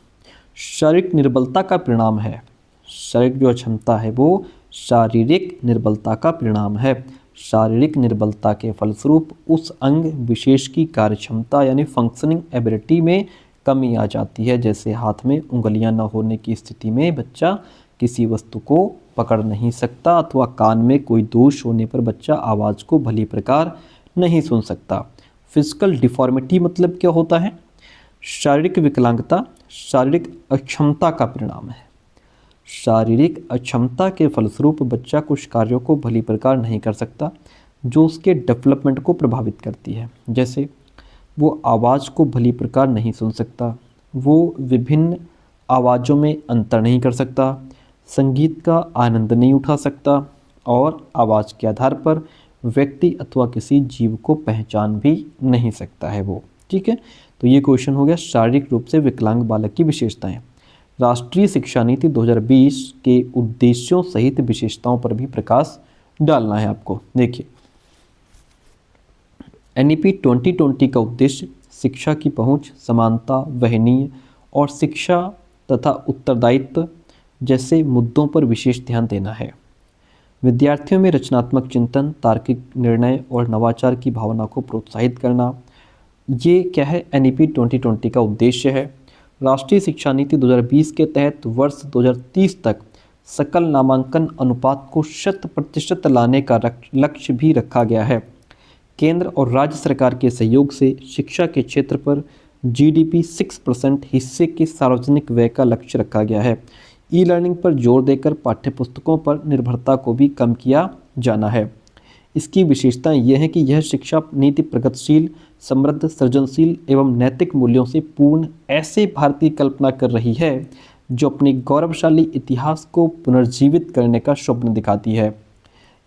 शारीरिक निर्बलता का परिणाम है। शारीरिक जो अक्षमता है वो शारीरिक निर्बलता का परिणाम है। शारीरिक निर्बलता के फलस्वरूप उस अंग विशेष की कार्यक्षमता यानी फंक्शनिंग एबिलिटी में कमी आ जाती है। जैसे हाथ में उंगलियां न होने की स्थिति में बच्चा किसी वस्तु को पकड़ नहीं सकता अथवा कान में कोई दोष होने पर बच्चा आवाज़ को भली प्रकार नहीं सुन सकता। फिजिकल डिफॉर्मिटी मतलब क्या होता है? शारीरिक विकलांगता शारीरिक अक्षमता का परिणाम है। शारीरिक अक्षमता के फलस्वरूप बच्चा कुछ कार्यों को भली प्रकार नहीं कर सकता जो उसके डेवलपमेंट को प्रभावित करती है। जैसे वो आवाज़ को भली प्रकार नहीं सुन सकता, वो विभिन्न आवाज़ों में अंतर नहीं कर सकता, संगीत का आनंद नहीं उठा सकता और आवाज़ के आधार पर व्यक्ति अथवा किसी जीव को पहचान भी नहीं सकता है वो। ठीक है, तो ये क्वेश्चन हो गया शारीरिक रूप से विकलांग बालक की विशेषताएं। राष्ट्रीय शिक्षा नीति 2020 के उद्देश्यों सहित विशेषताओं पर भी प्रकाश डालना है आपको। देखिए, NEP 2020 का उद्देश्य शिक्षा की पहुंच, समानता, वहनीय और शिक्षा तथा उत्तरदायित्व जैसे मुद्दों पर विशेष ध्यान देना है। विद्यार्थियों में रचनात्मक चिंतन, तार्किक निर्णय और नवाचार की भावना को प्रोत्साहित करना, ये क्या है? NEP 2020 का उद्देश्य है। राष्ट्रीय शिक्षा नीति 2020 के तहत वर्ष 2030 तक सकल नामांकन अनुपात को 100% लाने का लक्ष्य भी रखा गया है। केंद्र और राज्य सरकार के सहयोग से शिक्षा के क्षेत्र पर जीडीपी 6% हिस्से के सार्वजनिक व्यय का लक्ष्य रखा गया है। ई लर्निंग पर जोर देकर पाठ्यपुस्तकों पर निर्भरता को भी कम किया जाना है। इसकी विशेषताएं यह है कि यह शिक्षा नीति प्रगतिशील, समृद्ध, सृजनशील एवं नैतिक मूल्यों से पूर्ण ऐसे भारत की कल्पना कर रही है जो अपने गौरवशाली इतिहास को पुनर्जीवित करने का स्वप्न दिखाती है।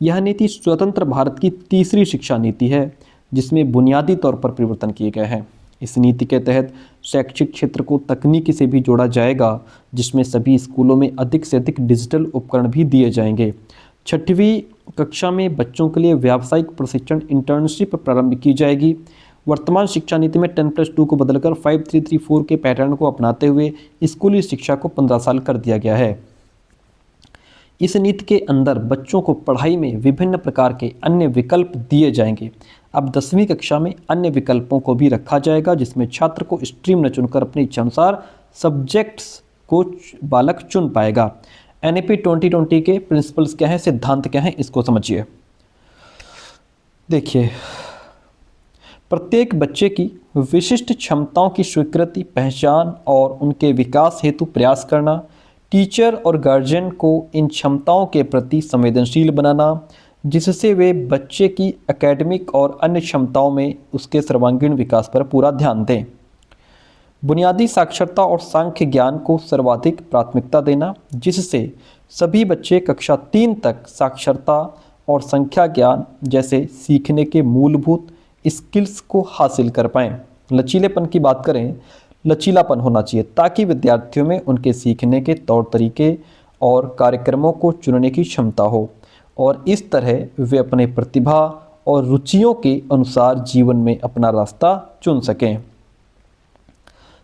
यह नीति स्वतंत्र भारत की तीसरी शिक्षा नीति है जिसमें बुनियादी तौर पर परिवर्तन किए गए हैं। इस नीति के तहत शैक्षिक क्षेत्र को तकनीकी से भी जोड़ा जाएगा, जिसमें सभी स्कूलों में अधिक से अधिक डिजिटल उपकरण भी दिए जाएंगे। 6वीं कक्षा में बच्चों के लिए व्यावसायिक प्रशिक्षण इंटर्नशिप प्रारंभ की जाएगी। वर्तमान शिक्षा नीति में 10+2 को बदलकर 5-3-3-4 के पैटर्न को अपनाते हुए स्कूली शिक्षा को 15 साल कर दिया गया है। इस नीति के अंदर बच्चों को पढ़ाई में विभिन्न प्रकार के अन्य विकल्प दिए जाएंगे। अब 10वीं कक्षा में अन्य विकल्पों को भी रखा जाएगा, जिसमें छात्र को स्ट्रीम न चुनकर अपनी इच्छानुसार सब्जेक्ट्स को बालक चुन पाएगा। एनईपी 2020 के प्रिंसिपल्स क्या हैं, सिद्धांत क्या हैं, इसको समझिए। देखिए, प्रत्येक बच्चे की विशिष्ट क्षमताओं की स्वीकृति, पहचान और उनके विकास हेतु प्रयास करना, टीचर और गार्जियन को इन क्षमताओं के प्रति संवेदनशील बनाना, जिससे वे बच्चे की एकेडमिक और अन्य क्षमताओं में उसके सर्वांगीण विकास पर पूरा ध्यान दें। बुनियादी साक्षरता और सांख्य ज्ञान को सर्वाधिक प्राथमिकता देना, जिससे सभी बच्चे कक्षा 3 तक साक्षरता और संख्या ज्ञान जैसे सीखने के मूलभूत स्किल्स को हासिल कर पाएँ। लचीलेपन की बात करें, लचीलापन होना चाहिए ताकि विद्यार्थियों में उनके सीखने के तौर तरीके और कार्यक्रमों को चुनने की क्षमता हो और इस तरह वे अपने प्रतिभा और रुचियों के अनुसार जीवन में अपना रास्ता चुन सकें।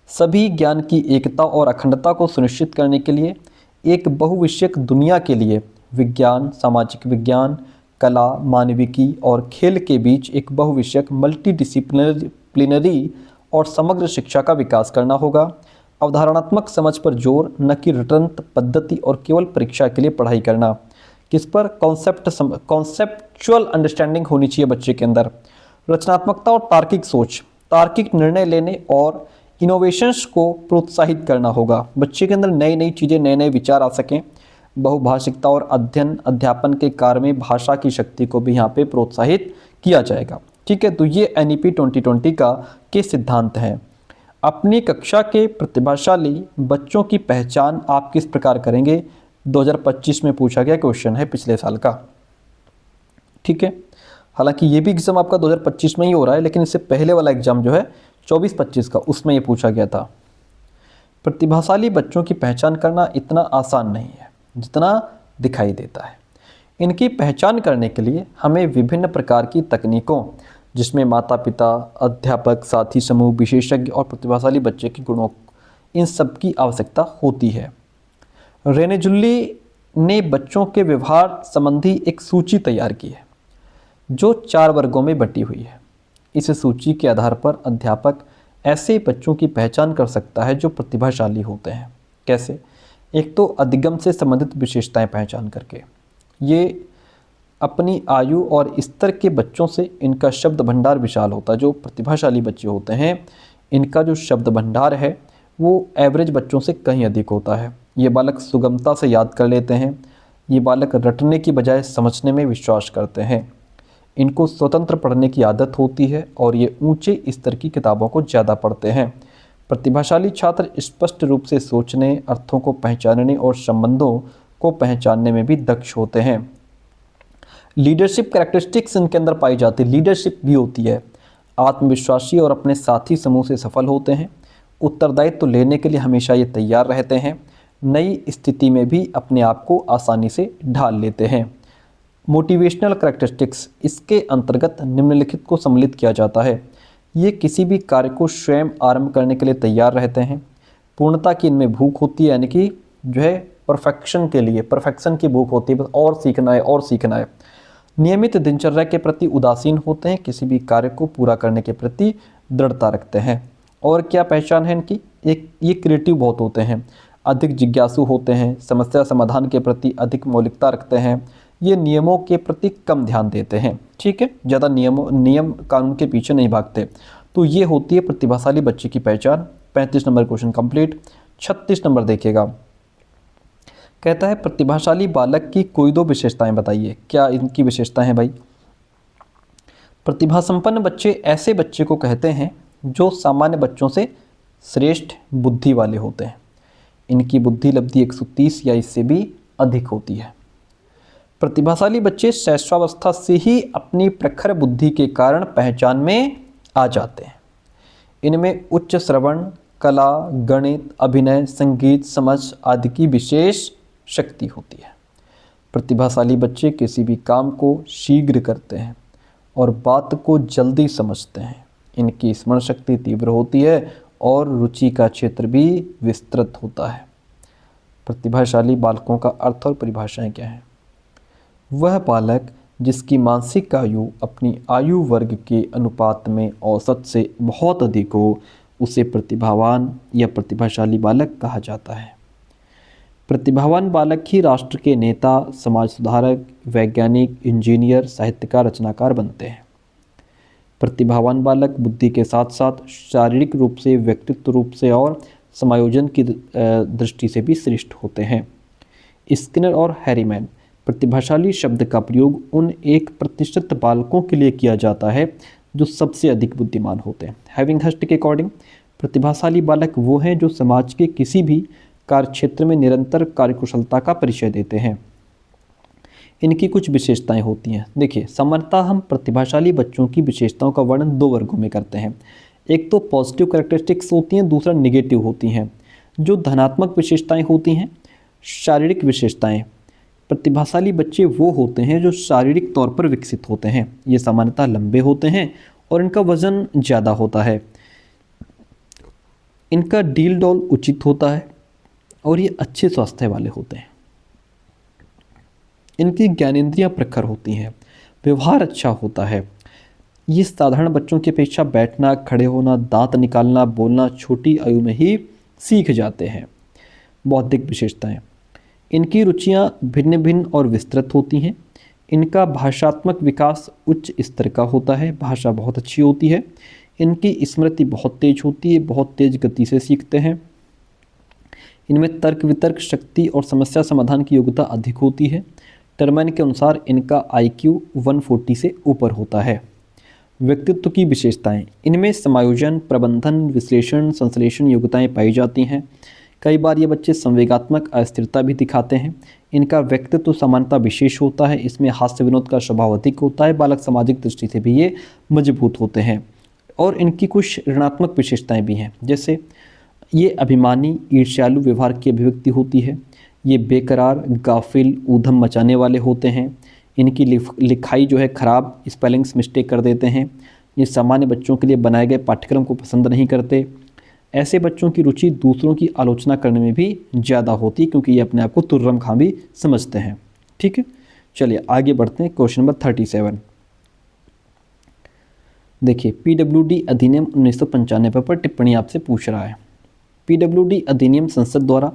सभी ज्ञान की एकता और अखंडता को सुनिश्चित करने के लिए एक बहुविषयक दुनिया के लिए विज्ञान, सामाजिक विज्ञान, कला, मानविकी और खेल के बीच एक बहुविषयक मल्टीडिसिप्लिनरी और समग्र शिक्षा का विकास करना होगा। अवधारणात्मक समझ पर जोर, न कि रिटर्न पद्धति और केवल परीक्षा के लिए पढ़ाई करना। किस पर? कॉन्सेप्चुअल अंडरस्टैंडिंग होनी चाहिए बच्चे के अंदर। रचनात्मकता और तार्किक सोच, तार्किक निर्णय लेने और इनोवेशंस को प्रोत्साहित करना होगा। बच्चे के अंदर नई नई चीज़ें, नए नए विचार आ सकें। बहुभाषिकता और अध्ययन अध्यापन के कार्य में भाषा की शक्ति को भी यहाँ पे प्रोत्साहित किया जाएगा। ठीक है, तो ये एनईपी 2020 के सिद्धांत हैं। अपनी कक्षा के प्रतिभाशाली बच्चों की पहचान आप किस प्रकार करेंगे? 2025 में पूछा गया क्वेश्चन है, पिछले साल का। ठीक है, हालांकि ये भी एग्जाम आपका 2025 में ही हो रहा है, लेकिन इससे पहले वाला एग्जाम जो है 24-25 का, उसमें ये पूछा गया था। प्रतिभाशाली बच्चों की पहचान करना इतना आसान नहीं है जितना दिखाई देता है। इनकी पहचान करने के लिए हमें विभिन्न प्रकार की तकनीकों, जिसमें माता पिता, अध्यापक, साथी समूह, विशेषज्ञ और प्रतिभाशाली बच्चे के गुणों, इन सब की आवश्यकता होती है। रेनेजुल्ली ने बच्चों के व्यवहार संबंधी एक सूची तैयार की है जो 4 वर्गों में बटी हुई है। इस सूची के आधार पर अध्यापक ऐसे बच्चों की पहचान कर सकता है जो प्रतिभाशाली होते हैं। कैसे? एक तो अधिगम से संबंधित विशेषताएं पहचान करके, ये अपनी आयु और स्तर के बच्चों से इनका शब्द भंडार विशाल होता है। जो प्रतिभाशाली बच्चे होते हैं, इनका जो शब्द भंडार है वो एवरेज बच्चों से कहीं अधिक होता है। ये बालक सुगमता से याद कर लेते हैं। ये बालक रटने की बजाय समझने में विश्वास करते हैं। इनको स्वतंत्र पढ़ने की आदत होती है और ये ऊंचे स्तर की किताबों को ज़्यादा पढ़ते हैं। प्रतिभाशाली छात्र स्पष्ट रूप से सोचने, अर्थों को पहचानने और संबंधों को पहचानने में भी दक्ष होते हैं। लीडरशिप कैरेक्टरिस्टिक्स इनके अंदर पाई जाती है, लीडरशिप भी होती है। आत्मविश्वासी और अपने साथी समूह से सफल होते हैं। उत्तरदायित्व लेने के लिए हमेशा ये तैयार रहते हैं। नई स्थिति में भी अपने आप को आसानी से ढाल लेते हैं। मोटिवेशनल कैरेक्टरिस्टिक्स, इसके अंतर्गत निम्नलिखित को सम्मिलित किया जाता है। ये किसी भी कार्य को स्वयं आरंभ करने के लिए तैयार रहते हैं। पूर्णता की इनमें भूख होती है, यानी कि जो है परफेक्शन के लिए, परफेक्शन की भूख होती है, बस और सीखना है और सीखना है। नियमित दिनचर्या के प्रति उदासीन होते हैं। किसी भी कार्य को पूरा करने के प्रति दृढ़ता रखते हैं। और क्या पहचान है इनकी? एक, ये क्रिएटिव बहुत होते हैं, अधिक जिज्ञासु होते हैं, समस्या समाधान के प्रति अधिक मौलिकता रखते हैं। ये नियमों के प्रति कम ध्यान देते हैं। ठीक है, ज़्यादा नियम कानून के पीछे नहीं भागते। तो ये होती है प्रतिभाशाली बच्चे की पहचान। 35 नंबर क्वेश्चन कंप्लीट। 36 नंबर देखिएगा, कहता है प्रतिभाशाली बालक की कोई दो विशेषताएं बताइए। क्या इनकी विशेषताएं हैं भाई? प्रतिभा संपन्न बच्चे ऐसे बच्चे को कहते हैं जो सामान्य बच्चों से श्रेष्ठ बुद्धि वाले होते हैं। इनकी बुद्धि लब्धि 130 या इससे भी अधिक होती है। प्रतिभाशाली बच्चे शैशवावस्था से ही अपनी प्रखर बुद्धि के कारण पहचान में आ जाते हैं। इनमें उच्च श्रवण, कला, गणित, अभिनय, संगीत, समझ आदि की विशेष शक्ति होती है। प्रतिभाशाली बच्चे किसी भी काम को शीघ्र करते हैं और बात को जल्दी समझते हैं। इनकी स्मरण शक्ति तीव्र होती है और रुचि का क्षेत्र भी विस्तृत होता है। प्रतिभाशाली बालकों का अर्थ और परिभाषाएं क्या हैं? वह बालक जिसकी मानसिक आयु अपनी आयु वर्ग के अनुपात में औसत से बहुत अधिक हो, उसे प्रतिभावान या प्रतिभाशाली बालक कहा जाता है। प्रतिभावान बालक ही राष्ट्र के नेता, समाज सुधारक, वैज्ञानिक, इंजीनियर, साहित्यकार, रचनाकार बनते हैं। प्रतिभावान बालक बुद्धि के साथ साथ शारीरिक रूप से, व्यक्तित्व रूप से और समायोजन की दृष्टि से भी श्रेष्ठ होते हैं। स्किनर और हैरीमैन, प्रतिभाशाली शब्द का प्रयोग उन 1% बालकों के लिए किया जाता है जो सबसे अधिक बुद्धिमान होते हैं। हैविंगहर्स्ट के अकॉर्डिंग प्रतिभाशाली बालक वो हैं जो समाज के किसी भी कार्य क्षेत्र में निरंतर कार्यकुशलता का परिचय देते हैं। इनकी कुछ विशेषताएं होती हैं। देखिए, सामान्यतः हम प्रतिभाशाली बच्चों की विशेषताओं का वर्णन दो वर्गों में करते हैं। एक तो पॉजिटिव कैरेक्टरिस्टिक्स होती हैं, दूसरा नेगेटिव होती हैं। जो धनात्मक विशेषताएं होती हैं, शारीरिक विशेषताएं, प्रतिभाशाली बच्चे वो होते हैं जो शारीरिक तौर पर विकसित होते हैं। ये सामान्यतः लंबे होते हैं और इनका वजन ज़्यादा होता है। इनका डील डॉल उचित होता है और ये अच्छे स्वास्थ्य वाले होते हैं। इनकी ज्ञानेंद्रियां प्रखर होती हैं, व्यवहार अच्छा होता है। ये साधारण बच्चों की अपेक्षा बैठना, खड़े होना, दांत निकालना, बोलना छोटी आयु में ही सीख जाते हैं। बौद्धिक विशेषताएं, इनकी रुचियां भिन्न भिन्न और विस्तृत होती हैं। इनका भाषात्मक विकास उच्च स्तर का होता है, भाषा बहुत अच्छी होती है। इनकी स्मृति बहुत तेज होती है, बहुत तेज गति से सीखते हैं। इनमें तर्क वितर्क शक्ति और समस्या समाधान की योग्यता अधिक होती है। टर्मैन के अनुसार इनका IQ 140 से ऊपर होता है। व्यक्तित्व की विशेषताएं, इनमें समायोजन, प्रबंधन, विश्लेषण, संश्लेषण योग्यताएं पाई जाती हैं। कई बार ये बच्चे संवेगात्मक अस्थिरता भी दिखाते हैं। इनका व्यक्तित्व समानता विशेष होता है। इसमें हास्य विनोद का स्वभाव अधिक होता है। बालक सामाजिक दृष्टि से भी ये मजबूत होते हैं। और इनकी कुछ ऋणात्मक विशेषताएं भी हैं, जैसे ये अभिमानी, ईर्ष्यालु व्यवहार की अभिव्यक्ति होती है। ये बेकरार, गाफिल, ऊधम मचाने वाले होते हैं। इनकी लिखाई जो है खराब, स्पेलिंग्स मिस्टेक कर देते हैं। ये सामान्य बच्चों के लिए बनाए गए पाठ्यक्रम को पसंद नहीं करते। ऐसे बच्चों की रुचि दूसरों की आलोचना करने में भी ज़्यादा होती है, क्योंकि ये अपने आप को तुर्रम खां भी समझते हैं। ठीक है, चलिए आगे बढ़ते हैं। क्वेश्चन नंबर 37 देखिए, PWD अधिनियम 1995 पर टिप्पणी आपसे पूछ रहा है। PWD अधिनियम संसद द्वारा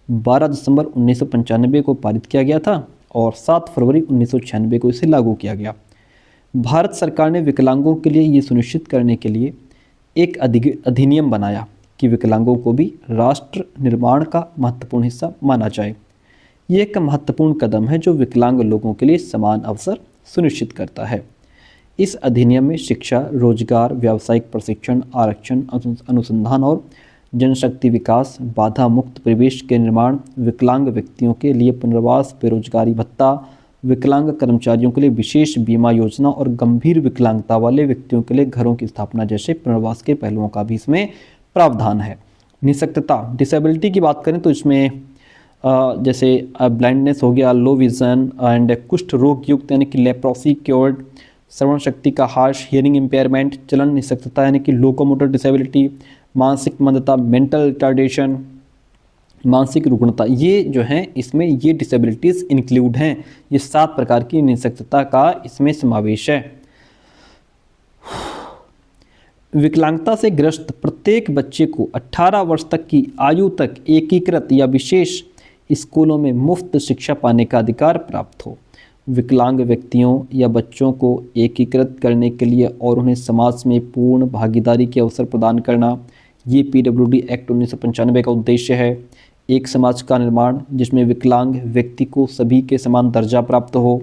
12 दिसंबर 1995 को पारित किया गया था और 7 फरवरी 1996 को इसे लागू किया गया। भारत सरकार ने विकलांगों के लिए ये सुनिश्चित करने के लिए एक अधिनियम बनाया कि विकलांगों को भी राष्ट्र निर्माण का महत्वपूर्ण हिस्सा माना जाए। ये एक महत्वपूर्ण कदम है जो विकलांग लोगों के लिए समान अवसर सुनिश्चित करता है। इस अधिनियम में शिक्षा, रोजगार, व्यावसायिक प्रशिक्षण, आरक्षण, अनुसंधान और जनशक्ति विकास, बाधा मुक्त परिवेश के निर्माण, विकलांग व्यक्तियों के लिए पुनर्वास, बेरोजगारी भत्ता, विकलांग कर्मचारियों के लिए विशेष बीमा योजना और गंभीर विकलांगता वाले व्यक्तियों के लिए घरों की स्थापना जैसे पुनर्वास के पहलुओं का भी इसमें प्रावधान है। निःशक्तता, डिसेबिलिटी की बात करें तो इसमें जैसे ब्लाइंडनेस हो गया, लो विजन एंड कुष्ठ रोग युक्त यानी कि लेप्रोसी क्योर्ड, श्रवण शक्ति का हार्श, हियरिंग इम्पेयरमेंट, चलन निःशक्तता यानी कि लोकोमोटर डिसेबिलिटी, मानसिक मंदता, मेंटल रिटार्डेशन, मानसिक रुग्णता, ये जो हैं इसमें ये डिसेबिलिटीज़ इंक्लूड हैं। ये 7 प्रकार की निःशक्तता का इसमें समावेश है। विकलांगता से ग्रस्त प्रत्येक बच्चे को 18 वर्ष तक की आयु तक एकीकृत या विशेष स्कूलों में मुफ्त शिक्षा पाने का अधिकार प्राप्त हो। विकलांग व्यक्तियों या बच्चों को एकीकृत करने के लिए और उन्हें समाज में पूर्ण भागीदारी के अवसर प्रदान करना, ये PWD एक्ट 1995 का उद्देश्य है। एक समाज का निर्माण जिसमें विकलांग व्यक्ति को सभी के समान दर्जा प्राप्त हो।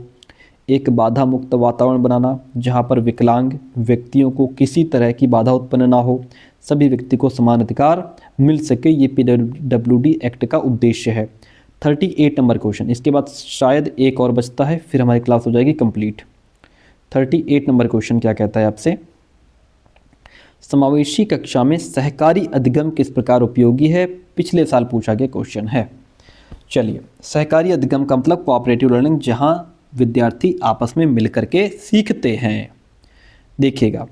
एक बाधा मुक्त वातावरण बनाना जहां पर विकलांग व्यक्तियों को किसी तरह की बाधा उत्पन्न ना हो, सभी व्यक्ति को समान अधिकार मिल सके, ये PWD एक्ट का उद्देश्य है। 38 नंबर क्वेश्चन, इसके बाद शायद एक और बचता है, फिर हमारी क्लास हो जाएगी कंप्लीट। 38 नंबर क्वेश्चन क्या कहता है आपसे, समावेशी कक्षा में सहकारी अधिगम किस प्रकार उपयोगी है, पिछले साल पूछा गया क्वेश्चन है। चलिए, सहकारी अधिगम का मतलब कोऑपरेटिव लर्निंग, जहां विद्यार्थी आपस में मिलकर के सीखते हैं। देखिएगा,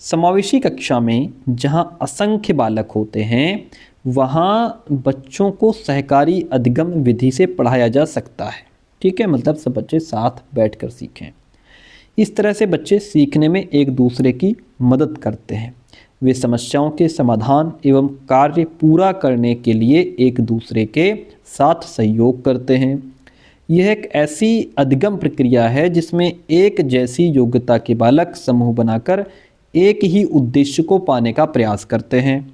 समावेशी कक्षा में जहां असंख्य बालक होते हैं वहां बच्चों को सहकारी अधिगम विधि से पढ़ाया जा सकता है। ठीक है, मतलब सब बच्चे साथ बैठकर सीखें। इस तरह से बच्चे सीखने में एक दूसरे की मदद करते हैं। वे समस्याओं के समाधान एवं कार्य पूरा करने के लिए एक दूसरे के साथ सहयोग करते हैं। यह एक ऐसी अधिगम प्रक्रिया है जिसमें एक जैसी योग्यता के बालक समूह बनाकर एक ही उद्देश्य को पाने का प्रयास करते हैं।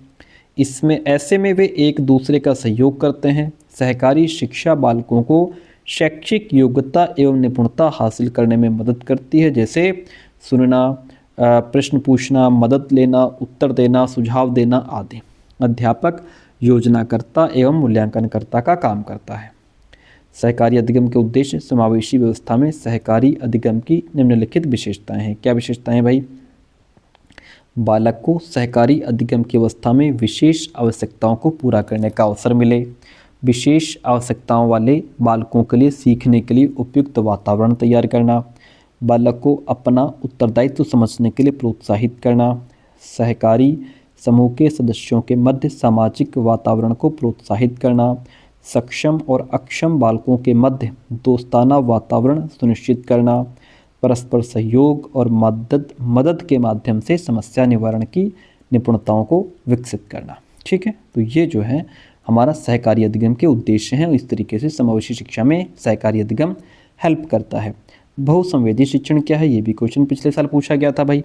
इसमें ऐसे में वे एक दूसरे का सहयोग करते हैं। सहकारी शिक्षा बालकों को शैक्षिक योग्यता एवं निपुणता हासिल करने में मदद करती है, जैसे सुनना, प्रश्न पूछना, मदद लेना, उत्तर देना, सुझाव देना आदि। अध्यापक योजनाकर्ता एवं मूल्यांकनकर्ता का काम करता है। सहकारी अधिगम के उद्देश्य, समावेशी व्यवस्था में सहकारी अधिगम की निम्नलिखित विशेषताएं हैं। क्या विशेषताएं हैं भाई? बालक को सहकारी अधिगम की अवस्था में विशेष आवश्यकताओं को पूरा करने का अवसर मिले। विशेष आवश्यकताओं वाले बालकों के लिए सीखने के लिए उपयुक्त वातावरण तैयार करना। बालक को अपना उत्तरदायित्व समझने के लिए प्रोत्साहित करना। सहकारी समूह के सदस्यों के मध्य सामाजिक वातावरण को प्रोत्साहित करना। सक्षम और अक्षम बालकों के मध्य दोस्ताना वातावरण सुनिश्चित करना। परस्पर सहयोग और मदद के माध्यम से समस्या निवारण की निपुणताओं को विकसित करना। ठीक है, तो ये जो है हमारा सहकारी अधिगम के उद्देश्य हैं और इस तरीके से समावेशी शिक्षा में सहकारी अधिगम हेल्प करता है। बहुसंवेदी शिक्षण क्या है, ये भी क्वेश्चन पिछले साल पूछा गया था भाई।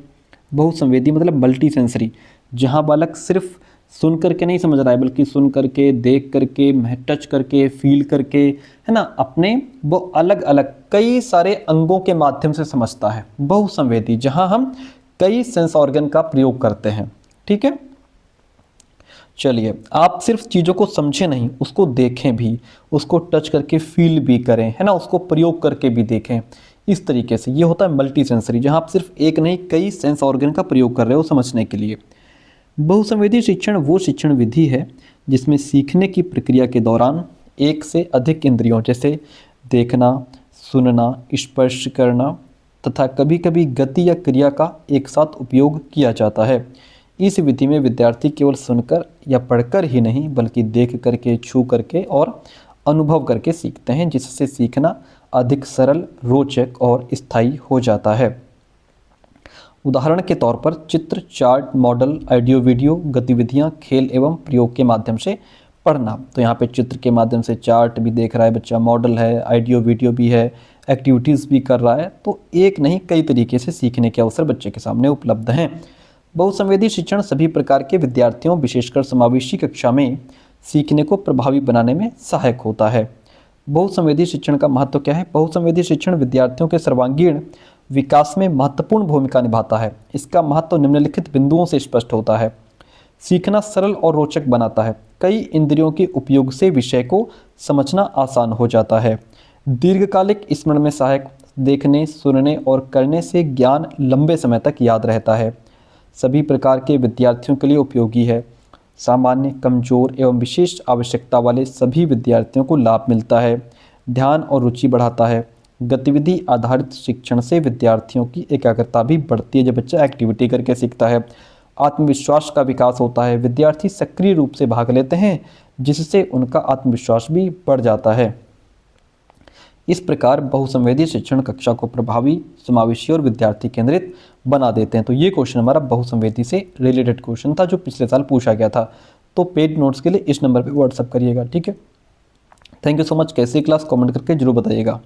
बहुसंवेदी मतलब मल्टी सेंसरी, जहाँ बालक सिर्फ सुन करके नहीं समझ रहा है बल्कि सुन करके, देख करके, टच करके, फील करके, है ना, अपने वो अलग अलग कई सारे अंगों के माध्यम से समझता है। बहुसंवेदी, जहां हम कई सेंस ऑर्गन का प्रयोग करते हैं। ठीक है, चलिए, आप सिर्फ चीज़ों को समझें नहीं, उसको देखें भी, उसको टच करके फील भी करें, है ना, उसको प्रयोग करके भी देखें। इस तरीके से ये होता है मल्टी सेंसरी, जहाँ आप सिर्फ एक नहीं कई सेंस ऑर्गन का प्रयोग कर रहे हो समझने के लिए। बहुसंवेदी शिक्षण वो शिक्षण विधि है जिसमें सीखने की प्रक्रिया के दौरान एक से अधिक इंद्रियों जैसे देखना, सुनना, स्पर्श करना तथा कभी कभी गति या क्रिया का एक साथ उपयोग किया जाता है। इस विधि में विद्यार्थी केवल सुनकर या पढ़कर ही नहीं बल्कि देख करके, छू करके और अनुभव करके सीखते हैं, जिससे सीखना अधिक सरल, रोचक और स्थायी हो जाता है। उदाहरण के तौर पर चित्र, चार्ट, मॉडल, ऑडियो वीडियो गतिविधियां, खेल एवं प्रयोग के माध्यम से पढ़ना। तो यहाँ पे चित्र के माध्यम से चार्ट भी देख रहा है बच्चा, मॉडल है, ऑडियो वीडियो भी है, एक्टिविटीज़ भी कर रहा है। तो एक नहीं कई तरीके से सीखने के अवसर बच्चे के सामने उपलब्ध हैं। बहुसंवेदी शिक्षण सभी प्रकार के विद्यार्थियों, विशेषकर समावेशी कक्षा में सीखने को प्रभावी बनाने में सहायक होता है। बहुसंवेदी शिक्षण का महत्व क्या है? बहुसंवेदी शिक्षण विद्यार्थियों के सर्वांगीण विकास में महत्वपूर्ण भूमिका निभाता है। इसका महत्व निम्नलिखित बिंदुओं से स्पष्ट होता है। सीखना सरल और रोचक बनाता है। कई इंद्रियों के उपयोग से विषय को समझना आसान हो जाता है। दीर्घकालिक स्मरण में सहायक, देखने, सुनने और करने से ज्ञान लंबे समय तक याद रहता है। सभी प्रकार के विद्यार्थियों के लिए उपयोगी है। सामान्य, कमजोर एवं विशेष आवश्यकता वाले सभी विद्यार्थियों को लाभ मिलता है। ध्यान और रुचि बढ़ाता है। गतिविधि आधारित शिक्षण से विद्यार्थियों की एकाग्रता भी बढ़ती है जब बच्चा एक्टिविटी करके सीखता है। आत्मविश्वास का विकास होता है। विद्यार्थी सक्रिय रूप से भाग लेते हैं जिससे उनका आत्मविश्वास भी बढ़ जाता है। इस प्रकार बहुसंवेदी शिक्षण कक्षा को प्रभावी, समावेशी और विद्यार्थी केंद्रित बना देते हैं। तो ये क्वेश्चन हमारा बहुसंवेदी से रिलेटेड क्वेश्चन था जो पिछले साल पूछा गया था। तो पेड नोट्स के लिए इस नंबर पे व्हाट्सअप करिएगा। ठीक है, थैंक यू सो मच। कैसी क्लास कमेंट करके जरूर बताइएगा।